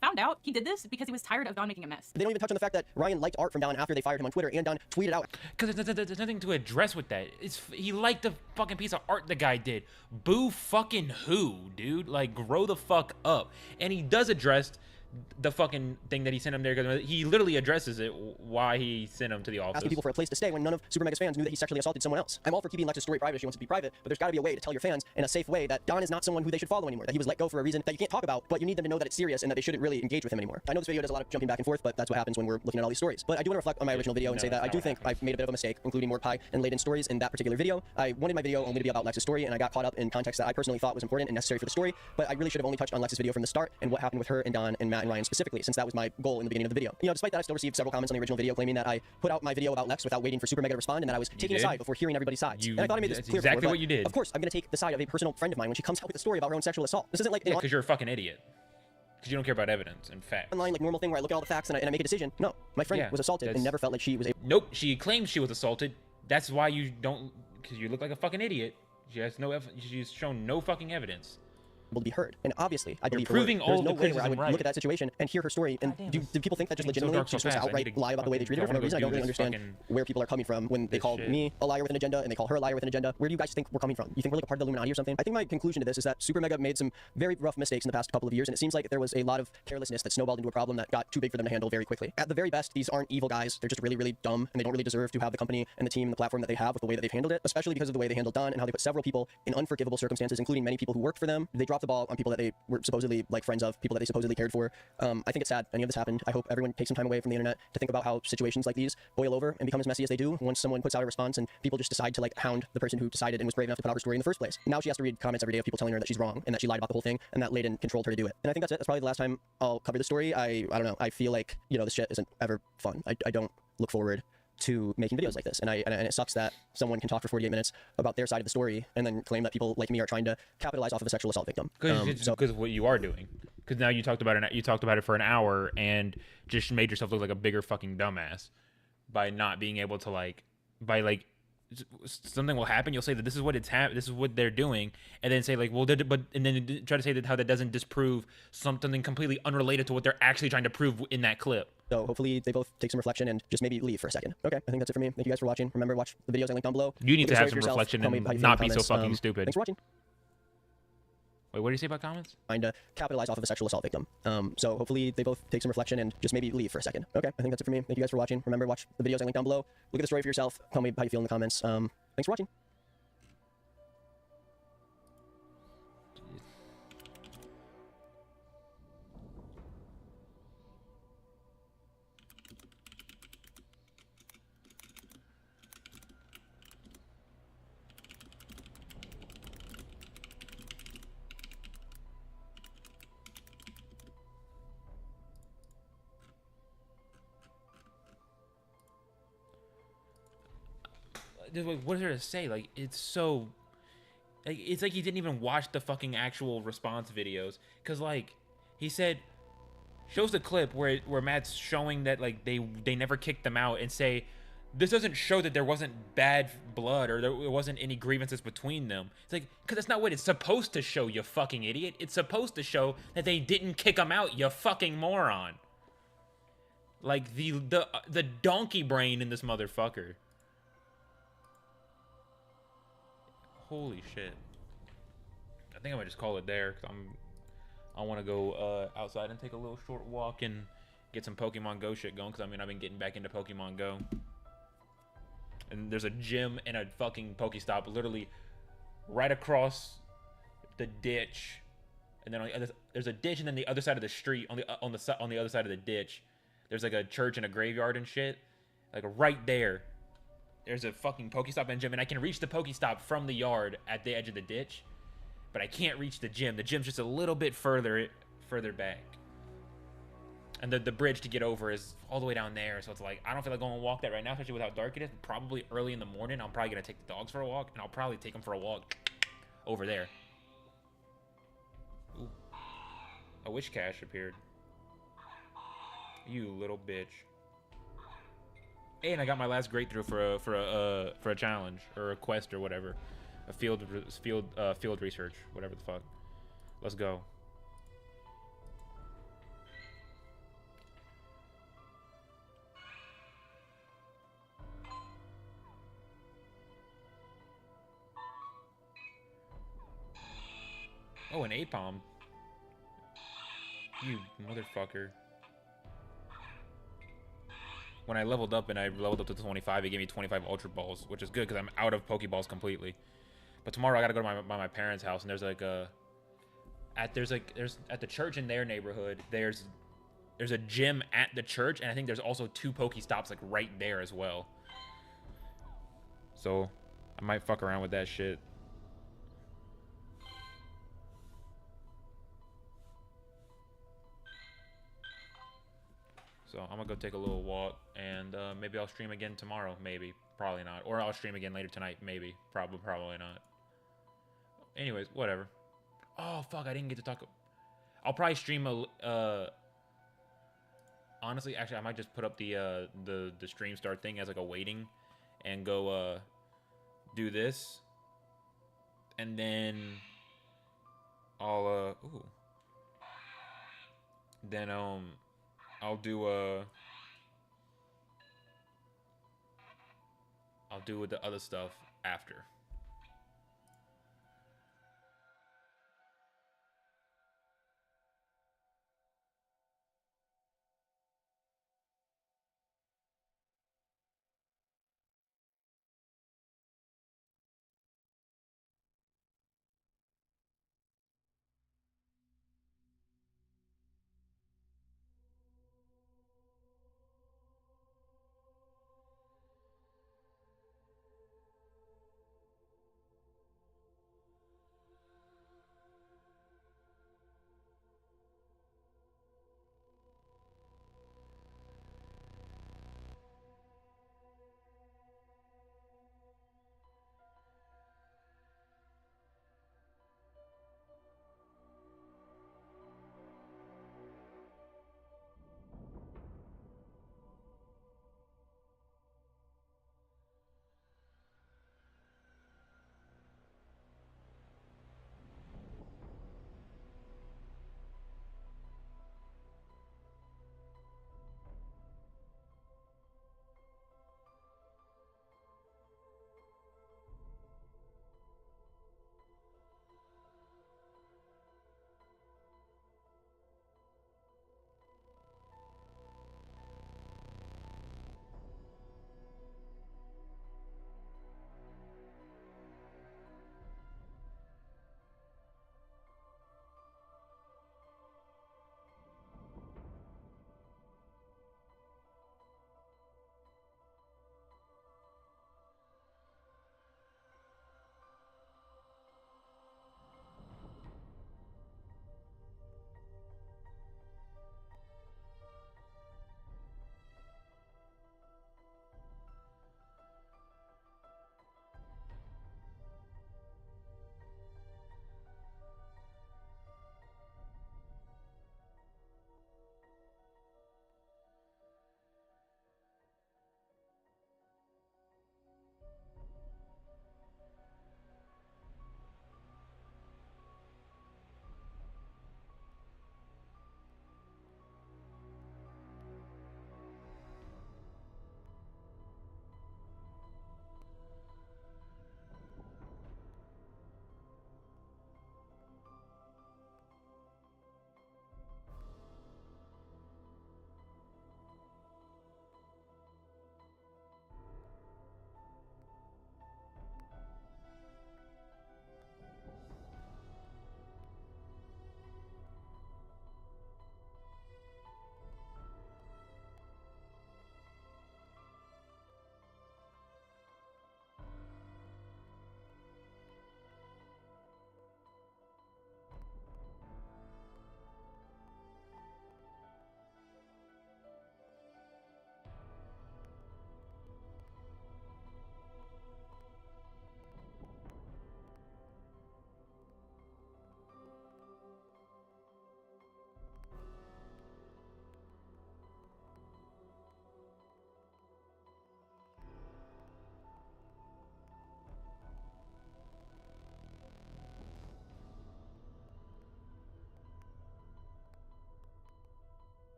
Found out he did this because he was tired of Don making a mess. They don't even touch on the fact that Ryan liked art from Don after they fired him on Twitter, and Don tweeted out. Because there's nothing to address with that. He liked the fucking piece of art the guy did. Boo fucking who, dude? Like, grow the fuck up. And he does address the fucking thing that he sent him there, because he literally addresses it, why he sent him to the office. Asking people for a place to stay when none of Super Mega's fans knew that he sexually assaulted someone else. I'm all for keeping Lex's story private if she wants it to be private, but there's got to be a way to tell your fans in a safe way that Don is not someone who they should follow anymore, that he was let go for a reason that you can't talk about, but you need them to know that it's serious and that they shouldn't really engage with him anymore. I know this video does a lot of jumping back and forth, but that's what happens when we're looking at all these stories. But I do want to reflect on my original video and say that I do think I've made a bit of a mistake, including Mordecai and Layden's stories in that particular video. I wanted my video only to be about Lex's story, and I got caught up in context that I personally thought was important and necessary for the story, but I really should have only touched on Lex's video from the start and what happened with her and Don and Matt and Ryan specifically, since that was my goal in the beginning of the video. You know, despite that, I still received several comments on the original video claiming that I put out my video about Lex without waiting for Super Mega to respond, and that I was taking a side before hearing everybody's sides. And I thought I made this clear exactly before, what you did. Of course, I'm going to take the side of a personal friend of mine when she comes out with a story about her own sexual assault. This isn't like because you're a fucking idiot. Because you don't care about evidence and facts. Online, like normal thing where I look at all the facts and I make a decision. No, my friend was assaulted and never felt like she was able. Nope, she claims she was assaulted. That's why you don't, because you look like a fucking idiot. She has she's shown no fucking evidence to be heard, and obviously I believe proving all there's no the way where I criticism would look at that situation and hear her story. And do people think that just legitimately she's supposed to outright lie about the way they treated her for no reason? I don't really understand where people are coming from when they call me a liar with an agenda and they call her a liar with an agenda. Where do you guys think we're coming from? You think we're like a part of the Illuminati or something? I think my conclusion to this is that Super Mega made some very rough mistakes in the past couple of years, and it seems like there was a lot of carelessness that snowballed into a problem that got too big for them to handle very quickly. At the very best, these aren't evil guys. They're just really, really dumb, and they don't really deserve to have the company and the team and the platform that they have with the way that they've handled it, especially because of the way they handled Don and how they put several people in unforgivable circumstances, including many people who worked for them. They dropped the ball on people that they were supposedly like friends of, people that they supposedly cared for. I think it's sad any of this happened. I hope everyone takes some time away from the internet to think about how situations like these boil over and become as messy as they do once someone puts out a response and people just decide to like hound the person who decided and was brave enough to put out her story in the first place. Now she has to read comments every day of people telling her that she's wrong and that she lied about the whole thing and that Layden controlled her to do it. And I think that's it. That's probably the last time I'll cover the story. I don't know. I feel like, you know, this shit isn't ever fun. I don't look forward to making videos like this, and it sucks that someone can talk for 48 minutes about their side of the story and then claim that people like me are trying to capitalize off of a sexual assault victim. Because of what you are doing. Because now you talked about it for an hour and just made yourself look like a bigger fucking dumbass by not being able to something will happen. You'll say that this is what this is what they're doing, and then say like, well, and then try to say that how that doesn't disprove something completely unrelated to what they're actually trying to prove in that clip. So hopefully they both take some reflection and just maybe leave for a second. Okay, I think that's it for me. Thank you guys for watching. Remember, watch the videos I linked down below. You need to have some reflection and not be so fucking stupid. Thanks for watching. Wait, what do you say about comments? Trying to capitalize off of a sexual assault victim. So hopefully they both take some reflection and just maybe leave for a second. Okay, I think that's it for me. Thank you guys for watching. Remember, watch the videos I linked down below. Look at the story for yourself. Tell me how you feel in the comments. Thanks for watching. What is there to say? Like, it's so, like, it's like he didn't even watch the fucking actual response videos, because like he said, shows the clip where Matt's showing that like they never kicked them out, and say this doesn't show that there wasn't bad blood or there wasn't any grievances between them. It's like, because that's not what it's supposed to show, you fucking idiot. It's supposed to show that they didn't kick him out, you fucking moron. Like the donkey brain in this motherfucker. Holy shit. I think I might just call it there, because I want to go outside and take a little short walk and get some Pokemon Go shit going. Because, I mean, I've been getting back into Pokemon Go. And there's a gym and a fucking Pokestop literally right across the ditch. And then on the other, there's a ditch, and then the other side of the street, on the other side of the ditch, there's like a church and a graveyard and shit. Like right there, there's a fucking Pokestop and gym, and I can reach the Pokestop from the yard at the edge of the ditch, but I can't reach the gym. The gym's just a little bit further back, and the bridge to get over is all the way down there. So it's like I don't feel like going to walk that right now, especially with how dark it is. Probably early in the morning, I'm probably gonna take the dogs for a walk, and I'll probably take them for a walk over there. Ooh. A Wish Cache appeared. You little bitch. And I got my last breakthrough for a challenge or a quest or whatever, a field research, whatever the fuck. Let's go. Oh, an Apom. You motherfucker. When I leveled up and I leveled up to 25, it gave me 25 Ultra Balls, which is good because I'm out of Pokeballs completely. But tomorrow I gotta go to my parents' house, and there's like a at the church in their neighborhood. There's a gym at the church, and I think there's also 2 Pokestops like right there as well. So I might fuck around with that shit. So I'm gonna go take a little walk, and maybe I'll stream again tomorrow. Maybe, probably not. Or I'll stream again later tonight. Maybe, probably not. Anyways, whatever. Oh fuck, I didn't get to talk. I'll probably stream a. Honestly, actually, I might just put up the stream start thing as like a waiting, and go do this, and then I'll ooh. Then I'll do with the other stuff after.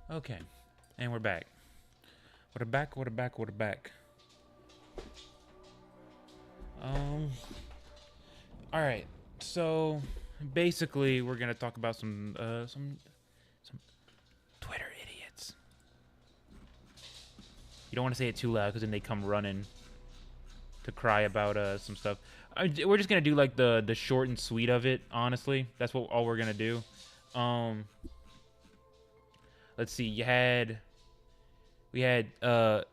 Okay, and we're back. We're back. All right. So basically, we're gonna talk about some Twitter idiots. You don't want to say it too loud because then they come running to cry about some stuff. We're just gonna do like the short and sweet of it. Honestly, that's all we're gonna do. Let's see. There's a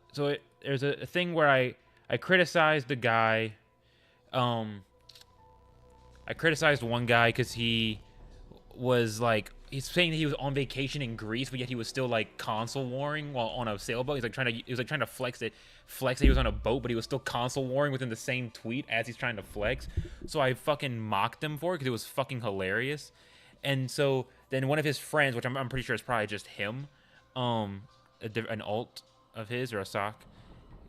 thing where I criticized the guy. I criticized one guy because he was like, he's saying that he was on vacation in Greece, but yet he was still like console warring while on a sailboat. He was trying to flex that he was on a boat, but he was still console warring within the same tweet as he's trying to flex. So I fucking mocked him for it because it was fucking hilarious. And so then one of his friends, which I'm pretty sure is probably just him, an alt of his or a sock,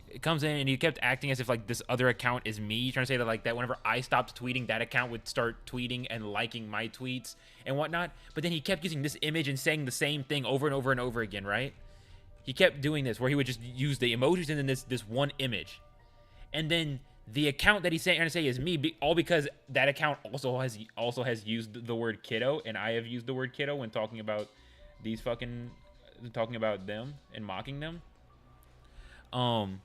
it comes in and he kept acting as if like this other account is me, trying to say that whenever I stopped tweeting, that account would start tweeting and liking my tweets and whatnot. But then he kept using this image and saying the same thing over and over and over again, right? He kept doing this where he would just use the emojis and then this one image, and then the account that he's trying to say is me, all because that account also has used the word kiddo, and I have used the word kiddo when talking about them and mocking them. And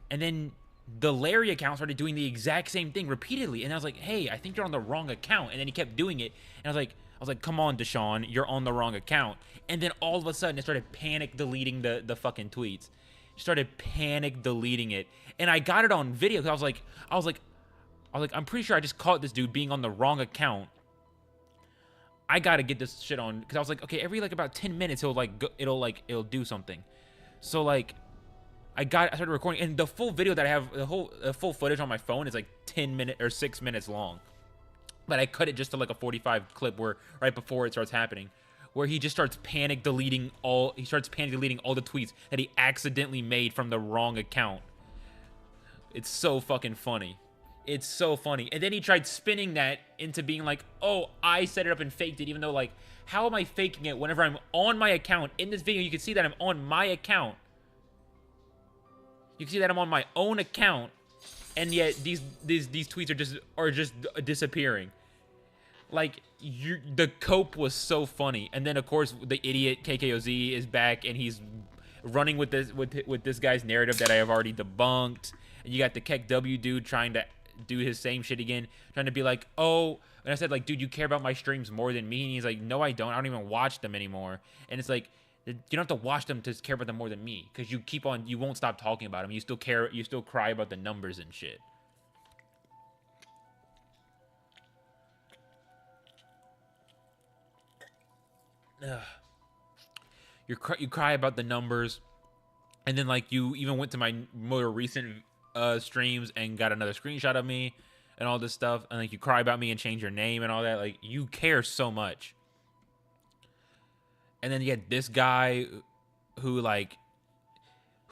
then the Larry account started doing the exact same thing repeatedly, and I was like, hey, I think you're on the wrong account. And then he kept doing it, and I was like, come on, Deshaun, you're on the wrong account. And then all of a sudden, it started panic deleting the fucking tweets. It started panic deleting it, and I got it on video because I was like, I'm pretty sure I just caught this dude being on the wrong account. I gotta get this shit on, because I was like, okay, every like about 10 minutes it'll do something. So like, I started recording, and the full video that I have, the full footage on my phone is like 10 minutes or 6 minutes long. But I cut it just to like a 45 clip where right before it starts happening, where he just starts panic deleting all the tweets that he accidentally made from the wrong account. It's so fucking funny. It's so funny. And then he tried spinning that into being like, oh, I set it up and faked it, even though like, how am I faking it whenever I'm on my account? In this video, you can see that I'm on my account. You can see that I'm on my own account, and yet these tweets are just disappearing. Like, the cope was so funny. And then of course the idiot KKOZ is back, and he's running with this guy's narrative that I have already debunked. And you got the KEKW dude trying to do his same shit again, trying to be like, oh, and I said like, dude, you care about my streams more than me. And he's like, no, I don't even watch them anymore. And it's like, you don't have to watch them to care about them more than me, because you won't stop talking about them. You still cry about the numbers and shit. Ugh. You cry about the numbers, and then like you even went to my more recent streams and got another screenshot of me and all this stuff, and like you cry about me and change your name and all that. Like, you care so much. And then you get this guy who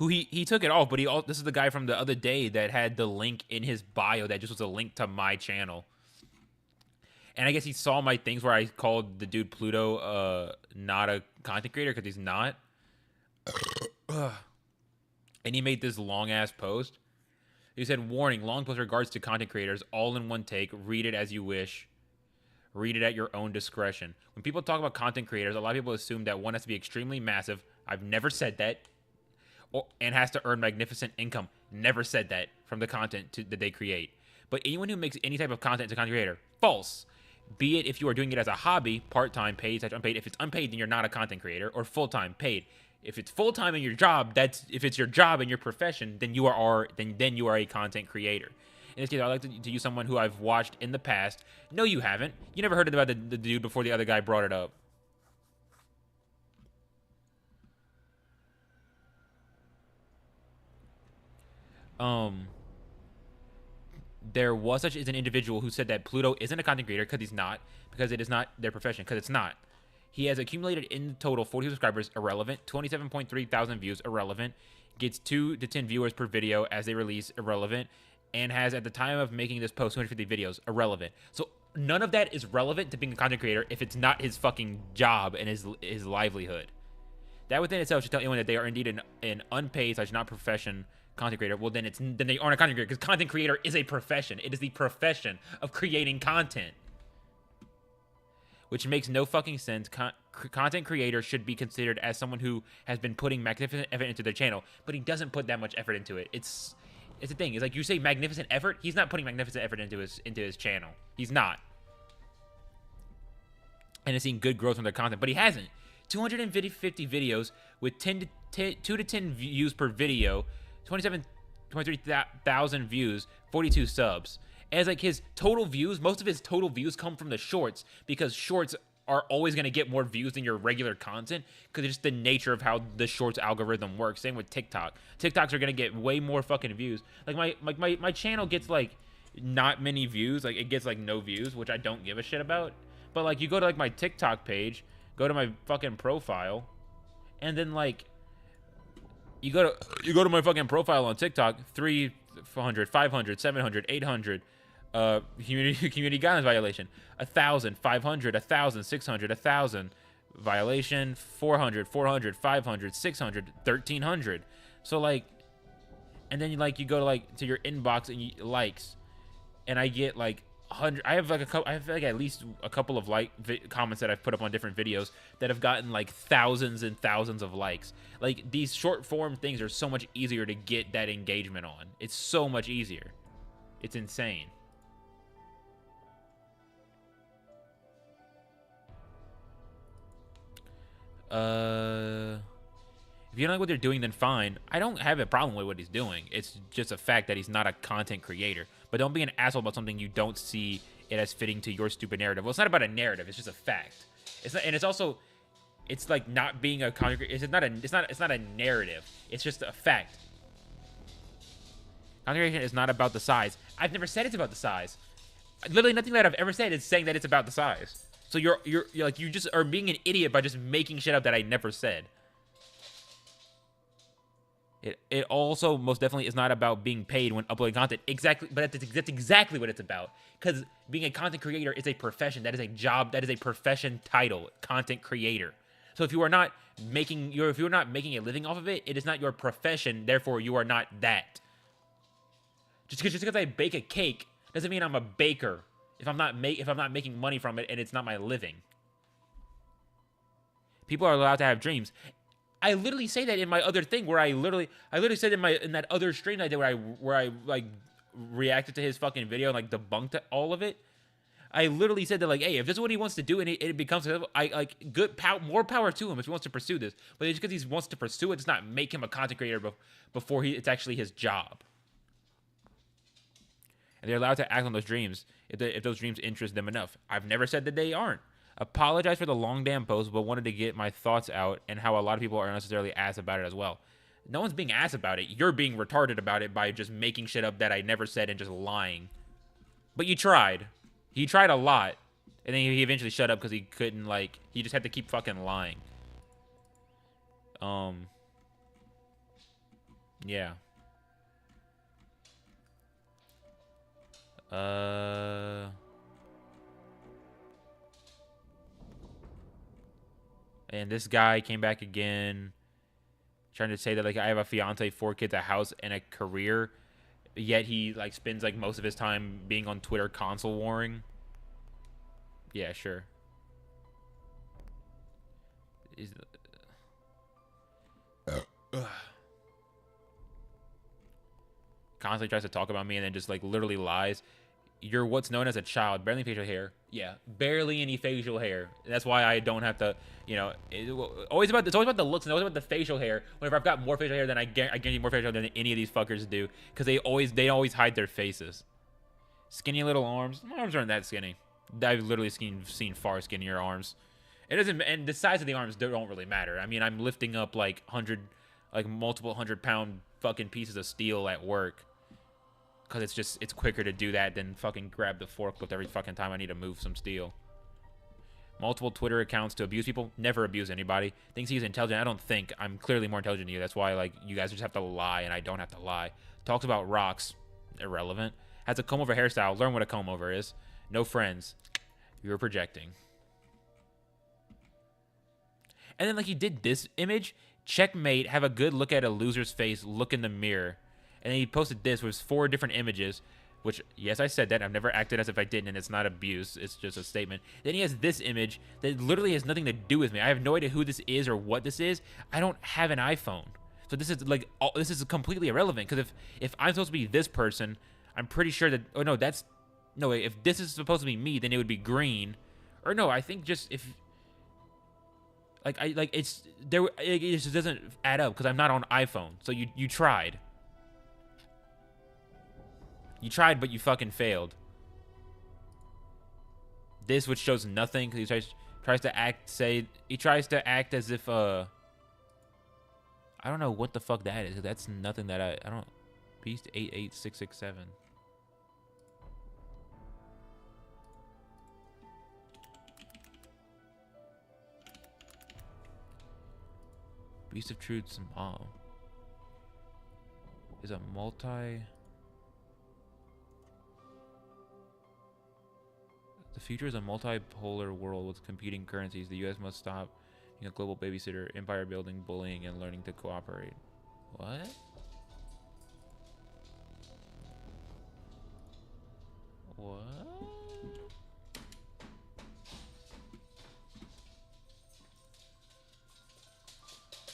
he took it off, but this is the guy from the other day that had the link in his bio that just was a link to my channel. And I guess he saw my things where I called the dude Pluto not a content creator, because he's not. And he made this long ass post. He said, warning, long post regards to content creators, all in one take. Read it as you wish. Read it at your own discretion. When people talk about content creators, a lot of people assume that one has to be extremely massive. I've never said that. And has to earn magnificent income. Never said that from the content that they create. But anyone who makes any type of content is a content creator. False. Be it if you are doing it as a hobby, part-time, paid, /unpaid. If it's unpaid, then you're not a content creator. Or full-time, paid. If it's full-time in your job, if it's your job and your profession, then you are a content creator. In this case, I'd like to use someone who I've watched in the past. No, you haven't. You never heard about the dude before the other guy brought it up. There was such as an individual who said that Pluto isn't a content creator because it is not their profession, because it's not. He has accumulated in total 40 subscribers, irrelevant. 27.3 thousand views, irrelevant. Gets 2 to 10 viewers per video as they release, irrelevant. And has, at the time of making this post, 250 videos, irrelevant. So none of that is relevant to being a content creator if it's not his fucking job and his livelihood. That within itself should tell anyone that they are indeed an unpaid / not profession content creator. Well, then they aren't a content creator, because content creator is a profession. It is the profession of creating content, which makes no fucking sense. Content creator should be considered as someone who has been putting magnificent effort into their channel, but he doesn't put that much effort into it. It's the thing. It's like you say magnificent effort. He's not putting magnificent effort into his channel. He's not. And it's seeing good growth from their content, but he hasn't. 250 videos with 2 to 10 views per video, 23,000 views, 42 subs. As like his total views, most of his total views come from the shorts, because shorts are always going to get more views than your regular content, because it's just the nature of how the shorts algorithm works. Same with TikTok. TikToks are going to get way more fucking views. Like my channel gets like not many views. Like it gets like no views, which I don't give a shit about. But like you go to like my TikTok page, go to my fucking profile, and then like you go to my fucking profile on TikTok, 300, 500, 700, 800 community guidelines violation, 1,000, 500, 1,000, 600, 1,000 violation, 400, 500, 600, 1,300. So like, and then like you go to like to your inbox and likes, and I get like 100. I have like at least a couple of comments that I've put up on different videos that have gotten like thousands and thousands of likes. Like these short form things are so much easier to get that engagement on. It's so much easier. It's insane. If you don't like what they're doing, then fine. I don't have a problem with what he's doing. It's just a fact that he's not a content creator. But don't be an asshole about something you don't see it as fitting to your stupid narrative. Well, it's not about a narrative. It's just a fact. It's not, and it's also, it's like not being a content creator. It's not a narrative. It's just a fact. Content creation is not about the size. I've never said it's about the size. Literally nothing that I've ever said is saying that it's about the size. So you're like, you just are being an idiot by just making shit up that I never said. It also most definitely is not about being paid when uploading content. Exactly, but that's exactly what it's about. Because being a content creator is a profession. That is a job. That is a profession title. Content creator. So if you are not making a living off of it, it is not your profession. Therefore, you are not that. Just because I bake a cake doesn't mean I'm a baker. If I'm not making money from it and it's not my living. People are allowed to have dreams. I literally say that in my other thing where I literally said in that other stream I did where I like reacted to his fucking video and like debunked all of it. I literally said that like, hey, if this is what he wants to do and it becomes more power to him if he wants to pursue this. But just because he wants to pursue it does not make him a content creator before it's actually his job. And they're allowed to act on those dreams if those dreams interest them enough. I've never said that they aren't. Apologize for the long damn post, but wanted to get my thoughts out and how a lot of people are unnecessarily asked about it as well. No one's being asked about it. You're being retarded about it by just making shit up that I never said and just lying. But you tried. He tried a lot. And then he eventually shut up because he couldn't, like, he just had to keep fucking lying. Yeah. And this guy came back again, trying to say that like I have a fiance, 4 kids, a house, and a career, yet he like spends like most of his time being on Twitter console warring. Yeah, sure. Constantly tries to talk about me and then just like literally lies. You're what's known as a child, barely any facial hair. Yeah, barely any facial hair. That's why I don't have to, you know, it's always about the looks and always about the facial hair. Whenever I've got more facial hair than I guarantee more facial hair than any of these fuckers do, because they always hide their faces. Skinny little arms. My arms aren't that skinny. I've literally seen far skinnier arms. It doesn't, and the size of the arms don't really matter. I mean, I'm lifting up like multiple 100-pound fucking pieces of steel at work. Because it's quicker to do that than fucking grab the forklift every fucking time I need to move some steel. Multiple Twitter accounts to abuse people. Never abuse anybody. Thinks he's intelligent. I don't think. I'm clearly more intelligent than you. That's why, like, you guys just have to lie and I don't have to lie. Talks about rocks. Irrelevant. Has a comb-over hairstyle. Learn what a comb-over is. No friends. You're projecting. And then like he did this image, checkmate, have a good look at a loser's face, look in the mirror. And then he posted this with 4 different images, which, yes, I said that. I've never acted as if I didn't, and it's not abuse. It's just a statement. Then he has this image that literally has nothing to do with me. I have no idea who this is or what this is. I don't have an iPhone. So this is like, this is completely irrelevant. Because if I'm supposed to be this person, I'm pretty sure that, oh no, that's, no, wait, if this is supposed to be me, then it would be green. Or no, I think just if, like, it's, there, it just doesn't add up because I'm not on iPhone. So you tried. You tried, but you fucking failed. This, which shows nothing, because he tries to act as if, I don't know what the fuck that is. That's nothing that I don't, Beast 88667. Beast of Truth's mom is a multi... The future is a multipolar world with competing currencies. The U.S. must stop being a global babysitter, empire building, bullying, and learning to cooperate. What? What?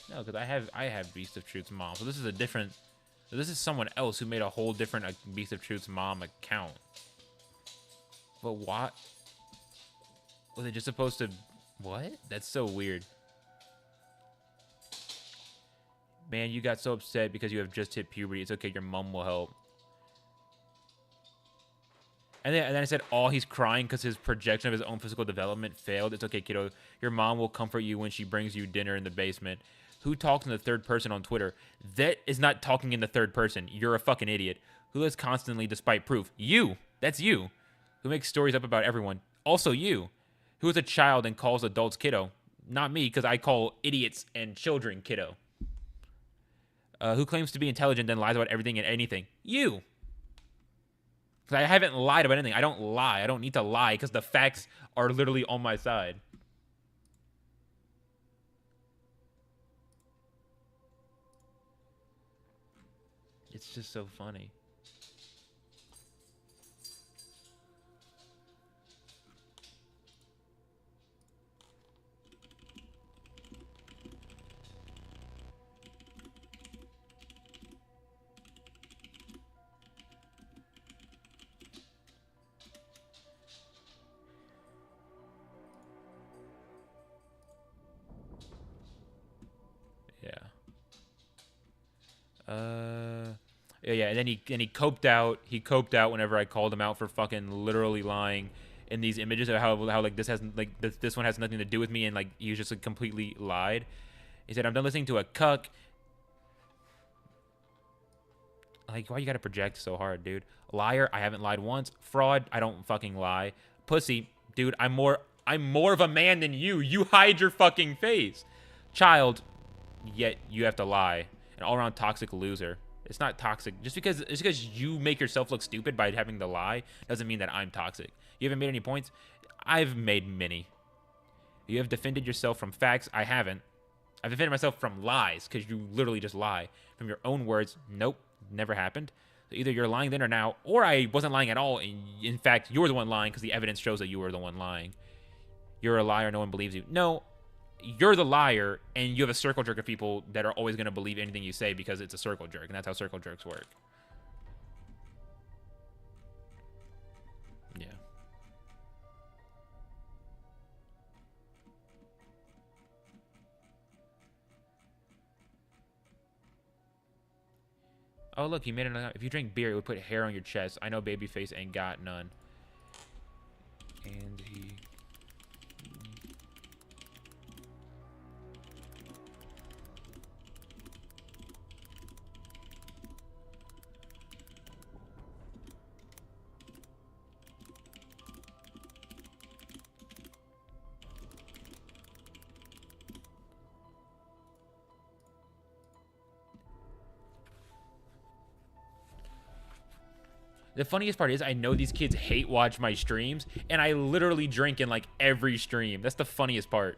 No, because I have Beast of Truth's mom. So this is a different. So this is someone else who made a whole different Beast of Truth's mom account. But what? Was it just supposed to... What? That's so weird. Man, you got so upset because you have just hit puberty. It's okay, your mom will help. And then I said, oh, he's crying because his projection of his own physical development failed. It's okay, kiddo. Your mom will comfort you when she brings you dinner in the basement. Who talks in the third person on Twitter? That is not talking in the third person. You're a fucking idiot. Who lives constantly despite proof? You. That's you. Who makes stories up about everyone? Also you. Who is a child and calls adults kiddo? Not me, because I call idiots and children kiddo. Who claims to be intelligent then lies about everything and anything? You. Because I haven't lied about anything. I don't lie. I don't need to lie because the facts are literally on my side. It's just so funny. Yeah, and then he coped out. He coped out whenever I called him out for fucking literally lying in these images of how like this has like this one has nothing to do with me, and like he was just like completely lied. He said, "I'm done listening to a cuck." Like, why you gotta project so hard, dude? Liar, I haven't lied once. Fraud, I don't fucking lie. Pussy, dude, I'm more of a man than you. You hide your fucking face. Child, yet you have to lie. An all-around toxic loser. It's not toxic. Just because you make yourself look stupid by having to lie doesn't mean that I'm toxic. You haven't made any points? I've made many. You have defended yourself from facts? I haven't. I've defended myself from lies because you literally just lie. From your own words, nope, never happened. So either you're lying then or now, or I wasn't lying at all. And in fact, you're the one lying because the evidence shows that you were the one lying. You're a liar. No one believes you. No. You're the liar, and you have a circle jerk of people that are always going to believe anything you say because it's a circle jerk, and that's how circle jerks work. Yeah. Oh, look, he made it. If you drink beer, it would put hair on your chest. I know Babyface ain't got none. And he... The funniest part is I know these kids hate watch my streams, and I literally drink in like every stream. That's the funniest part.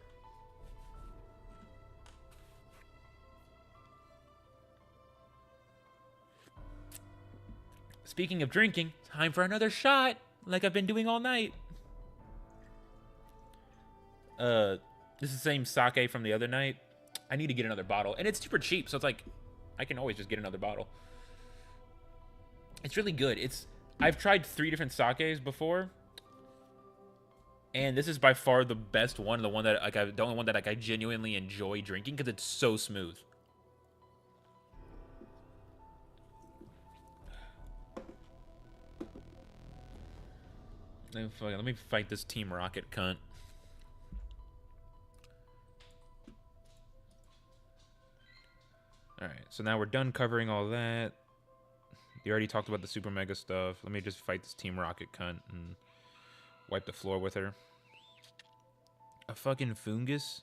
Speaking of drinking, time for another shot, like I've been doing all night. This is the same sake from the other night. I need to get another bottle, and it's super cheap, so it's like I can always just get another bottle. It's really good. I've tried 3 different sakes before, and this is by far the best one. The one that the only one that I genuinely enjoy drinking because it's so smooth. Let me fight this Team Rocket cunt. Alright, so now we're done covering all that. You already talked about the Super Mega stuff. Let me just fight this Team Rocket cunt and wipe the floor with her. A fucking Fungus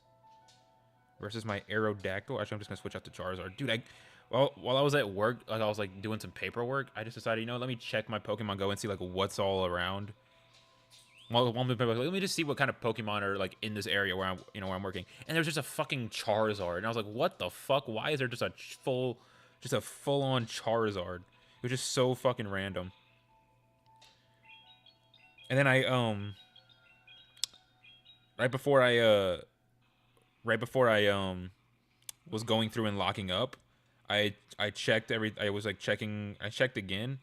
versus my Aerodactyl. Actually, I'm just gonna switch out to Charizard. Dude, while I was at work, like I was like doing some paperwork, I just decided, you know, let me check my Pokemon Go and see like what's all around. Well, let me just see what kind of Pokemon are like in this area where I'm working. And there's just a fucking Charizard, and I was like, what the fuck? Why is there just a full-on Charizard? It was just so fucking random. And then right before I was going through and locking up, I checked I checked again,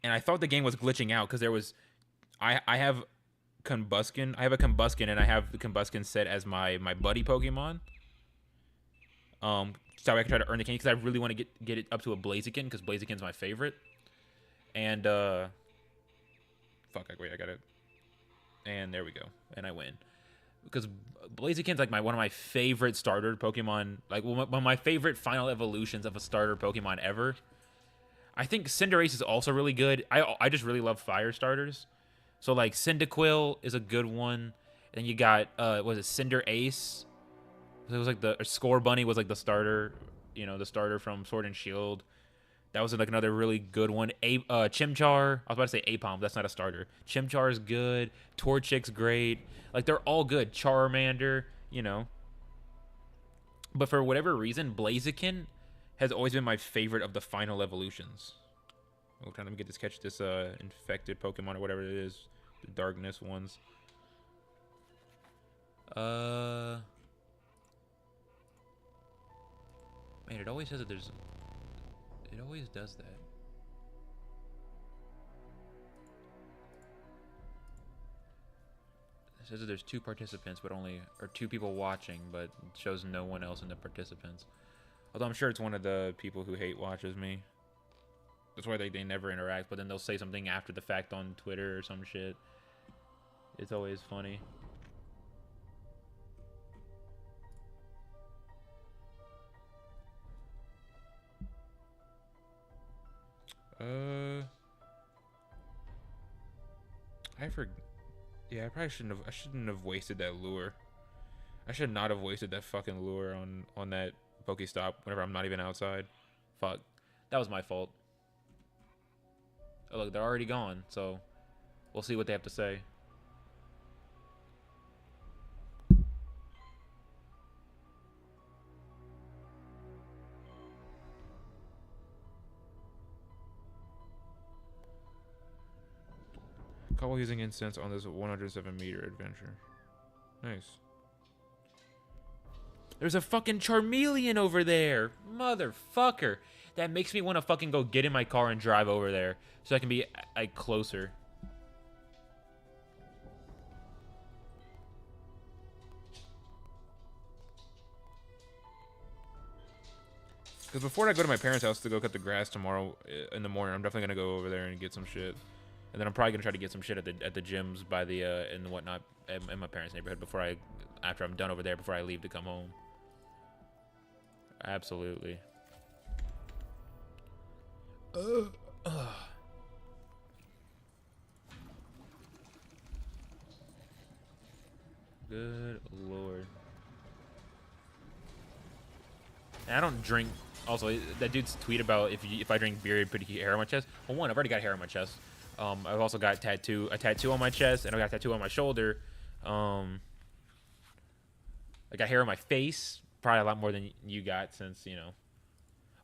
and I thought the game was glitching out because there was I have Combuskin. I have a Combuskin, and I have the Combuskin set as my buddy Pokemon. So I can try to earn the candy because I really want to get it up to a Blaziken because Blaziken's my favorite. And fuck, wait, I got it. And there we go, and I win because Blaziken's like one of my favorite starter Pokemon. Like one of my favorite final evolutions of a starter Pokemon ever. I think Cinderace is also really good. I just really love fire starters. So, like, Cyndaquil is a good one. And then you got, was it Cinderace? It was like the Scorbunny was like the starter, the starter from Sword and Shield. That was like another really good one. Chimchar. I was about to say Apom. That's not a starter. Chimchar is good. Torchic's great. Like, they're all good. Charmander, But for whatever reason, Blaziken has always been my favorite of the final evolutions. Okay, let me catch this infected Pokemon or whatever it is. The darkness ones. Man, it always says that there's... It always does that. It says that there's 2 participants, but or 2 people watching, but it shows no one else in the participants. Although I'm sure it's one of the people who hate watches me. That's why they never interact, but then they'll say something after the fact on Twitter or some shit. It's always funny. Yeah, I probably shouldn't have wasted that lure. I should not have wasted that fucking lure on that Pokestop whenever I'm not even outside. Fuck. That was my fault. Oh, look, they're already gone, so we'll see what they have to say. Couple using incense on this 107-meter adventure. Nice. There's a fucking Charmeleon over there. Motherfucker. That makes me want to fucking go get in my car and drive over there so I can be like closer. Because before I go to my parents' house to go cut the grass tomorrow in the morning, I'm definitely gonna go over there and get some shit. And then I'm probably gonna try to get some shit at the gyms by the and whatnot in my parents' neighborhood after I'm done over there before I leave to come home. Absolutely. Good lord. And I don't drink. Also, that dude's tweet about if I drink beer, it'd put hair on my chest. Well, one, I've already got hair on my chest. I've also got a tattoo on my chest, and I got a tattoo on my shoulder. I got hair on my face, probably a lot more than you got, since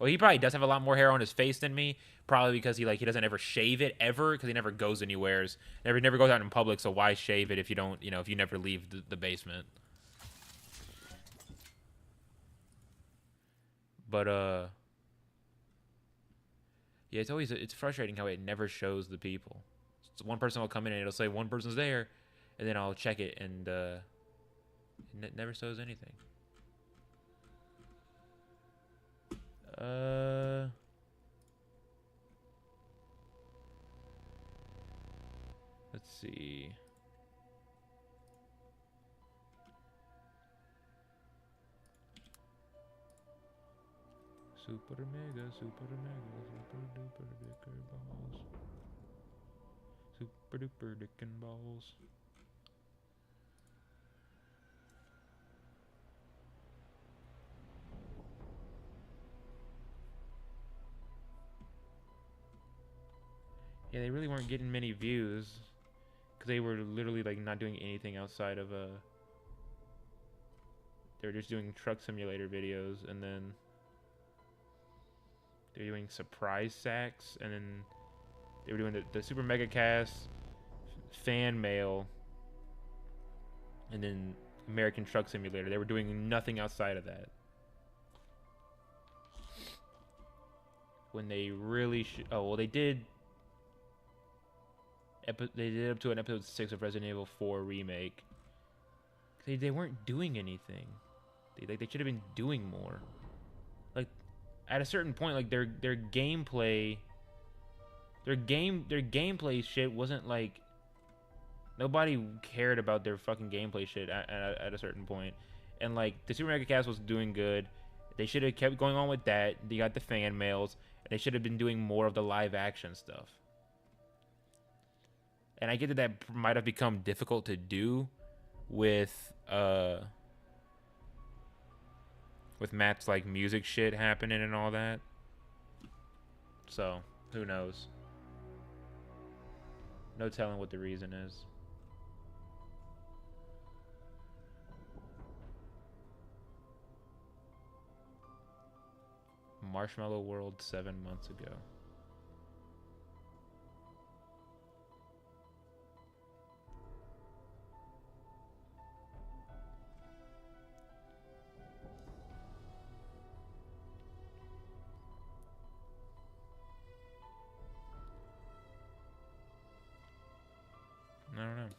Well, he probably does have a lot more hair on his face than me. Probably because he doesn't ever shave it ever, because he never goes anywheres. Never goes out in public. So why shave it if you don't, if you never leave the basement? But yeah, it's frustrating how it never shows the people. So one person will come in and it'll say one person's there, and then I'll check it and it never shows anything. Let's see. Super mega, super duper dicker balls. Super duper dickin' balls. Yeah, they really weren't getting many views because they were literally not doing anything outside of they were just doing truck simulator videos, and then they were doing surprise sacks, and then they were doing the super mega cast, fan mail, and then American Truck Simulator. They were doing nothing outside of that. When they really they did. They did up to an episode 6 of Resident Evil 4 remake. They weren't doing anything. They should have been doing more. At a certain point, their gameplay shit wasn't nobody cared about their fucking gameplay shit at a certain point. And the Super Mega Cast was doing good. They should have kept going on with that. They got the fan mails, and they should have been doing more of the live action stuff. And I get that might have become difficult to do with Matt's music shit happening and all that. So, who knows? No telling what the reason is. Marshmallow World 7 months ago. I don't know.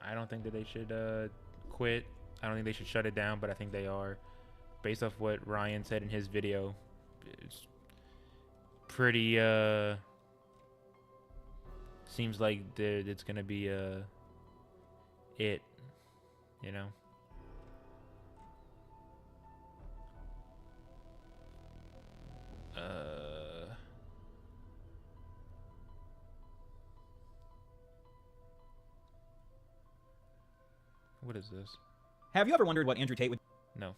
I don't think that they should quit. I don't think they should shut it down, but I think they are. Based off what Ryan said in his video, it's pretty seems like it's gonna be it. You know? What is this? Have you ever wondered what Andrew Tate would... No.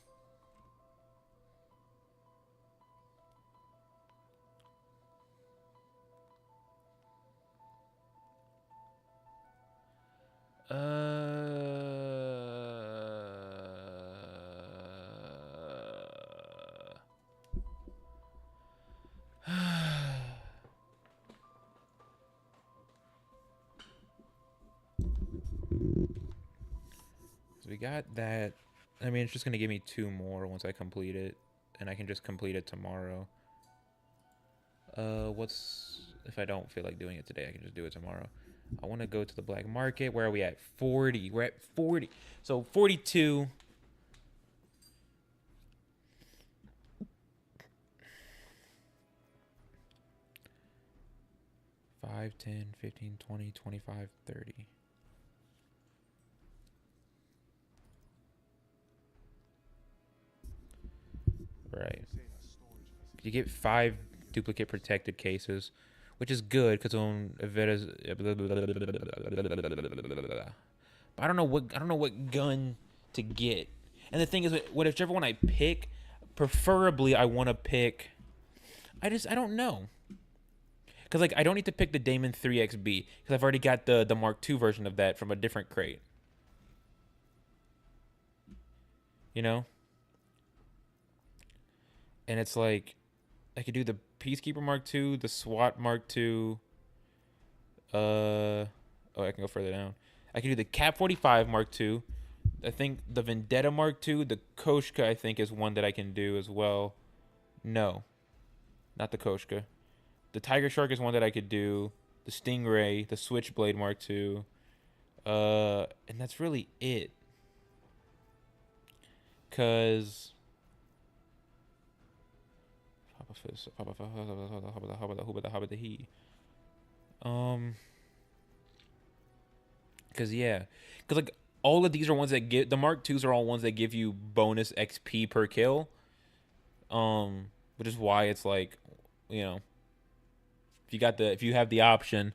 So we got that. I mean, it's just going to give me 2 more once I complete it, and I can just complete it tomorrow. If I don't feel like doing it today, I can just do it tomorrow. I want to go to the black market. Where are we at? 40. We're at 40. So 42. $5, $10, $15, $20, $25, $30. Right. You get 5 duplicate protected cases, which is good because on Avetta's. But I don't know what gun to get. And the thing is, whichever one I pick, preferably I want to pick. I don't know. Because, like, I don't need to pick the Damon 3XB because I've already got the Mark II version of that from a different crate. You know? And it's like, I could do the Peacekeeper Mark II, the SWAT Mark II. Oh, I can go further down. I could do the Cap 45 Mark II. I think the Vendetta Mark II, the Koshka, I think, is one that I can do as well. No, not the Koshka. The Tiger Shark is one that I could do. The Stingray, the Switchblade Mark II. And that's really it. Cause cause yeah. Cause like all of these are ones that give the Mark IIs are all ones that give you bonus XP per kill. Which is why it's like, you know, if you have the option, it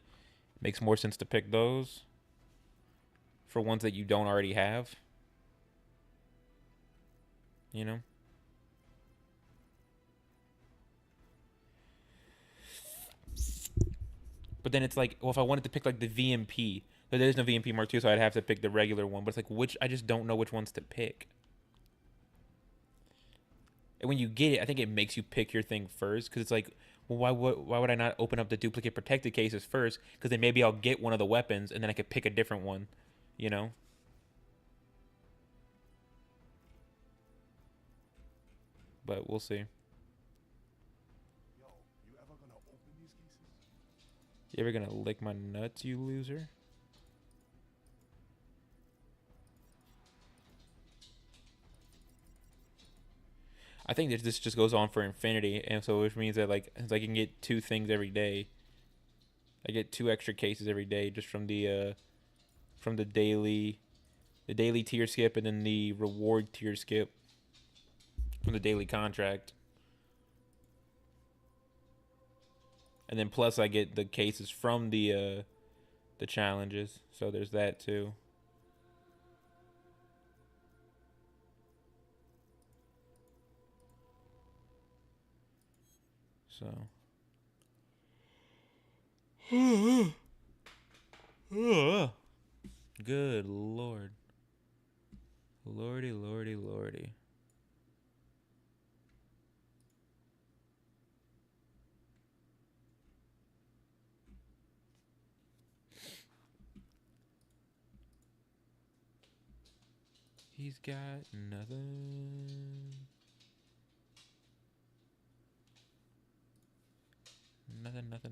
makes more sense to pick those for ones that you don't already have. You know? But then it's like, well, if I wanted to pick like the VMP, but there's no VMP Mark II, so I'd have to pick the regular one. But it's like, I just don't know which ones to pick. And when you get it, I think it makes you pick your thing first, because it's like, well, why would I not open up the duplicate protected cases first? Because then maybe I'll get one of the weapons, and then I could pick a different one, you know? But we'll see. You ever gonna lick my nuts, you loser? I think that this just goes on for infinity, and so which means that like I can get 2 things every day. I get 2 extra cases every day just from the daily tier skip and then the reward tier skip from the daily contract. And then plus I get the cases from the challenges. So there's that too. So good lord. Lordy, lordy, lordy. He's got nothing. Nothing. That's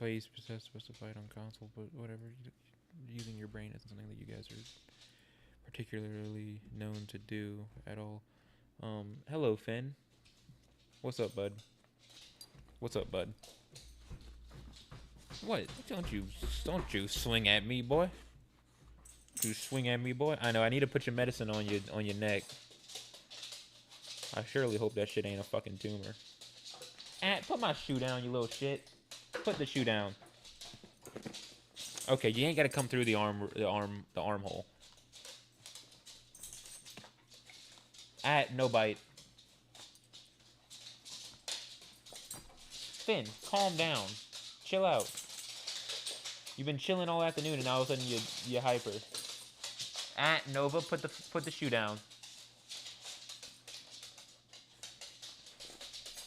why he's supposed to fight on console, but whatever. Using your brain isn't something that you guys are particularly known to do at all. Hello, Finn. What's up, bud? What's up, bud? What? Don't you swing at me, boy. You swing at me, boy. I know. I need to put your medicine on your neck. I surely hope that shit ain't a fucking tumor. Put my shoe down, you little shit. Put the shoe down. Okay, you ain't gotta come through the armhole. No bite. Finn, calm down. Chill out. You've been chilling all afternoon, and all of a sudden you're hyper. Nova, put the shoe down.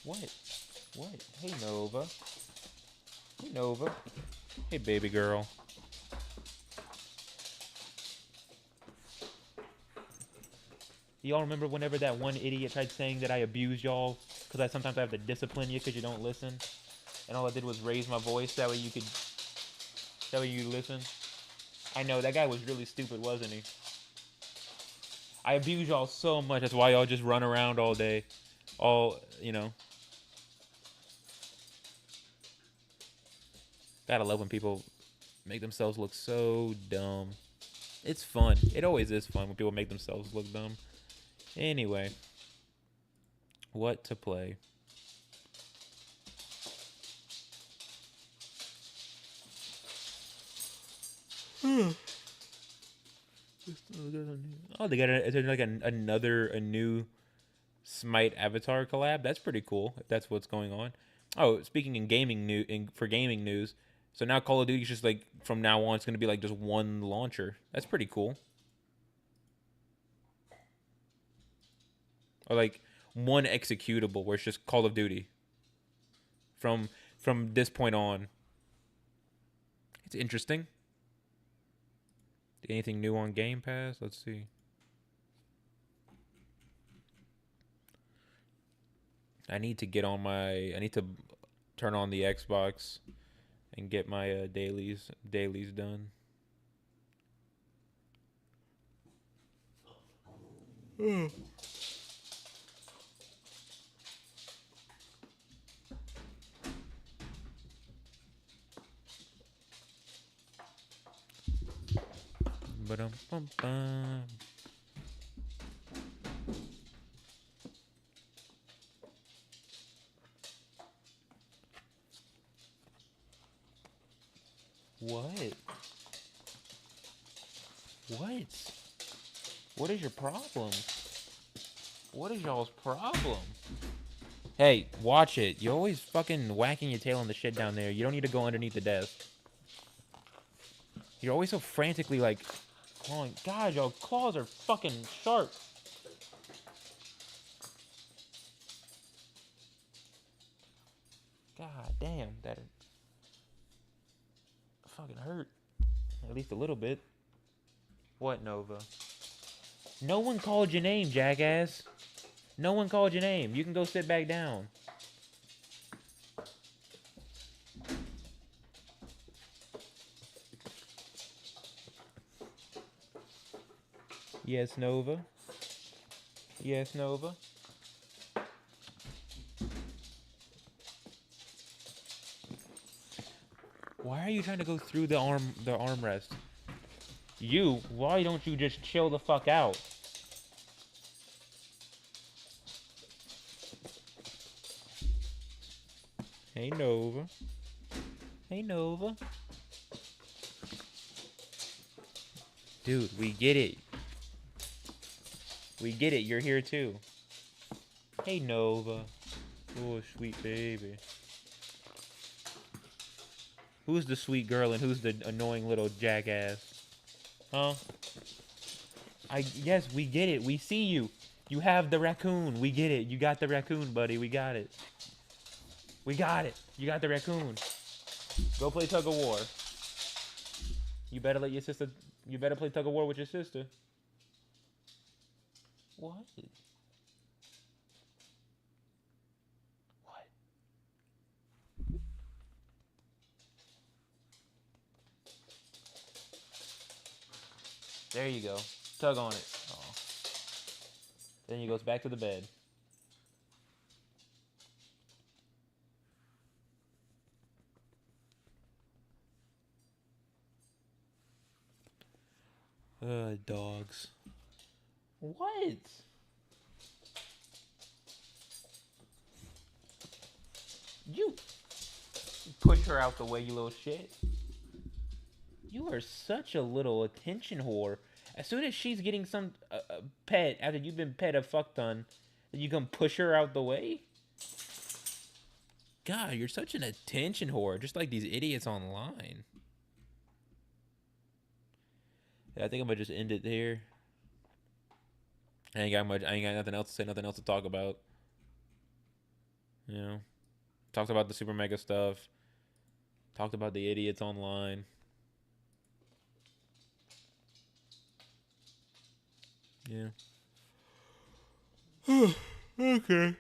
What? Hey, Nova. Hey, Nova. Hey, baby girl. Y'all remember whenever that one idiot tried saying that I abused y'all? Because sometimes I have to discipline you because you don't listen. And all I did was raise my voice. That way you listen. I know, that guy was really stupid, wasn't he? I abuse y'all so much. That's why y'all just run around all day. You know. Gotta love when people make themselves look so dumb. It's fun. It always is fun when people make themselves look dumb. Anyway. What to play? Oh, they got is there like a new Smite Avatar collab? That's pretty cool. If that's what's going on. Oh, speaking in gaming for gaming news, so now Call of Duty is just like from now on it's gonna be like just one launcher. That's pretty cool. Or like one executable where it's just Call of Duty. From this point on, it's interesting. Anything new on Game Pass? Let's see. I need to turn on the Xbox and get my dailies done. Ba-dum-bum-bum. What? What is your problem? What is y'all's problem? Hey, watch it. You're always fucking whacking your tail on the shit down there. You don't need to go underneath the desk. You're always so frantically like clawing. God, y'all claws are fucking sharp. God damn, that fucking hurt. At least a little bit. What, Nova? No one called your name, jackass. No one called your name. You can go sit back down. Yes, Nova. Yes, Nova. Why are you trying to go through the armrest? Why don't you just chill the fuck out? Hey, Nova. Hey, Nova. Dude, we get it. We get it. You're here too. Hey, Nova. Oh, sweet baby. Who's the sweet girl and who's the annoying little jackass? Huh? Yes, we get it. We see you. You have the raccoon. We get it. You got the raccoon, buddy. We got it. We got it. You got the raccoon. Go play tug of war. You better let your sister. You better play tug of war with your sister. What? What? There you go. Tug on it. Oh. Then he goes back to the bed. Dogs. What? You push her out the way, you little shit. You are such a little attention whore. As soon as she's getting some pet, after you've been pet a fuck ton, then you come push her out the way? God, you're such an attention whore, just like these idiots online. Yeah, I think I'm gonna just end it there. I ain't got nothing else to say, nothing else to talk about. You know, talked about the super mega stuff. Talked about the idiots online. Yeah. Okay.